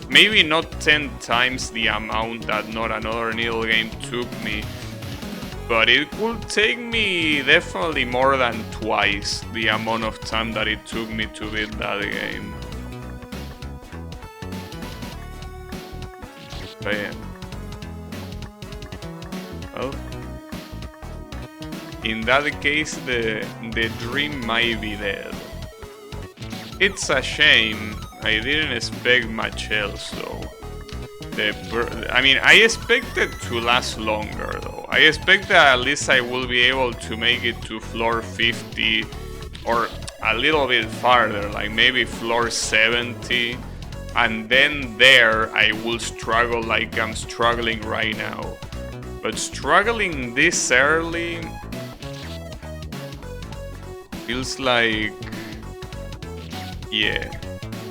Speaker 1: maybe not 10 times the amount that Not Another Needle game took me, but it could take me definitely more than twice the amount of time that it took me to beat that game. But yeah. Well, in that case, the dream might be dead. It's a shame. I didn't expect much else though. I mean, I expected to last longer though. I expect that at least I will be able to make it to floor 50 or a little bit farther, like maybe floor 70, and then there I will struggle like I'm struggling right now. But struggling this early feels like, yeah,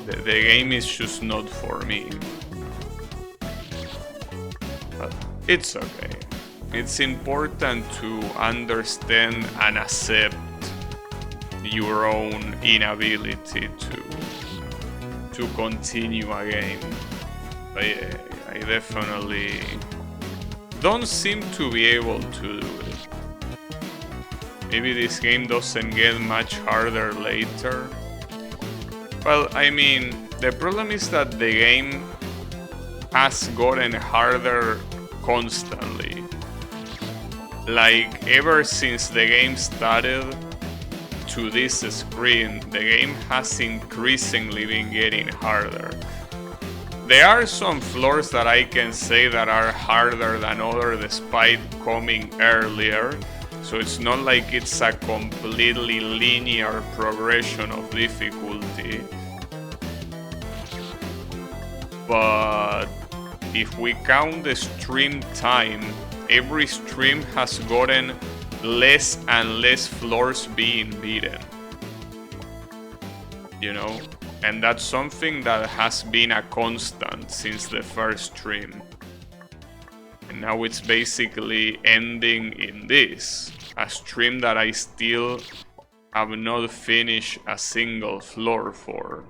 Speaker 1: the game is just not for me. But it's okay. It's important to understand and accept your own inability to continue a game. But yeah, I definitely don't seem to be able to do it. Maybe this game doesn't get much harder later. Well, I mean, the problem is that the game has gotten harder constantly. Like, ever since the game started to this screen, the game has increasingly been getting harder. There are some floors that I can say that are harder than others despite coming earlier, so it's not like it's a completely linear progression of difficulty. But if we count the stream time, every stream has gotten less and less floors being beaten. You know? And that's something that has been a constant since the first stream. And now it's basically ending in this. A stream that I still have not finished a single floor for.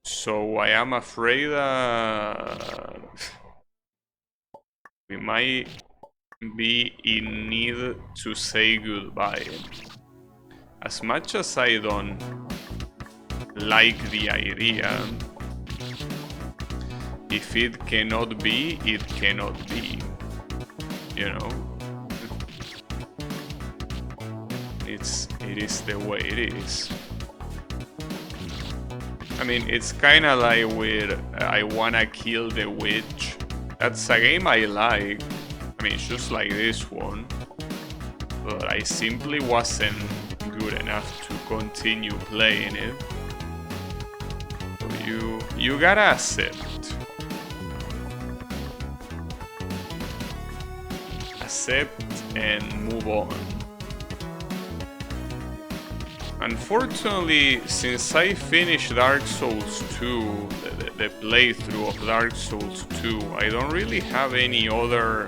Speaker 1: So I am afraid that we might be in need to say goodbye. As much as I don't like the idea, if it cannot be, it cannot be. You know? It is the way it is. I mean, it's kinda like with I Wanna Kill the Witch. That's a game I like. I mean, just like this one. But I simply wasn't good enough to continue playing it. So you gotta accept. Accept and move on. Unfortunately, since I finished Dark Souls 2, the playthrough of Dark Souls 2, I don't really have any other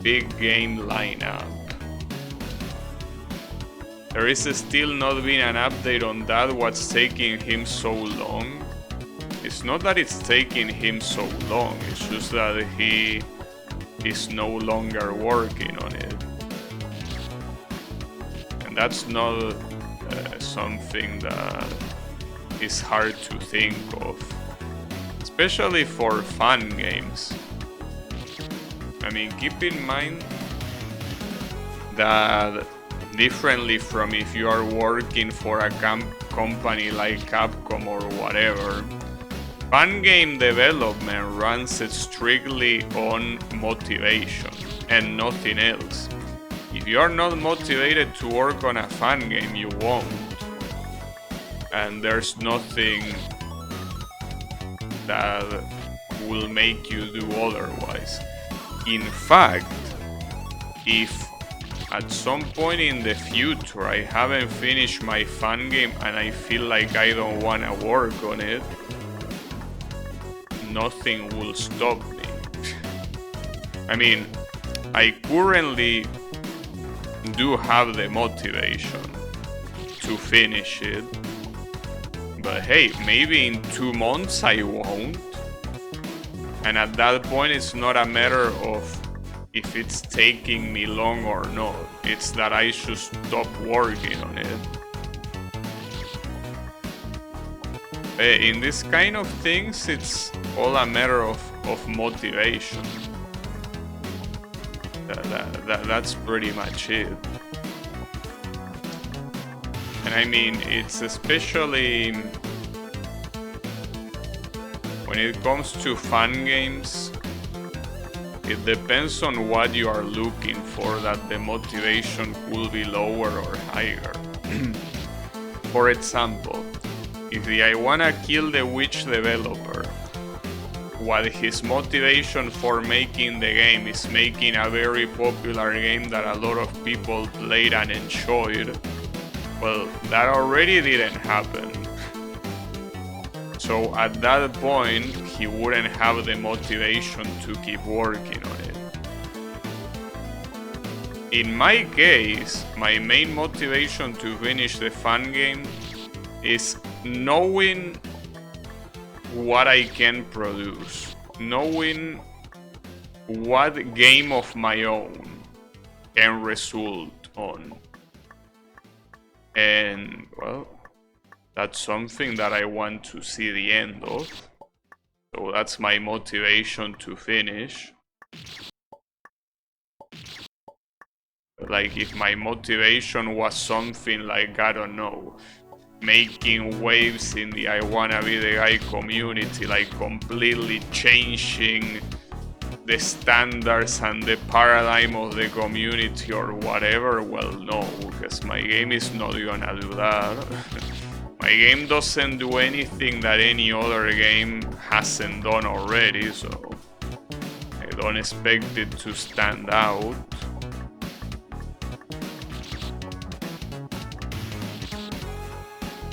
Speaker 1: big game lineup. There is still not been an update on that, what's taking him so long. It's not that it's taking him so long, it's just that he is no longer working on it. And that's not something that is hard to think of, especially for fun games. I mean, keep in mind that differently from if you are working for a company like Capcom or whatever. Fan game development runs strictly on motivation and nothing else. If you are not motivated to work on a fan game, you won't. And there's nothing that will make you do otherwise. In fact, if at some point in the future I haven't finished my fan game and I feel like I don't want to work on it, nothing will stop me. I mean, I currently do have the motivation to finish it, but hey, maybe in 2 months I won't. And at that point, it's not a matter of if it's taking me long or not. It's that I should stop working on it. In this kind of things, it's all a matter of motivation. That's pretty much it. And I mean, it's especially when it comes to fan games, it depends on what you are looking for that the motivation could be lower or higher. For example, if I wanna kill the Witch developer, what his motivation for making the game is making a very popular game that a lot of people played and enjoyed, well, that already didn't happen. So at that point, he wouldn't have the motivation to keep working on it. In my case, my main motivation to finish the fan game is knowing what I can produce, knowing what game of my own can result on. And well, that's something that I want to see the end of. So that's my motivation to finish. Like if my motivation was something like, I don't know, making waves in the I Wanna Be The Guy community, like completely changing the standards and the paradigm of the community or whatever, well, no, because my game is not gonna do that. My game doesn't do anything that any other game hasn't done already, so I don't expect it to stand out.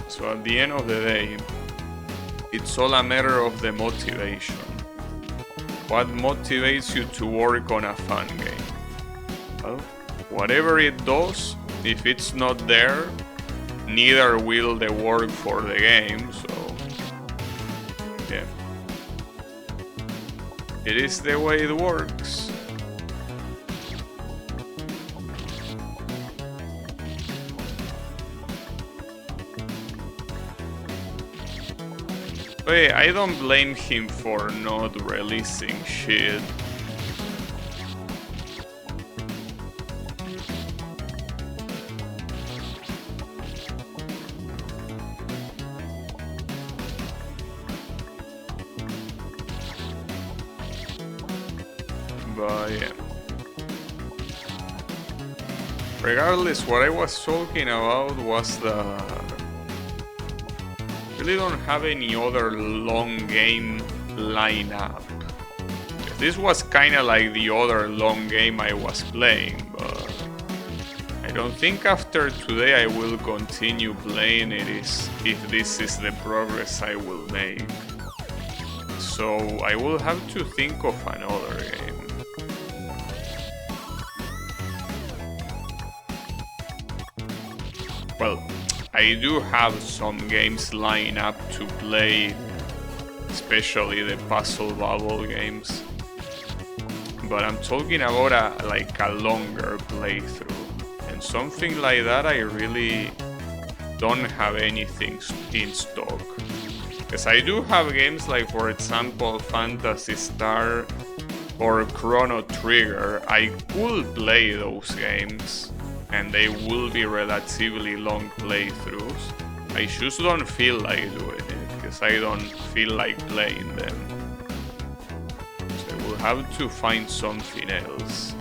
Speaker 1: So at the end of the day, it's all a matter of the motivation. What motivates you to work on a fun game? Well, whatever it does, if it's not there, neither will the work for the game, so yeah. It is the way it works. But I don't blame him for not releasing shit. But yeah. Regardless, what I was talking about was the... really don't have any other long game lineup. This was kinda like the other long game I was playing, but I don't think after today I will continue playing it if this is the progress I will make. So I will have to think of another game. Well, I do have some games lined up to play, especially the puzzle bubble games. But I'm talking about a longer playthrough. And something like that, I really don't have anything in stock. Because I do have games like, for example, Phantasy Star or Chrono Trigger. I could play those games. and they will be relatively long playthroughs. I just don't feel like doing it, because I don't feel like playing them. So I will have to find something else.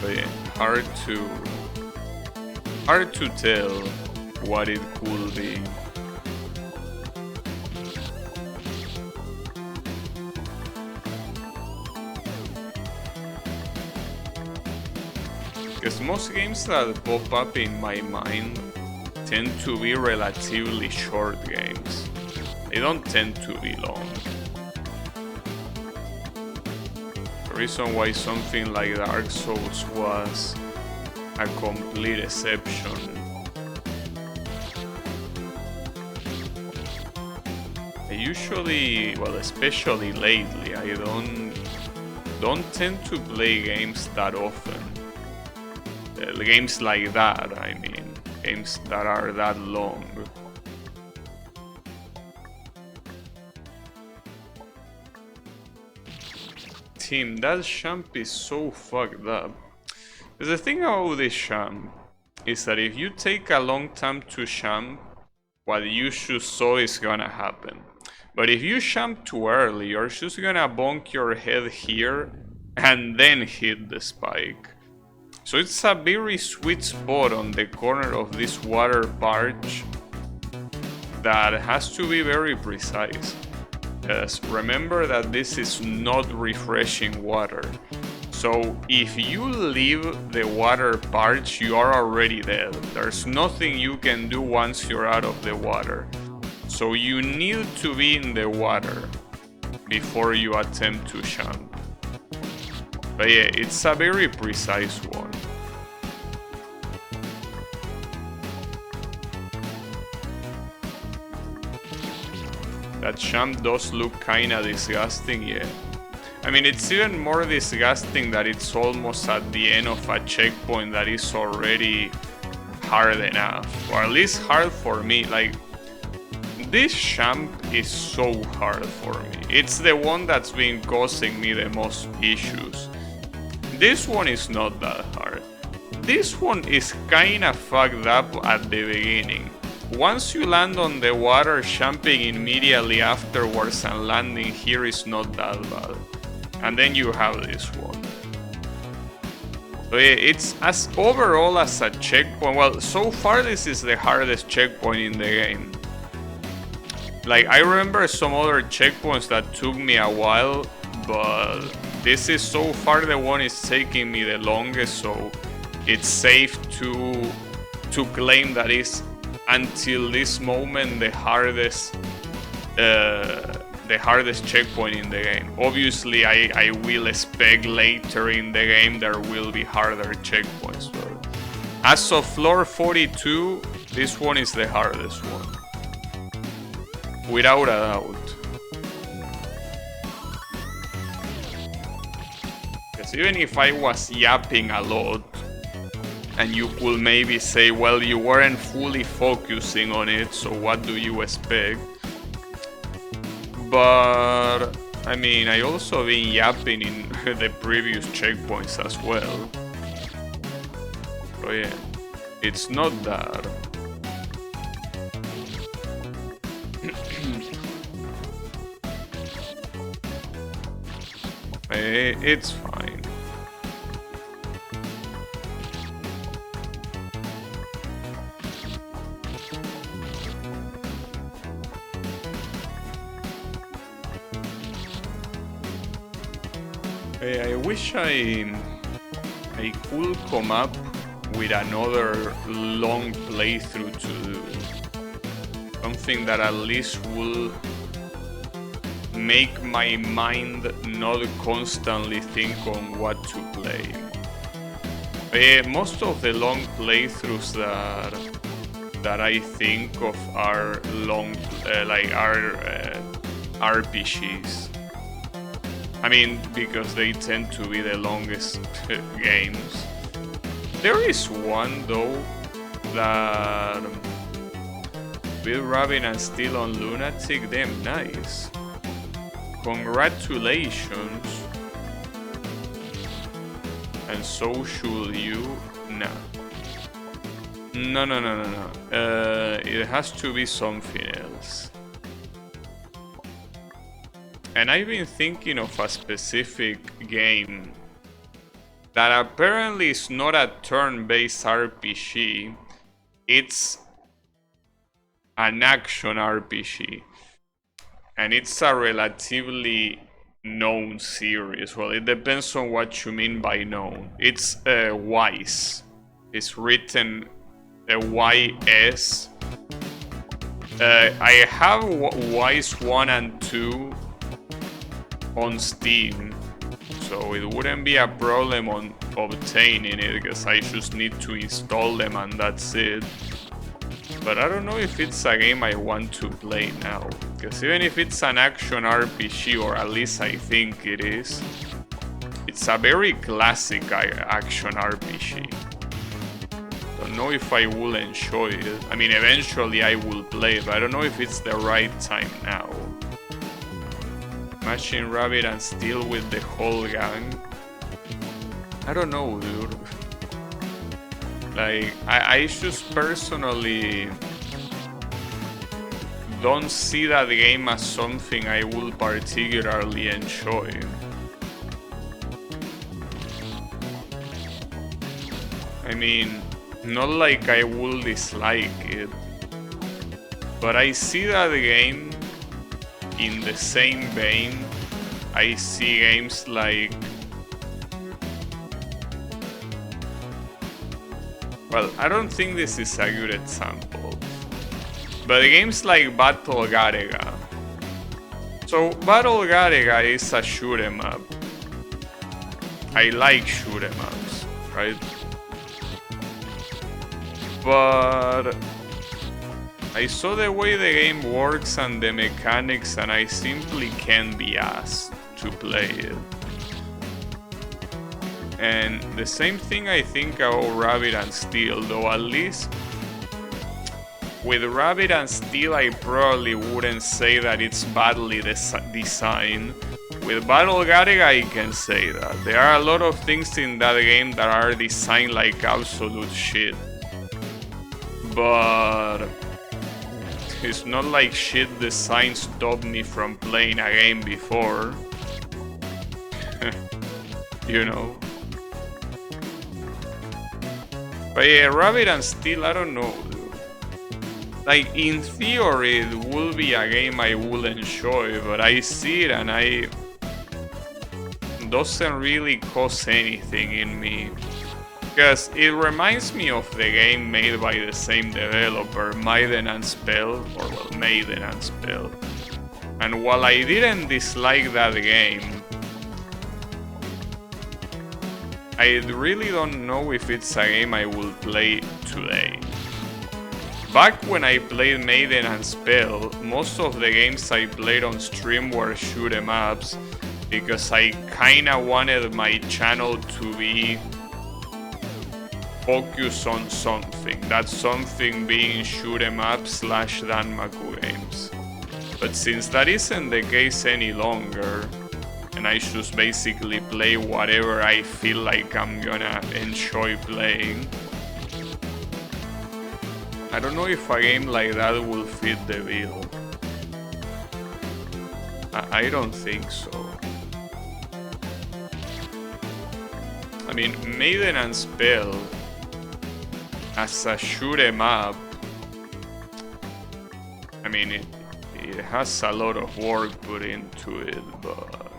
Speaker 1: But yeah, hard to tell what it could be. Because most games that pop up in my mind tend to be relatively short games. They don't tend to be long. The reason why something like Dark Souls was a complete exception. I usually, well, especially lately, I don't tend to play games that often. Games like that, I mean, games that are that long. Team, that champ is so fucked up. The thing about this champ is that if you take a long time to champ, what you just saw is gonna happen. But if you champ too early, you're just gonna bonk your head here and then hit the spike. So it's a very sweet spot on the corner of this water barge that has to be very precise. Yes, remember that this is not refreshing water. So if you leave the water barge, you are already dead. There's nothing you can do once you're out of the water. So you need to be in the water before you attempt to jump. But yeah, it's a very precise one. That jump does look kinda disgusting, yeah. I mean, it's even more disgusting that it's almost at the end of a checkpoint that is already hard enough. Or at least hard for me. Like, this jump is so hard for me. It's the one that's been causing me the most issues. This one is not that hard. This one is kinda fucked up at the beginning. Once you land on the water, jumping immediately afterwards and landing here is not that bad. And then you have this one. So yeah, it's as overall as a checkpoint. Well, so far this is the hardest checkpoint in the game. Like, I remember some other checkpoints that took me a while, but this is so far the one is taking me the longest, so it's safe to claim that is until this moment the hardest checkpoint in the game. Obviously I will expect later in the game there will be harder checkpoints, but as of floor 42, this one is the hardest one, without a doubt. Because even if I was yapping a lot, and you could maybe say, well, you weren't fully focusing on it, so what do you expect? But, I mean, I also been yapping in the previous checkpoints as well. So yeah, it's not that. It's fine. I wish I could come up with another long playthrough to do. Something that at least will make my mind not constantly think on what to play. Most of the long playthroughs that I think of are long, RPGs. I mean, because they tend to be the longest games. There is one though that with Rabbit and Still on Lunatic, damn nice. Congratulations. And so should you. No. No. It has to be something else. And I've been thinking of a specific game that apparently is not a turn-based RPG. It's an action RPG. And it's a relatively known series. Well, it depends on what you mean by known. It's Wise. It's written YS. I have Wise 1 and 2 on Steam, so it wouldn't be a problem on obtaining it, because I just need to install them and that's it. But I don't know if it's a game I want to play now, because even if it's an action RPG, or at least I think it is, it's a very classic action RPG. Don't know if I will enjoy it. I mean, eventually I will play it, but I don't know if it's the right time now. Machine Rabbit and Steel with the whole gang. I don't know, dude. Like, I just personally don't see that game as something I will particularly enjoy. I mean, not like I will dislike it, but I see that game in the same vein. I see games like, well, I don't think this is a good example, but games like Battle Gattaca. So Battle Gattaca is a shoot 'em up. I like shoot 'em ups, right? But I saw the way the game works and the mechanics, and I simply can't be asked to play it. And the same thing I think about Rabbit and Steel, though at least with Rabbit and Steel I probably wouldn't say that it's badly designed. With Battle Gattaca I can say that. There are a lot of things in that game that are designed like absolute shit. But it's not like shit design stopped me from playing a game before. You know. But yeah, Rabbit and Steel, I don't know, dude. Like, in theory, it will be a game I will enjoy, but I see it and it doesn't really cause anything in me. Because it reminds me of the game made by the same developer, Maiden and Spell, or well, Maiden and Spell. And while I didn't dislike that game, I really don't know if it's a game I will play today. Back when I played Maiden and Spell, most of the games I played on stream were shoot 'em ups, because I kinda wanted my channel to be focused on something. That something being shoot 'em up / Danmaku games. But since that isn't the case any longer, and I just basically play whatever I feel like I'm gonna enjoy playing, I don't know if a game like that will fit the bill. I don't think so. I mean, Maiden and Spell as a shoot 'em up, I mean, it has a lot of work put into it, but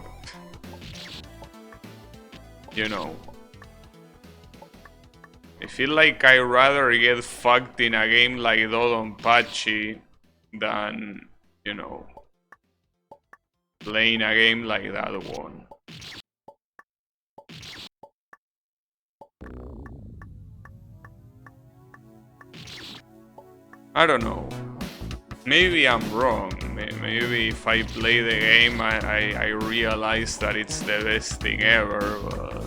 Speaker 1: you know, I feel like I'd rather get fucked in a game like Dodonpachi than, you know, playing a game like that one. I don't know. Maybe I'm wrong. Maybe if I play the game, I realize that it's the best thing ever, but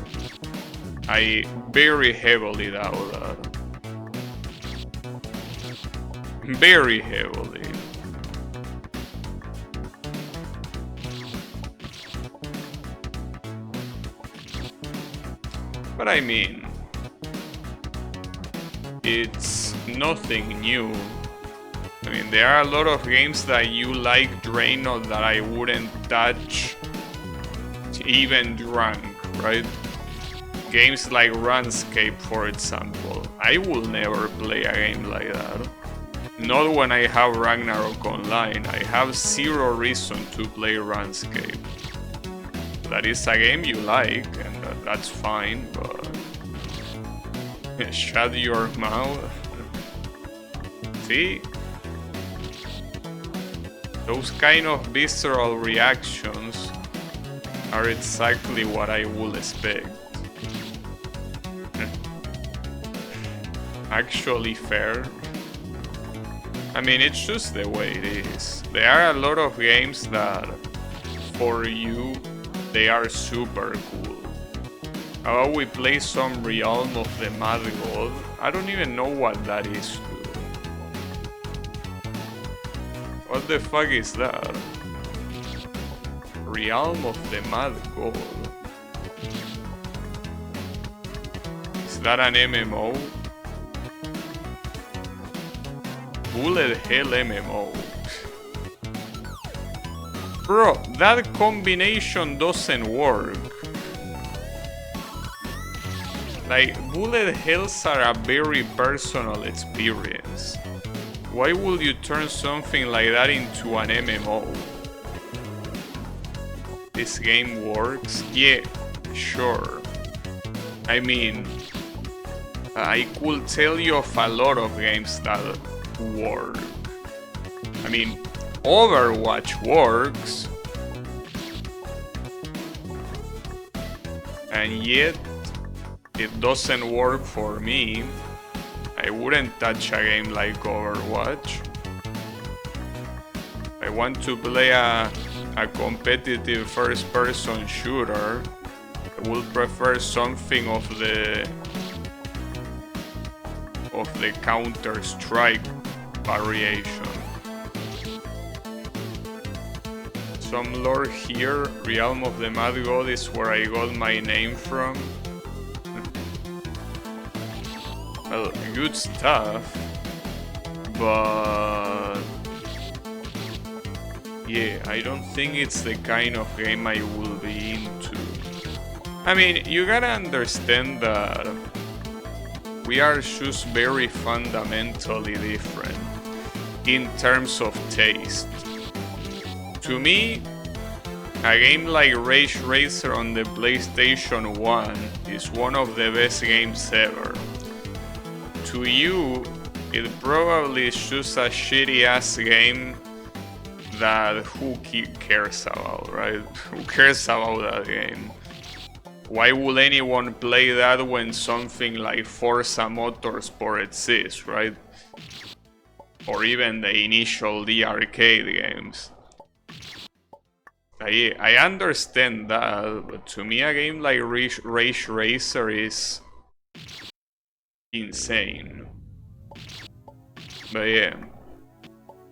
Speaker 1: I very heavily doubt that. Very heavily. But I mean, it's nothing new. I mean, there are a lot of games that you like, Draenor, that I wouldn't touch even drunk, right? Games like RuneScape, for example. I will never play a game like that. Not when I have Ragnarok Online. I have zero reason to play RuneScape. That is a game you like, and that's fine, but... shut your mouth. See? Those kind of visceral reactions are exactly what I would expect. Actually fair. I mean, it's just the way it is. There are a lot of games that, for you, they are super cool. How about we play some Realm of the Mad God? I don't even know what that is, dude. What the fuck is that? Realm of the Mad God. Is that an MMO? Bullet Hell MMO. Bro, that combination doesn't work. Like, bullet hells are a very personal experience. Why would you turn something like that into an MMO? This game works? Yeah, sure. I mean, I could tell you of a lot of games that work. I mean, Overwatch works, and yet it doesn't work for me. I wouldn't touch a game like Overwatch. I want to play a competitive first-person shooter. I would prefer something of the Counter-Strike variation. Some lore here. Realm of the Mad God is where I got my name from. Well, good stuff, but yeah, I don't think it's the kind of game I will be into. I mean, you gotta understand that we are just very fundamentally different in terms of taste. To me, a game like Rage Racer on the PlayStation 1 is one of the best games ever. To you, it probably is just a shitty ass game that who cares about, right? Who cares about that game? Why would anyone play that when something like Forza Motorsport exists, right? Or even the initial arcade games. I understand that, but to me a game like Rage Racer is insane. But yeah,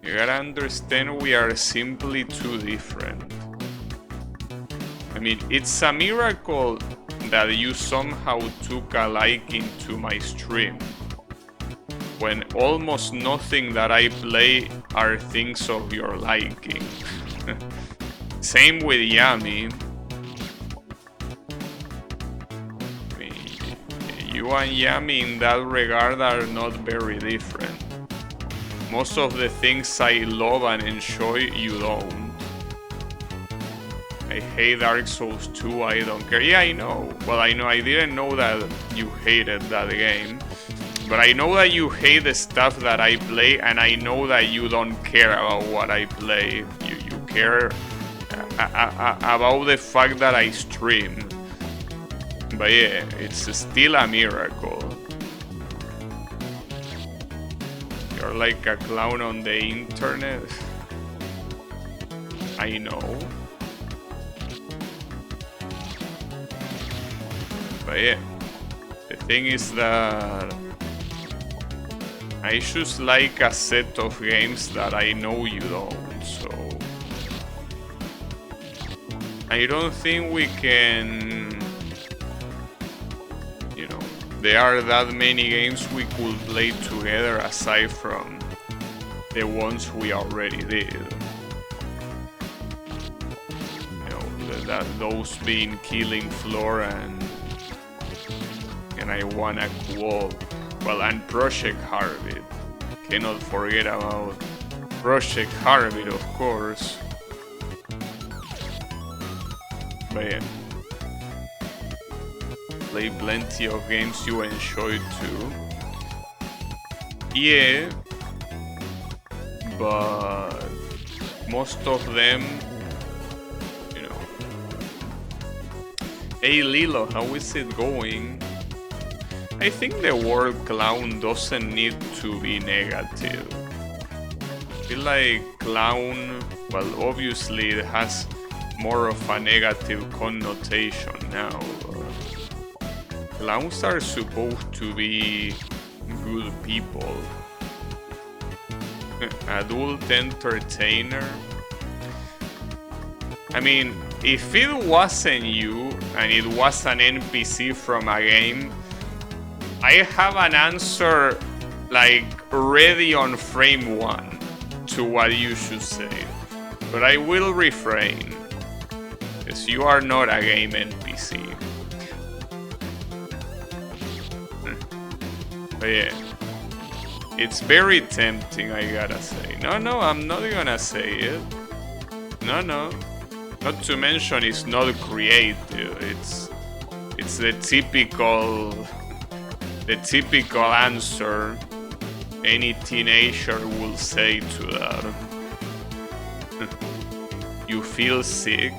Speaker 1: you gotta understand we are simply too different. I mean, it's a miracle that you somehow took a liking to my stream, when almost nothing that I play are things of your liking. Same with Yami. I mean, you and Yami in that regard are not very different. Most of the things I love and enjoy, you don't. I hate Dark Souls 2, I don't care. Yeah, I know. Well, I know, I didn't know that you hated that game. But I know that you hate the stuff that I play, and I know that you don't care about what I play. You care about the fact that I stream. But yeah, it's still a miracle. You're like a clown on the internet. I know. But yeah, the thing is that I just like a set of games that I know you don't, so I don't think we can you know, there are that many games we could play together aside from the ones we already did. You know, those being Killing Floor and I Wanna Quo. Well, and Project Harvard. Cannot forget about Project Harvard, of course. But yeah. Play plenty of games you enjoy too. Yeah. But most of them, you know. Hey Lilo, how is it going? I think the word clown doesn't need to be negative. I feel like clown, well, obviously it has more of a negative connotation now. Clowns are supposed to be good people. Adult entertainer. I mean, if it wasn't you and it was an NPC from a game, I have an answer like ready on frame 1 to what you should say, but I will refrain, because you are not a game NPC. But yeah, it's very tempting, I gotta say. No, I'm not gonna say it. No. Not to mention it's not creative. It's the typical answer any teenager will say to that. You feel sick?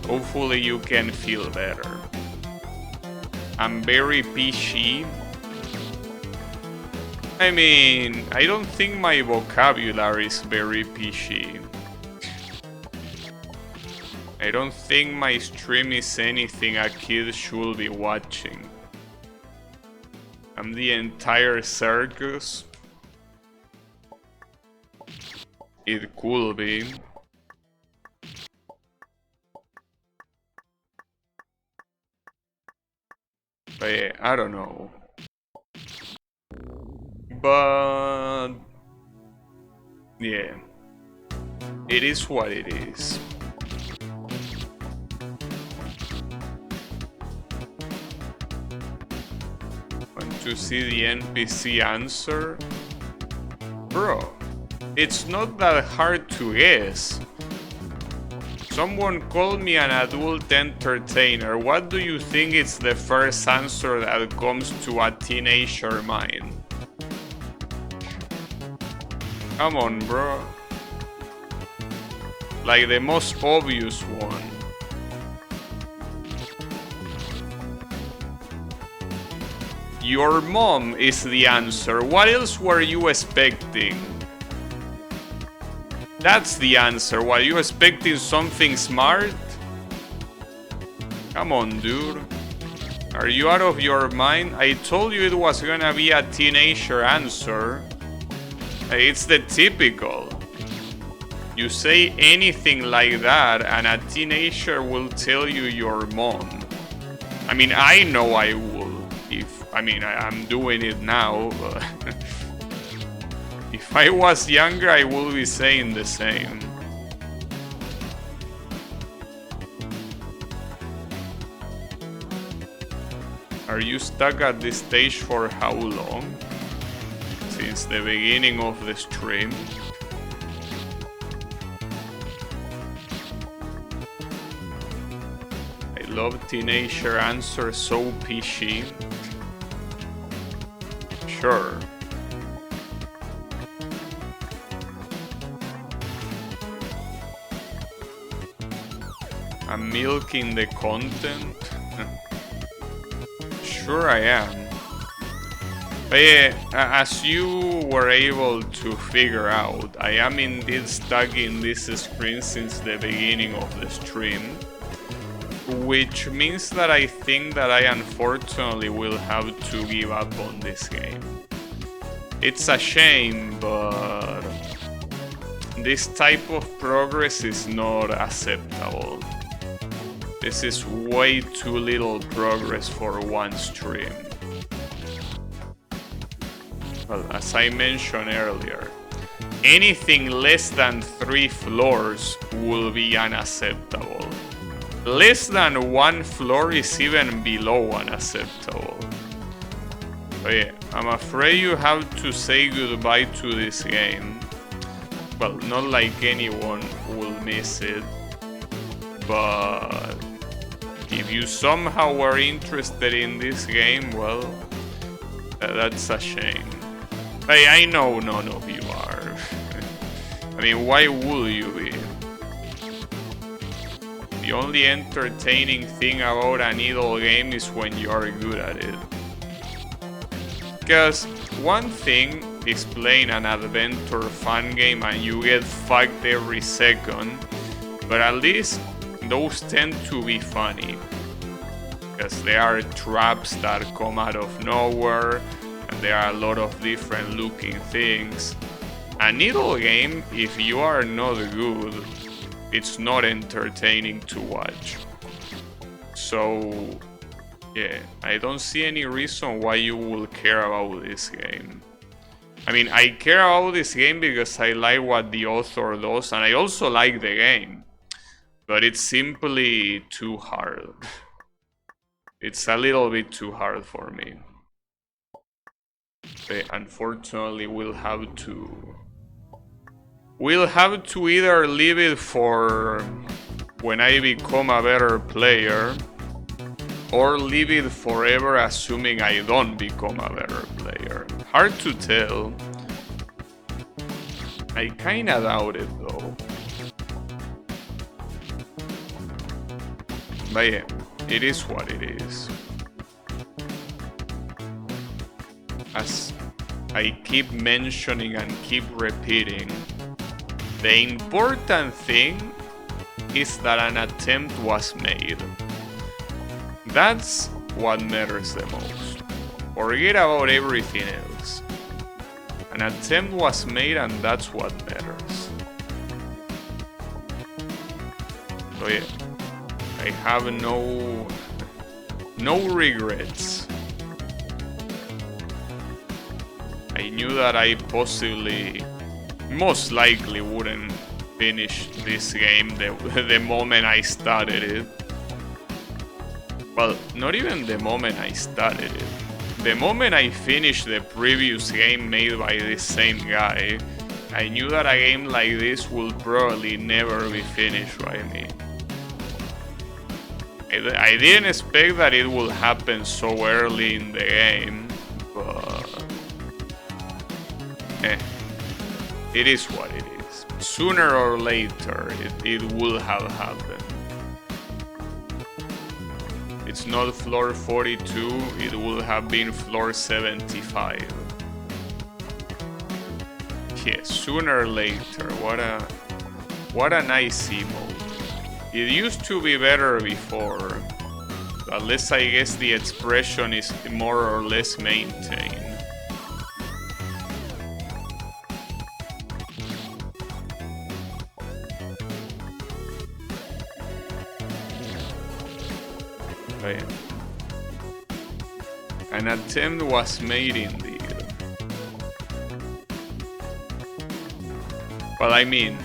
Speaker 1: Hopefully you can feel better. I'm very PG. I mean, I don't think my vocabulary is very PG. I don't think my stream is anything a kid should be watching. I'm the entire circus. It could be. But yeah, I don't know. But yeah, it is what it is. Want to see the NPC answer? Bro, it's not that hard to guess. Someone called me an adult entertainer. What do you think is the first answer that comes to a teenager mind? Come on, bro. Like the most obvious one. Your mom is the answer. What else were you expecting? That's the answer. Were you expecting something smart? Come on, dude. Are you out of your mind? I told you it was gonna be a teenager answer. It's the typical. You say anything like that and a teenager will tell you your mom. I mean, I know I will. I'm doing it now, but if I was younger, I would be saying the same. Are you stuck at this stage for how long? Since the beginning of the stream. I love teenager answers, so PG. Sure. I'm milking the content. Sure I am. But yeah, as you were able to figure out, I am indeed stuck in this screen since the beginning of the stream, which means that I think that I unfortunately will have to give up on this game. It's a shame, but this type of progress is not acceptable. This is way too little progress for one stream. Well, as I mentioned earlier, anything less than 3 floors will be unacceptable. Less than 1 floor is even below unacceptable. But yeah, I'm afraid you have to say goodbye to this game. Well, not like anyone will miss it, but if you somehow were interested in this game, well, that's a shame. Hey, I know none of you are. I mean, why would you be? The only entertaining thing about an idle game is when you are good at it. Because one thing is playing an adventure fun game and you get fucked every second, but at least those tend to be funny. Because there are traps that come out of nowhere, and there are a lot of different looking things. An idle game, if you are not good, it's not entertaining to watch. So yeah, I don't see any reason why you will care about this game. I mean, I care about this game because I like what the author does, and I also like the game. But it's simply too hard. It's a little bit too hard for me. But unfortunately, we'll have to either leave it for when I become a better player, or leave it forever assuming I don't become a better player. Hard to tell. I kinda doubt it though. But yeah, it is what it is. As I keep mentioning and keep repeating, the important thing is that an attempt was made. That's what matters the most. Forget about everything else. An attempt was made and that's what matters. So yeah, I have no regrets. I knew that I most likely wouldn't finish this game the moment I started it. Well, not even the moment I started it. The moment I finished the previous game made by this same guy, I knew that a game like this would probably never be finished by me. I didn't expect that it would happen so early in the game, but it is what it is. Sooner or later, it will have happened. It's not floor 42, it would have been floor 75. Yeah, sooner or later, what a nice emote. It used to be better before, unless I guess the expression is more or less maintained. An attempt was made indeed. Well, I mean,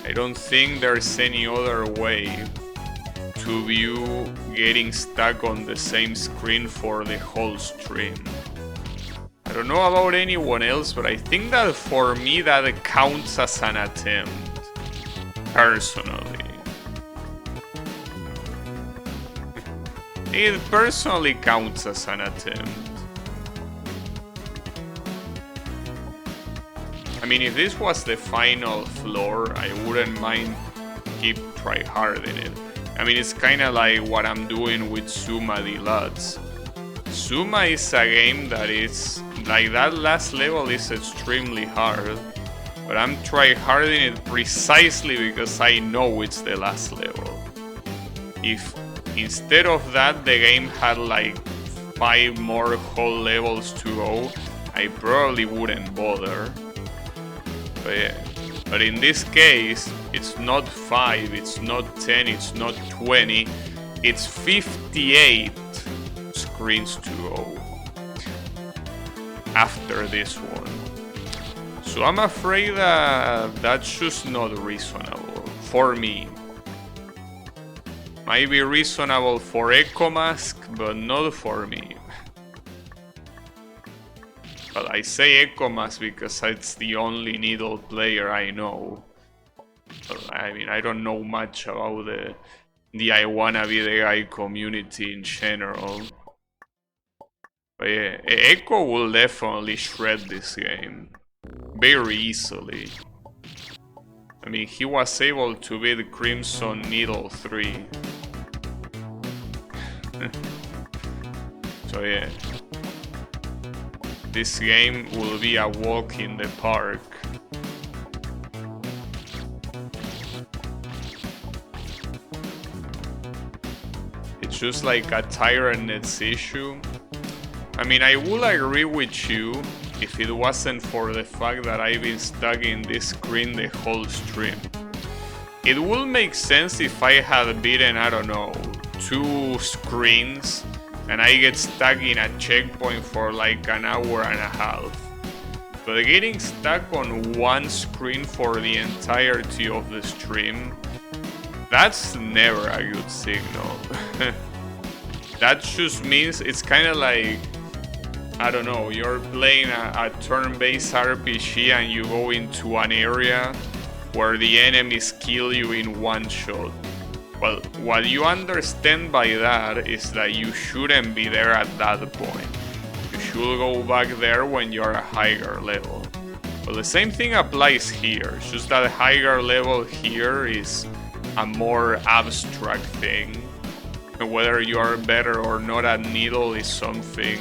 Speaker 1: I don't think there's any other way to view getting stuck on the same screen for the whole stream. I don't know about anyone else, but I think that for me that counts as an attempt, personally. It personally counts as an attempt. I mean, if this was the final floor, I wouldn't mind keep tryharding it. I mean, it's kinda like what I'm doing with Suma Deluxe. Suma is a game that is, like, that last level is extremely hard, but I'm tryharding it precisely because I know it's the last level. If instead of that the game had like 5 more whole levels to go, I probably wouldn't bother. But yeah, but in this case, It's not 5, it's not 10, it's not 20, it's 58 screens to go after this one. So I'm afraid that that's just not reasonable for me. Might be reasonable for Echo Mask, but not for me. Well, I say Echo Mask because it's the only Needle player I know. Well, I mean, I don't know much about the I Wanna Be the Guy community in general. But yeah, Echo will definitely shred this game very easily. I mean, he was able to beat Crimson Needle 3. So yeah, this game will be a walk in the park. It's just like a Tyrant's issue. I mean, I would agree with you if it wasn't for the fact that I've been stuck in this screen the whole stream. It would make sense if I had beaten, I don't know, 2 screens and I get stuck in a checkpoint for like an hour and a half. But getting stuck on 1 screen for the entirety of the stream, that's never a good signal. That just means it's kind of like, I don't know, you're playing a turn-based RPG and you go into an area where the enemies kill you in 1 shot. Well, what you understand by that is that you shouldn't be there at that point. You should go back there when you're a higher level. Well, the same thing applies here, it's just that a higher level here is a more abstract thing. And whether you are better or not at Needle is something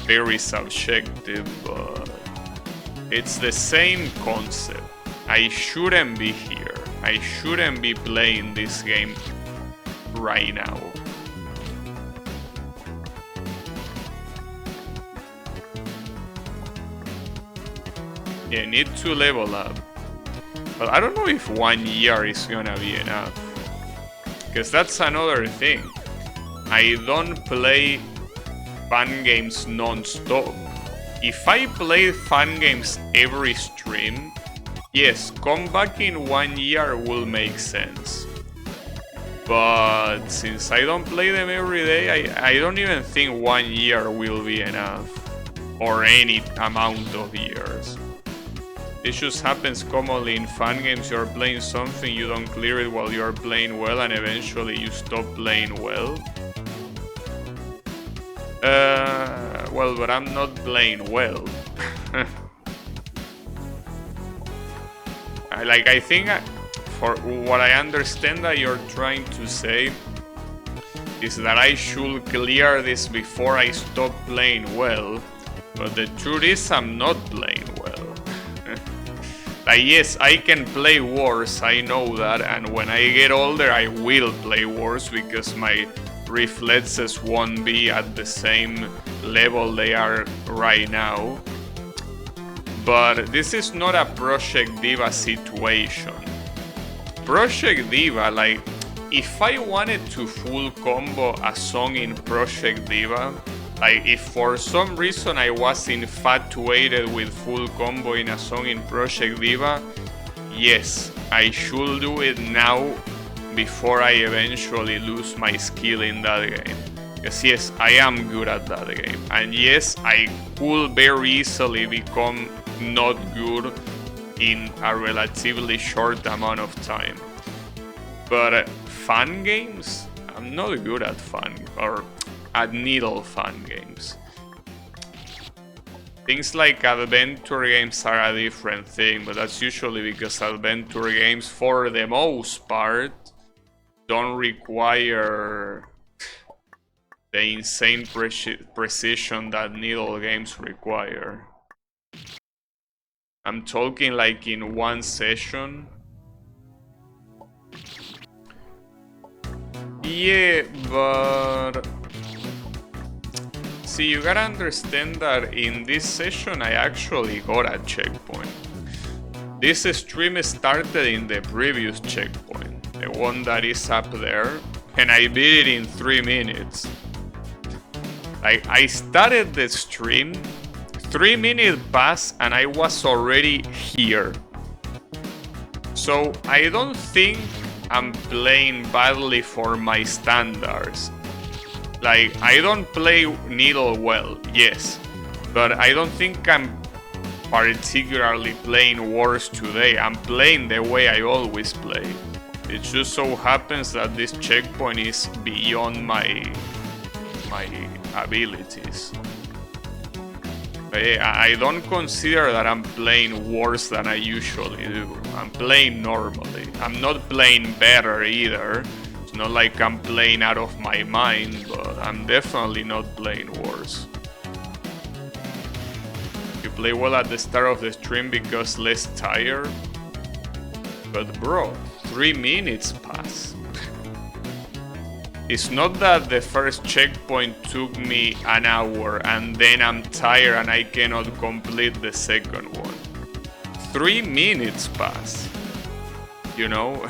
Speaker 1: very subjective, but it's the same concept. I shouldn't be here. I shouldn't be playing this game right now. Yeah, need to level up. But I don't know if 1 year is gonna be enough. Because that's another thing. I don't play fan games non-stop. If I play fan games every stream, yes, come back in 1 year will make sense. But since I don't play them every day, I don't even think 1 year will be enough. Or any amount of years. This just happens commonly in fan games. You're playing something, you don't clear it while you're playing well, and eventually you stop playing well. Well, but I'm not playing well. I think for what I understand that you're trying to say is that I should clear this before I stop playing well, but the truth is I'm not playing well. Like, yes, I can play worse, I know that, and when I get older I will play worse because my reflexes won't be at the same level they are right now. But this is not a Project Diva situation. Project Diva, like, if I wanted to full combo a song in Project Diva, like if for some reason I was infatuated with full combo in a song in Project Diva, yes, I should do it now before I eventually lose my skill in that game. Because yes, I am good at that game. And yes, I could very easily become not good in a relatively short amount of time. But fan games? I'm not good at fan or at Needle fan games. Things like adventure games are a different thing, but that's usually because adventure games, for the most part, don't require the insane precision that Needle games require. I'm talking like in 1 session. Yeah, but see, you gotta understand that in this session I actually got a checkpoint. This stream started in the previous checkpoint, the one that is up there, and I beat it in 3 minutes. Like, I started the stream, 3 minutes passed, and I was already here. So I don't think I'm playing badly for my standards. Like, I don't play Needle well, yes, but I don't think I'm particularly playing worse today. I'm playing the way I always play. It just so happens that this checkpoint is beyond my abilities. But yeah, I don't consider that I'm playing worse than I usually do. I'm playing normally. I'm not playing better either. It's not like I'm playing out of my mind, but I'm definitely not playing worse. You play well at the start of the stream because less tired. But bro, 3 minutes pass. It's not that the first checkpoint took me an hour and then I'm tired and I cannot complete the second one. 3 minutes pass. You know?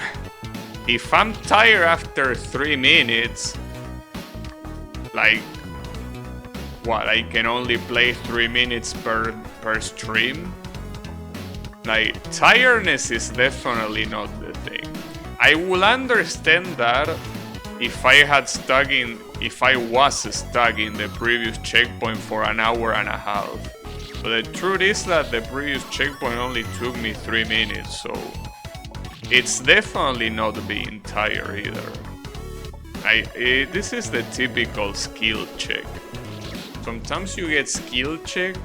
Speaker 1: If I'm tired after 3 minutes, like, what, I can only play 3 minutes per stream? Like, tiredness is definitely not the thing. I will understand that if I was stuck in the previous checkpoint for an hour and a half. But the truth is that the previous checkpoint only took me 3 minutes, so it's definitely not being tired either. This is the typical skill check. Sometimes you get skill check,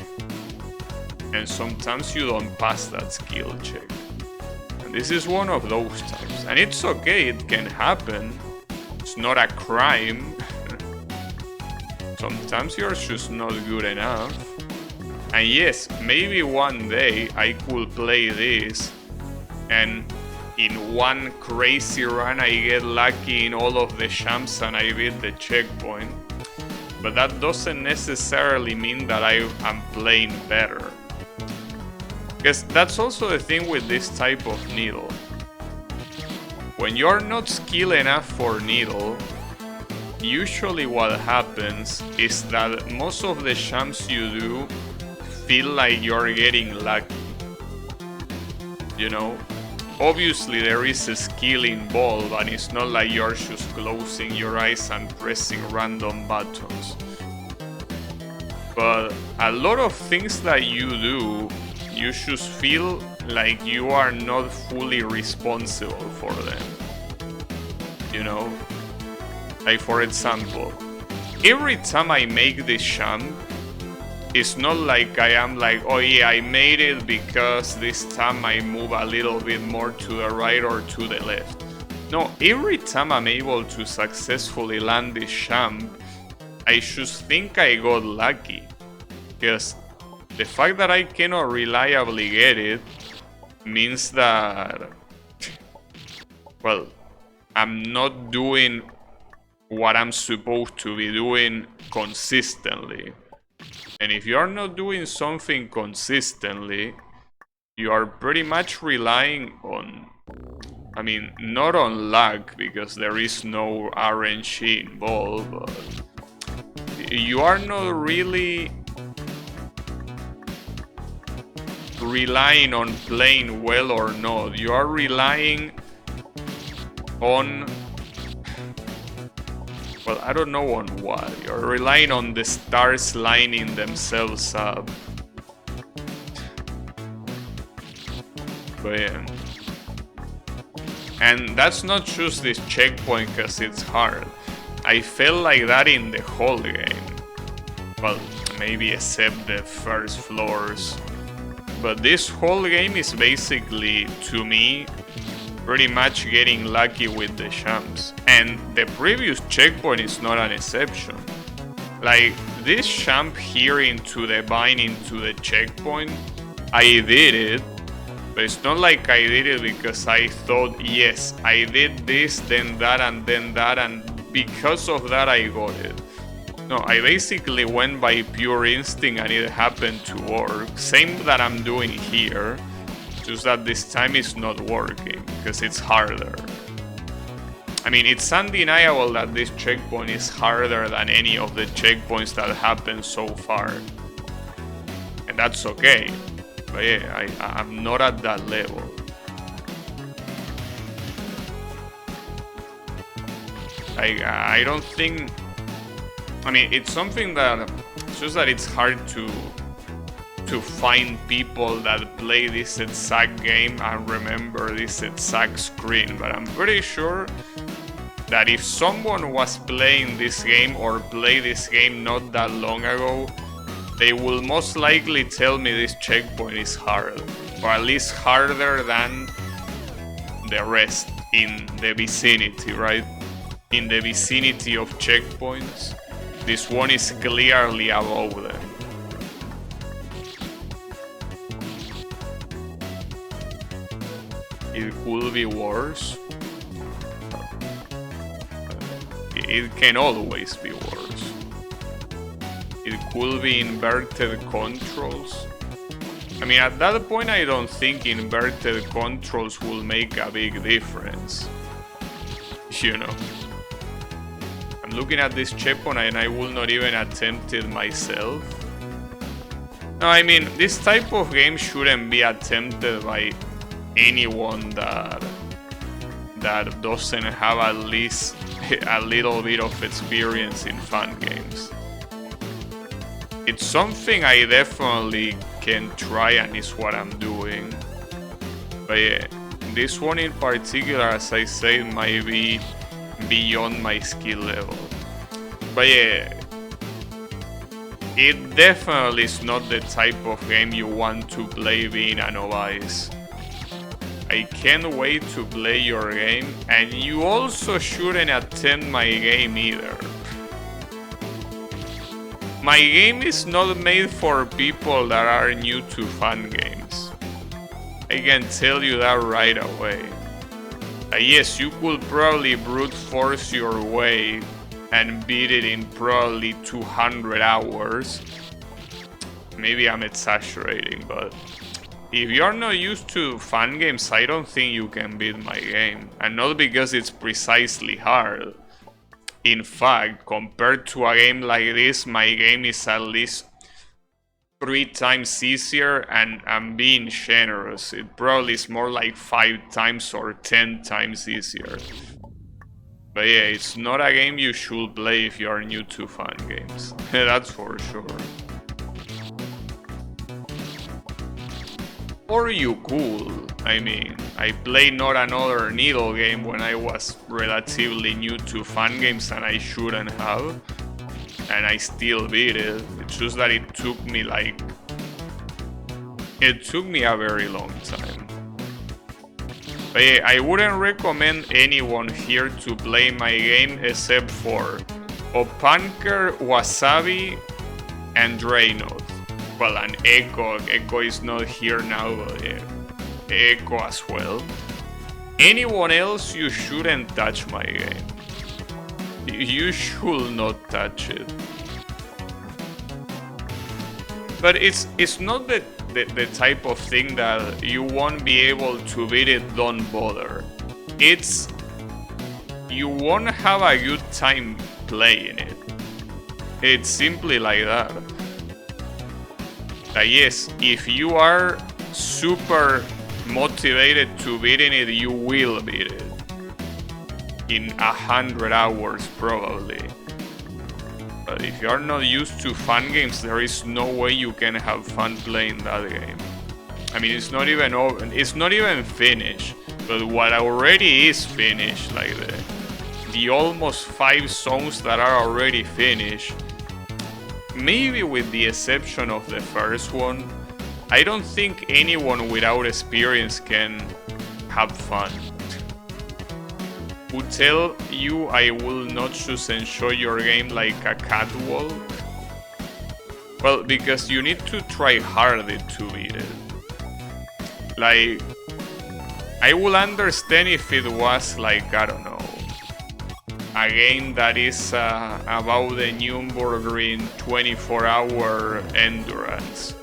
Speaker 1: and sometimes you don't pass that skill check. And this is one of those times. And it's okay, it can happen. It's not a crime. Sometimes you're just not good enough. And yes, maybe one day I could play this and in one crazy run I get lucky in all of the jumps and I beat the checkpoint. But that doesn't necessarily mean that I am playing better. Because that's also the thing with this type of needle. When you're not skilled enough for needle, usually what happens is that most of the jumps you do feel like you're getting lucky. You know? Obviously there is a skill involved and it's not like you're just closing your eyes and pressing random buttons. But a lot of things that you do, you just feel like you are not fully responsible for them. You know? Like, for example, every time I make this jump, it's not like I am like, oh yeah, I made it because this time I move a little bit more to the right or to the left. No, every time I'm able to successfully land this jump, I just think I got lucky. Because the fact that I cannot reliably get it means that, well, I'm not doing what I'm supposed to be doing consistently. And if you're not doing something consistently, you are pretty much relying on, I mean, not on luck, because there is no RNG involved, but you are not really relying on playing well or not. You are relying on, well, I don't know on what. You're relying on the stars lining themselves up. But yeah. And that's not just this checkpoint because it's hard. I felt like that in the whole game. Well, maybe except the first floors. But this whole game is basically, to me, pretty much getting lucky with the jumps. And the previous checkpoint is not an exception. Like, this jump here into the vine, into the checkpoint, I did it. But it's not like I did it because I thought, yes, I did this, then that, and because of that I got it. No, I basically went by pure instinct and it happened to work. Same that I'm doing here. just that this time it's not working because it's harder. I mean, it's undeniable that this checkpoint is harder than any of the checkpoints that happened so far. And that's okay. But yeah, I'm not at that level. I don't think... I mean, it's something that... It's just that it's hard to find people that play this exact game and remember this exact screen. But I'm pretty sure that if someone was playing this game or played this game not that long ago, they will most likely tell me this checkpoint is hard, or at least harder than the rest in the vicinity, right? In the vicinity of checkpoints, this one is clearly above them. It could be worse. It can always be worse. It could be inverted controls. I mean, at that point, I don't think inverted controls will make a big difference. You know. I'm looking at this checkpoint and I will not even attempt it myself. No, I mean, this type of game shouldn't be attempted by anyone that doesn't have at least a little bit of experience in fun games. It's something I definitely can try, and it's what I'm doing. But yeah, this one in particular, as I said, might be beyond my skill level. But yeah, it definitely is not the type of game you want to play being a novice. I can't wait to play your game, and you also shouldn't attempt my game either. My game is not made for people that are new to fun games. I can tell you that right away. Yes, you could probably brute force your way and beat it in probably 200 hours. Maybe I'm exaggerating, but if you're not used to fun games, I don't think you can beat my game. And not because it's precisely hard. In fact, compared to a game like this, my game is at least 3 times easier, and I'm being generous. It probably is more like 5 times or 10 times easier. But yeah, it's not a game you should play if you are new to fun games. That's for sure. Or you could. I mean, I played not another needle game when I was relatively new to fun games, and I shouldn't have. And I still beat it. It's just that it took me a very long time. But yeah, I wouldn't recommend anyone here to play my game except for Opanker, Wasabi, and Draynoth. Well, and Echo. Echo is not here now, but yeah, Echo as well. Anyone else, you shouldn't touch my game. You should not touch it. But it's not the type of thing that you won't be able to beat it, don't bother. It's... you won't have a good time playing it. It's simply like that. Yes, if you are super motivated to beating it, you will beat it. In 100 hours probably. But if you are not used to fun games, there is no way you can have fun playing that game. I mean, it's not even over, it's not even finished. But what already is finished, like the almost 5 zones that are already finished, maybe with the exception of the first one, I don't think anyone without experience can have fun. Would tell you I will not just enjoy your game like a catwalk. Well, because you need to try hard to beat it. Like, I will understand if it was like, I don't know, a game that is about the Nürburgring 24-hour endurance.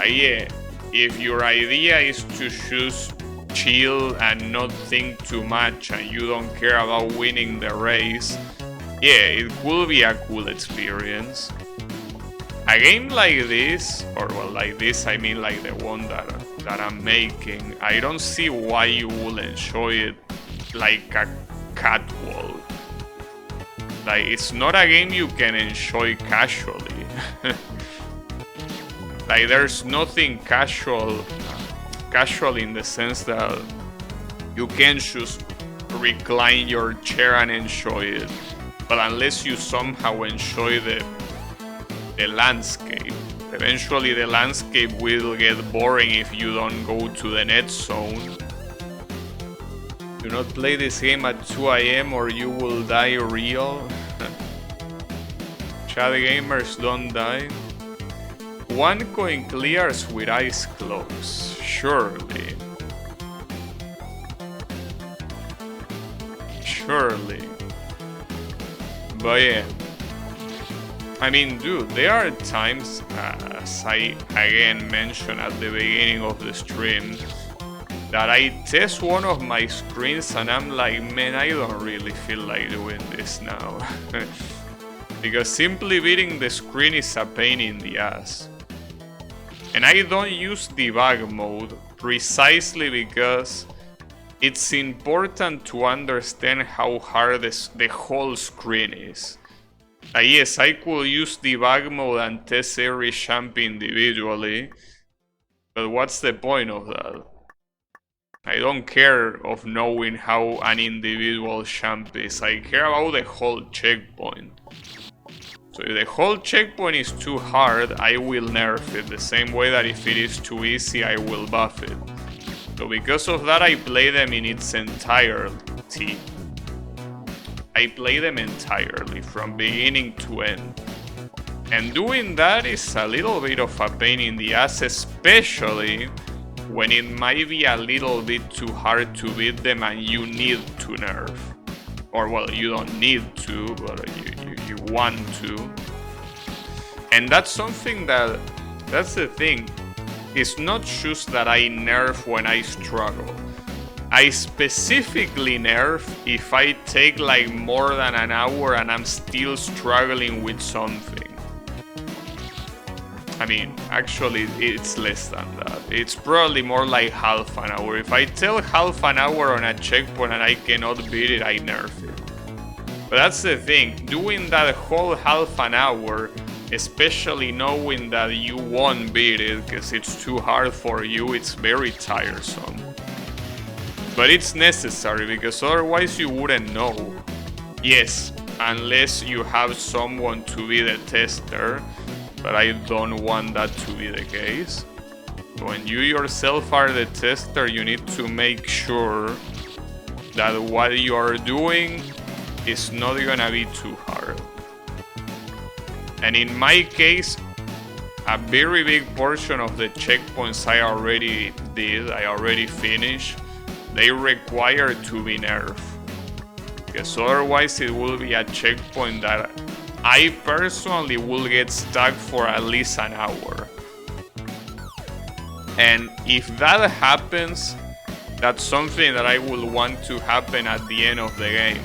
Speaker 1: Yeah, if your idea is to just chill and not think too much and you don't care about winning the race, yeah, it could be a cool experience. A game like this, or well, like this, I mean like the one that I'm making, I don't see why you will enjoy it like a catwalk. Like, it's not a game you can enjoy casually. Like, there's nothing casual in the sense that you can just recline your chair and enjoy it. But unless you somehow enjoy the landscape, eventually the landscape will get boring if you don't go to the net zone. Do not play this game at 2 AM or you will die real. Chat gamers don't die. One coin clears with eyes closed, surely. Surely. But yeah. I mean, dude, there are times, as I again mentioned at the beginning of the stream, that I test one of my screens and I'm like, man, I don't really feel like doing this now. Because simply beating the screen is a pain in the ass. And I don't use debug mode precisely because it's important to understand how hard the whole screen is. Yes, I could use debug mode and test every champ individually, but what's the point of that? I don't care of knowing how an individual champ is, I care about the whole checkpoint. So if the whole checkpoint is too hard, I will nerf it, the same way that if it is too easy, I will buff it. So because of that, I play them in its entirety. I play them entirely, from beginning to end. And doing that is a little bit of a pain in the ass, especially when it might be a little bit too hard to beat them and you need to nerf. Or well, you don't need to, but you want to. And that's something that's the thing. It's not just that I nerf when I struggle. I specifically nerf if I take like more than an hour and I'm still struggling with something. I mean, actually it's less than that. It's probably more like half an hour. If I tell half an hour on a checkpoint and I cannot beat it, I nerf it. But that's the thing, doing that whole half an hour, especially knowing that you won't beat it because it's too hard for you, it's very tiresome. But it's necessary because otherwise you wouldn't know. Yes, unless you have someone to be the tester, but I don't want that to be the case. When you yourself are the tester, you need to make sure that what you are doing is not gonna be too hard. And in my case, a very big portion of the checkpoints I already did, I already finished, they require to be nerfed. Because otherwise it will be a checkpoint that I personally will get stuck for at least an hour. And if that happens, that's something that I will want to happen at the end of the game.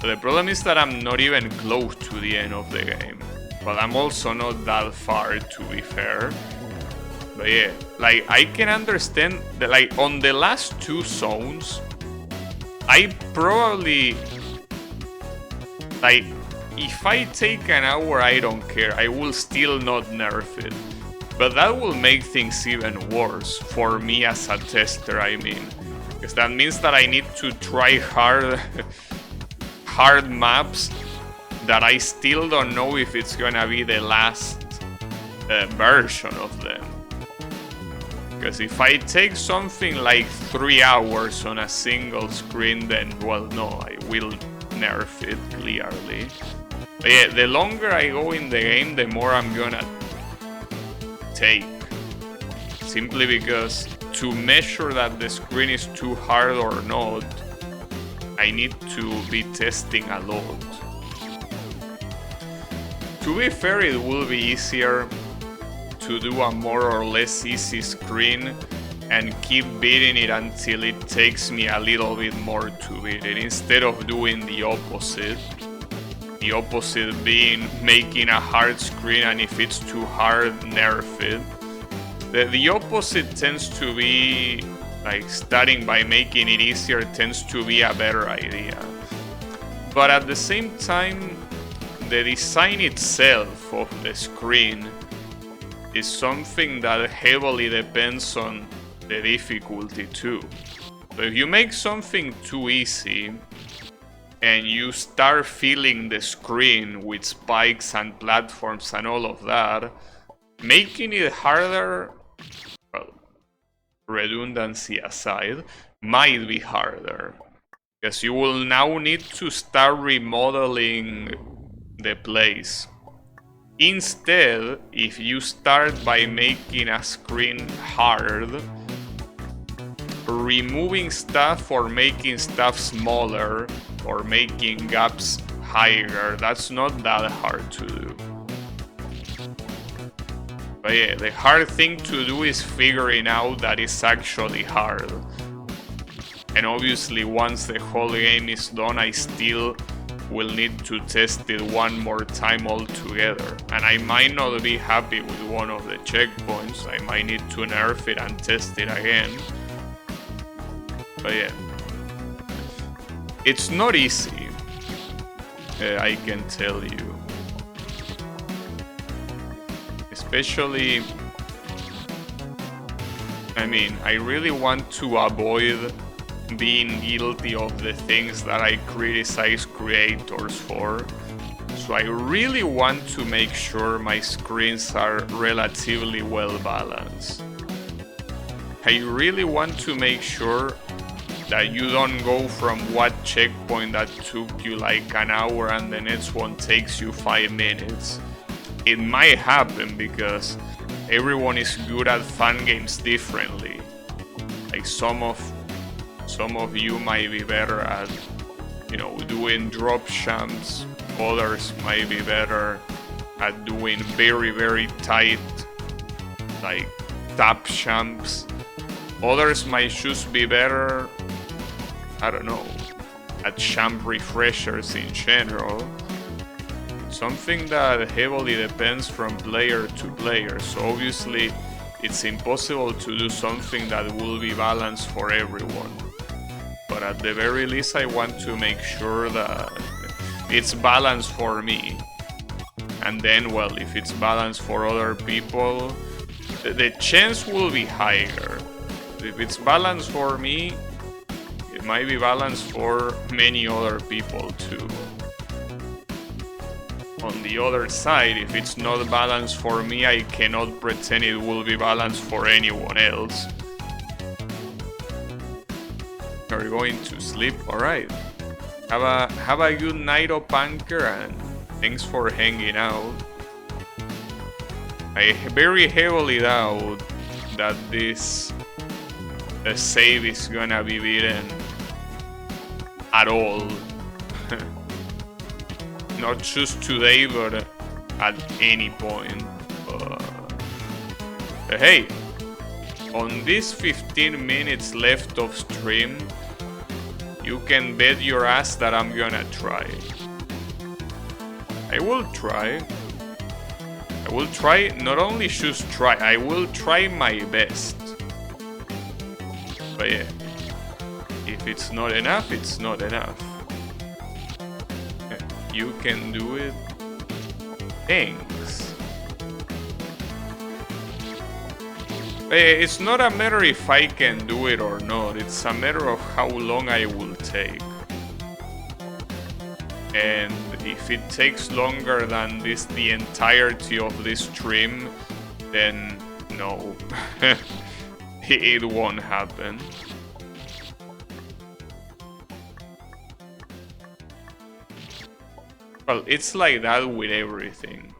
Speaker 1: But the problem is that I'm not even close to the end of the game. But I'm also not that far, to be fair. But yeah, like, I can understand that, like, on the last two zones, I probably, like, if I take an hour, I don't care. I will still not nerf it. But that will make things even worse for me as a tester, I mean. Because that means that I need to try hard maps that I still don't know if it's gonna be the last version of them. Because if I take something like 3 hours on a single screen, then, well, no, I will nerf it, clearly. But yeah, the longer I go in the game, the more I'm gonna take. Simply because to measure that the screen is too hard or not, I need to be testing a lot. To be fair, it will be easier to do a more or less easy screen and keep beating it until it takes me a little bit more to beat it, instead of doing the opposite. The opposite being making a hard screen, and if it's too hard, nerf it. The opposite tends to be, like, starting by making it easier tends to be a better idea. But at the same time, the design itself of the screen is something that heavily depends on the difficulty too. So if you make something too easy and you start filling the screen with spikes and platforms and all of that, making it harder, well, redundancy aside, might be harder. Because you will now need to start remodeling the place. Instead, if you start by making a screen hard, removing stuff or making stuff smaller or making gaps higher, that's not that hard to do. But yeah, the hard thing to do is figuring out that it's actually hard. And obviously once the whole game is done, I still will need to test it one more time altogether. And I might not be happy with one of the checkpoints. I might need to nerf it and test it again. But yeah, it's not easy, I can tell you. Especially, I mean, I really want to avoid being guilty of the things that I criticize creators for. So I really want to make sure my screens are relatively well balanced. I really want to make sure that you don't go from what checkpoint that took you like an hour and the next one takes you 5 minutes. It might happen because everyone is good at fun games differently. Like some of you might be better at, you know, doing drop jumps. Others might be better at doing very tight, like, tap jumps. Others might just be better, I don't know, at jump refreshers in general. Something that heavily depends from player to player. So obviously it's impossible to do something that will be balanced for everyone. But at the very least, I want to make sure that it's balanced for me. And then, well, if it's balanced for other people, the chance will be higher. If it's balanced for me, it might be balanced for many other people too. On the other side, if it's not balanced for me, I cannot pretend it will be balanced for anyone else. Are you going to sleep? Alright. Have a good night, Opanker, and thanks for hanging out. I very heavily doubt that this save is gonna be beaten at all. Not just today, but at any point. But hey, on these 15 minutes left of stream, you can bet your ass that I'm gonna try. I will try. I will try, not only just try, I will try my best. But yeah, if it's not enough, it's not enough. You can do it. Thanks. It's not a matter if I can do it or not, it's a matter of how long I will take. And if it takes longer than the entirety of this stream, then no, it won't happen. Well, it's like that with everything.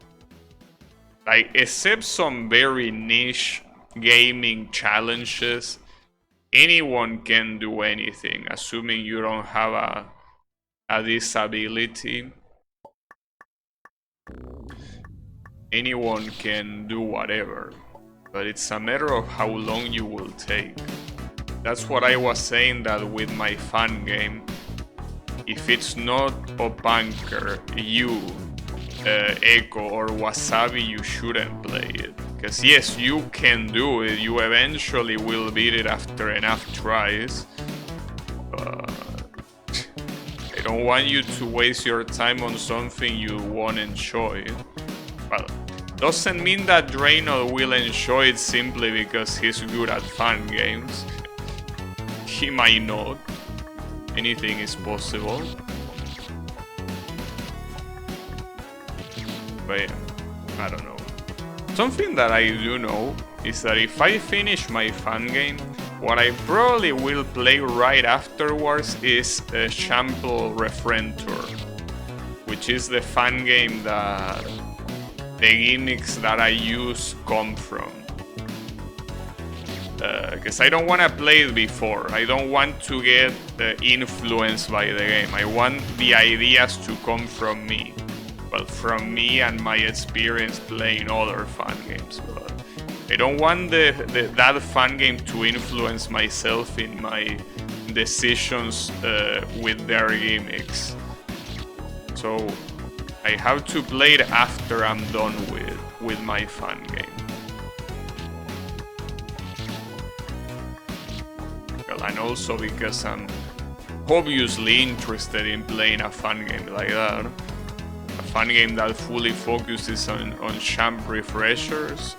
Speaker 1: Like, except some very niche gaming challenges, anyone can do anything, assuming you don't have a disability. anyone can do whatever, but it's a matter of how long you will take. That's what I was saying, that with my fan game, if it's not Opanker, you, Echo or Wasabi, you shouldn't play it. Because yes, you can do it, you eventually will beat it after enough tries, but I don't want you to waste your time on something you won't enjoy. Well, doesn't mean that Draenor will enjoy it simply because he's good at fan games. He might not. Anything is possible. But yeah, I don't know. Something that I do know is that if I finish my fan game, what I probably will play right afterwards is a Shample Refrentor, which is the fan game that the gimmicks that I use come from. Because I don't want to play it before. I don't want to get influenced by the game. I want the ideas to come from me. Well, from me and my experience playing other fan games. But I don't want that fan game to influence myself in my decisions with their gimmicks. So I have to play it after I'm done with my fan game. Well, and also because I'm obviously interested in playing a fan game like that. A fan game that fully focuses on champ refreshers.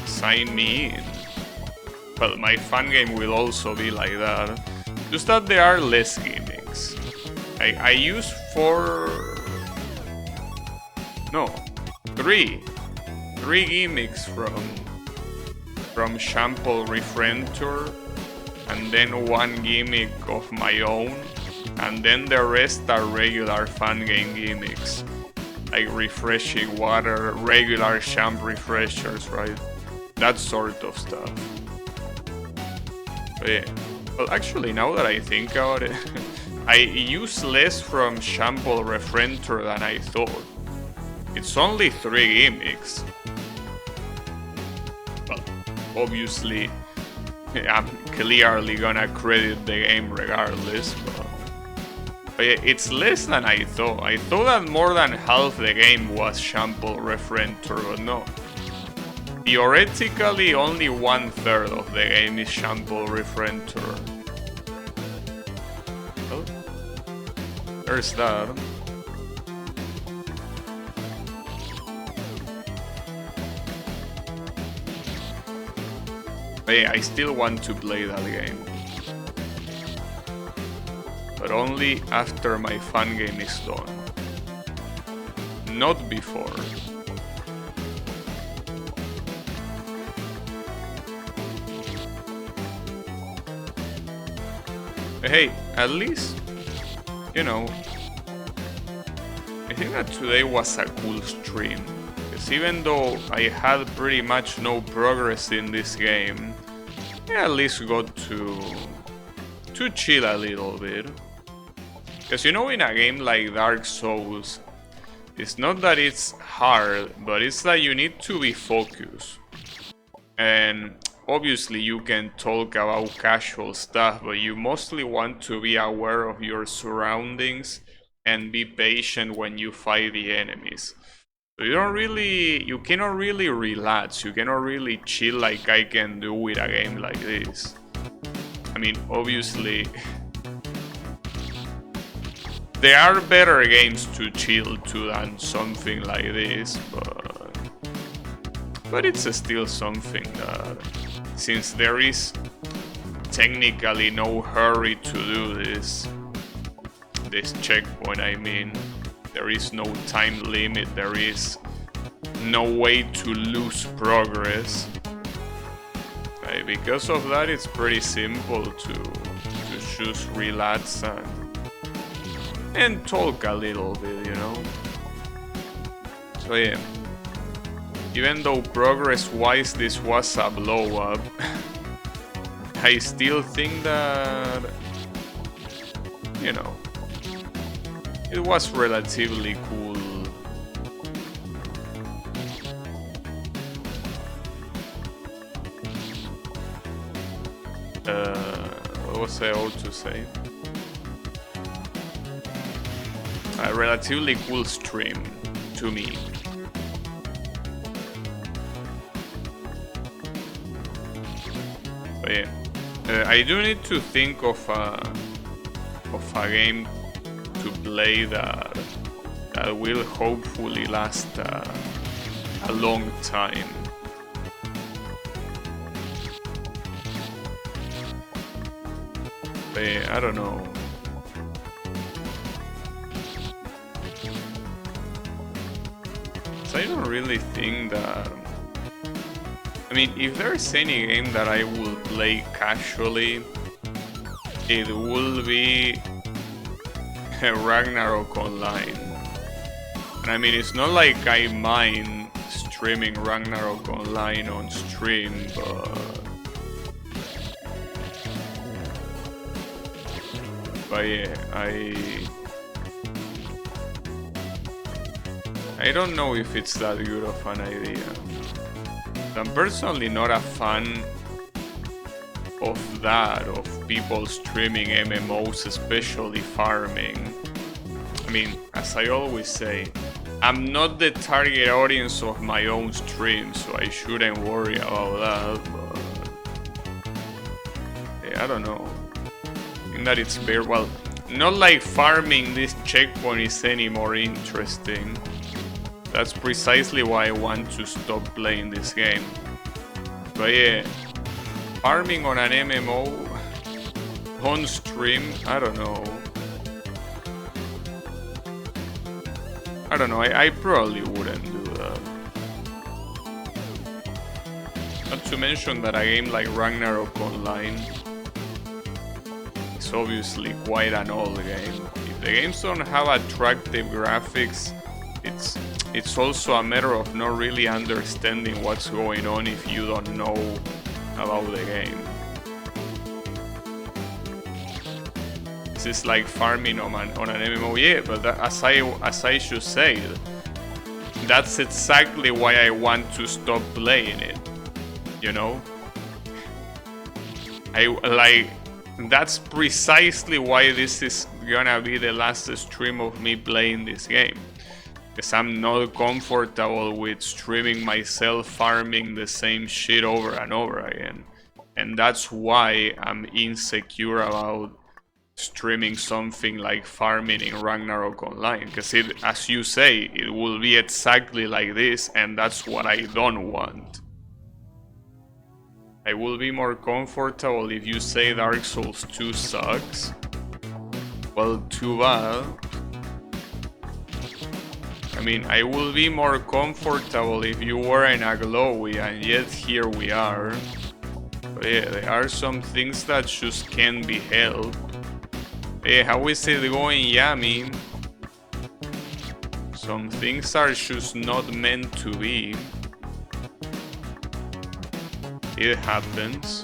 Speaker 1: Sign me in. Well, my fan game will also be like that. Just that there are less gimmicks. I use three gimmicks from Shample Refrentor, and then one gimmick of my own, and then the rest are regular fan game gimmicks, like refreshing water, regular champ refreshers, right? That sort of stuff. But yeah. Well, actually, now that I think about it, I use less from Shample Refrentor than I thought. It's only 3 gimmicks. Well, obviously, I'm clearly gonna credit the game regardless, but yeah, it's less than I thought. I thought that more than half the game was Shample Refrentor, but no. Theoretically, only 1/3 of the game is Shample Refrentor. Well, there's that. But yeah, I still want to play that game. But only after my fan game is done. Not before. Hey, at least, you know, I think that today was a cool stream. Because even though I had pretty much no progress in this game, I at least got to chill a little bit. Because you know, in a game like Dark Souls, it's not that it's hard, but it's that you need to be focused. And obviously you can talk about casual stuff, but you mostly want to be aware of your surroundings and be patient when you fight the enemies. So you cannot really relax, you cannot really chill like I can do with a game like this. I mean, obviously, there are better games to chill to than something like this, but it's still something that, since there is technically no hurry to do this checkpoint, I mean, there is no time limit, there is no way to lose progress. Because of that, it's pretty simple to just relax and talk a little bit, you know? So yeah, even though progress-wise this was a blow-up, I still think that, you know, it was relatively cool was I ought to say? A relatively cool stream to me. But yeah, I do need to think of a game to play that will hopefully last a long time. But yeah, I don't know. So I don't really think that... I mean, if there's any game that I will play casually, it will be Ragnarok Online. And I mean, it's not like I mind streaming Ragnarok Online on stream, but yeah, I don't know if it's that good of an idea. I'm personally not a fan of that, of people streaming MMOs, especially farming. I mean, as I always say, I'm not the target audience of my own stream, so I shouldn't worry about that, but yeah, I don't know. I think that it's very well, not like farming this checkpoint is any more interesting. That's precisely why I want to stop playing this game. But yeah, farming on an MMO on stream, I don't know. I probably wouldn't do that. Not to mention that a game like Ragnarok Online is obviously quite an old game. If the games don't have attractive graphics, it's also a matter of not really understanding what's going on if you don't know about the game. This is like farming on an MMO, yeah, but as I should say, that's exactly why I want to stop playing it, you know? That's precisely why this is gonna be the last stream of me playing this game. Because I'm not comfortable with streaming myself farming the same shit over and over again. And that's why I'm insecure about streaming something like farming in Ragnarok Online. Because as you say, it will be exactly like this, and that's what I don't want. I will be more comfortable if you say Dark Souls 2 sucks. Well, too bad. I mean, I will be more comfortable if you were in a glowy, and yet here we are. But yeah, there are some things that just can't be helped. Hey, how is it going, Yami? Some things are just not meant to be. It happens.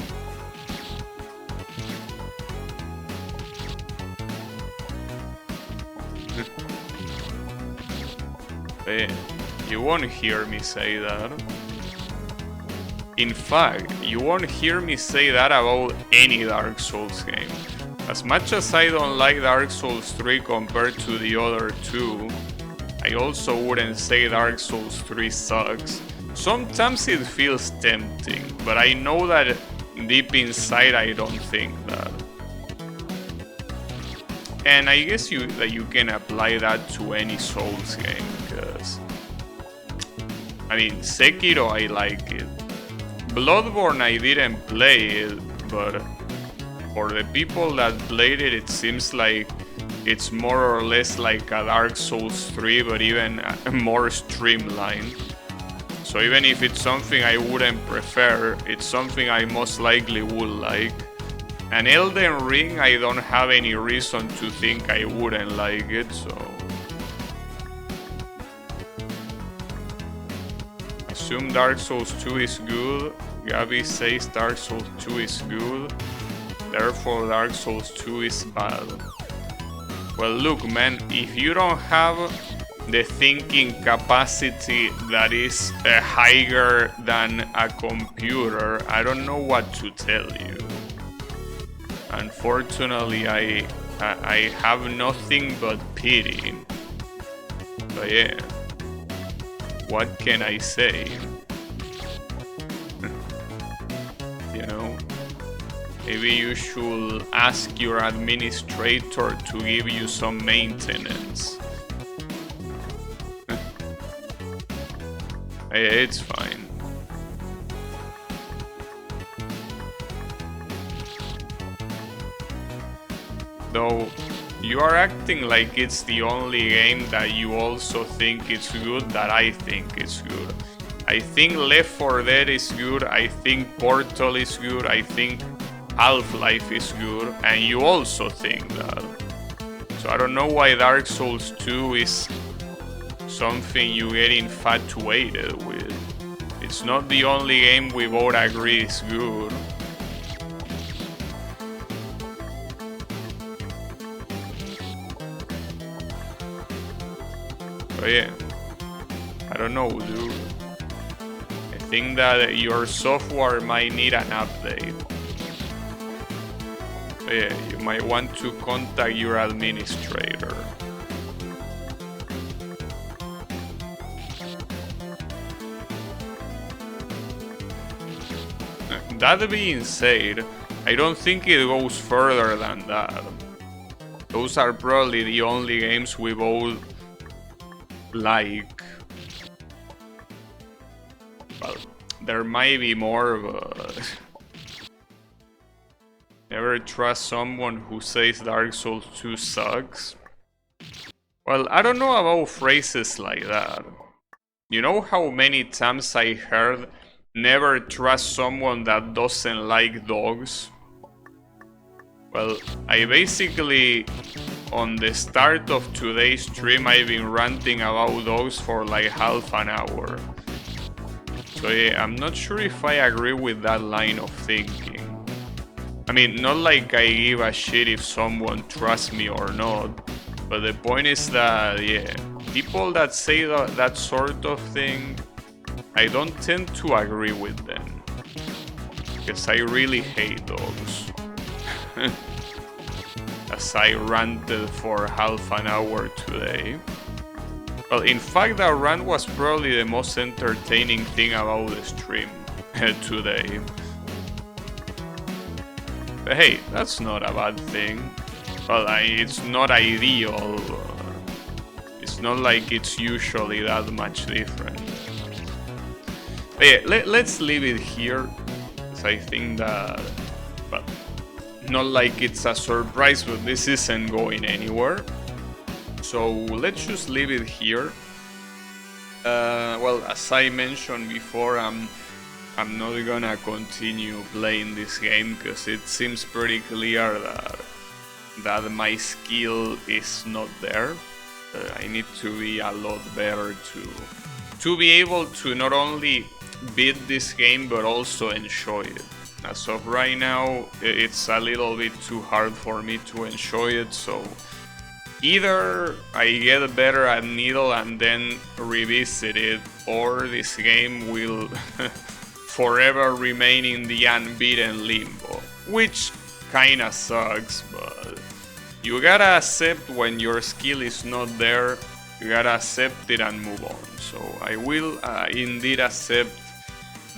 Speaker 1: You won't hear me say that. In fact, you won't hear me say that about any Dark Souls game. As much as I don't like Dark Souls 3 compared to the other two, I also wouldn't say Dark Souls 3 sucks. Sometimes it feels tempting, but I know that deep inside I don't think that. And I guess that you can apply that to any Souls game, because I mean, Sekiro I like it. Bloodborne I didn't play it, but for the people that played it, it seems like it's more or less like a Dark Souls 3, but even more streamlined. So even if it's something I wouldn't prefer, it's something I most likely would like. And Elden Ring, I don't have any reason to think I wouldn't like it, so... Assume Dark Souls 2 is good. Gabby says Dark Souls 2 is good. Therefore Dark Souls 2 is bad. Well, look, man, if you don't have the thinking capacity that is higher than a computer, I don't know what to tell you. Unfortunately, I have nothing but pity. But yeah, what can I say? You know, maybe you should ask your administrator to give you some maintenance. It's fine. Though you are acting like it's the only game that you also think it's good that I think is good. I think Left 4 Dead is good, I think Portal is good, I think Half-Life is good, and you also think that. So I don't know why Dark Souls 2 is something you get infatuated with. It's not the only game we both agree is good. But yeah, I don't know, dude. I think that your software might need an update. But yeah, you might want to contact your administrator. That being said, I don't think it goes further than that. Those are probably the only games we both like. Well, there might be more, but never trust someone who says Dark Souls 2 sucks. Well, I don't know about phrases like that. You know how many times I heard never trust someone that doesn't like dogs? Well, I basically, on the start of today's stream, I've been ranting about dogs for like half an hour. So yeah, I'm not sure if I agree with that line of thinking. I mean, not like I give a shit if someone trusts me or not, but the point is that, yeah, people that say that sort of thing, I don't tend to agree with them, because I really hate dogs. As I ranted for half an hour today. Well, in fact, that rant was probably the most entertaining thing about the stream today. But hey, that's not a bad thing. Well, it's not ideal. It's not like it's usually that much different. But yeah, let's leave it here. Because I think that... Well, not like it's a surprise, but this isn't going anywhere. So let's just leave it here. Well, as I mentioned before, I'm not gonna continue playing this game because it seems pretty clear that my skill is not there. I need to be a lot better to be able to not only beat this game but also enjoy it. As of right now, it's a little bit too hard for me to enjoy it, so either I get better at Needle and then revisit it, or this game will forever remain in the unbeaten limbo, which kinda sucks, but you gotta accept when your skill is not there, you gotta accept it and move on. So I will indeed accept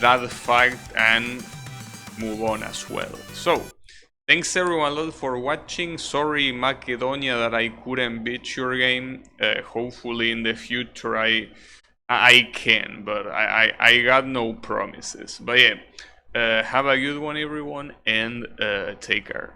Speaker 1: that fact and move on as well. So thanks everyone a lot for watching. Sorry Macedonia that I couldn't beat your game. Hopefully in the future I can, but I got no promises. But yeah, have a good one everyone, and take care.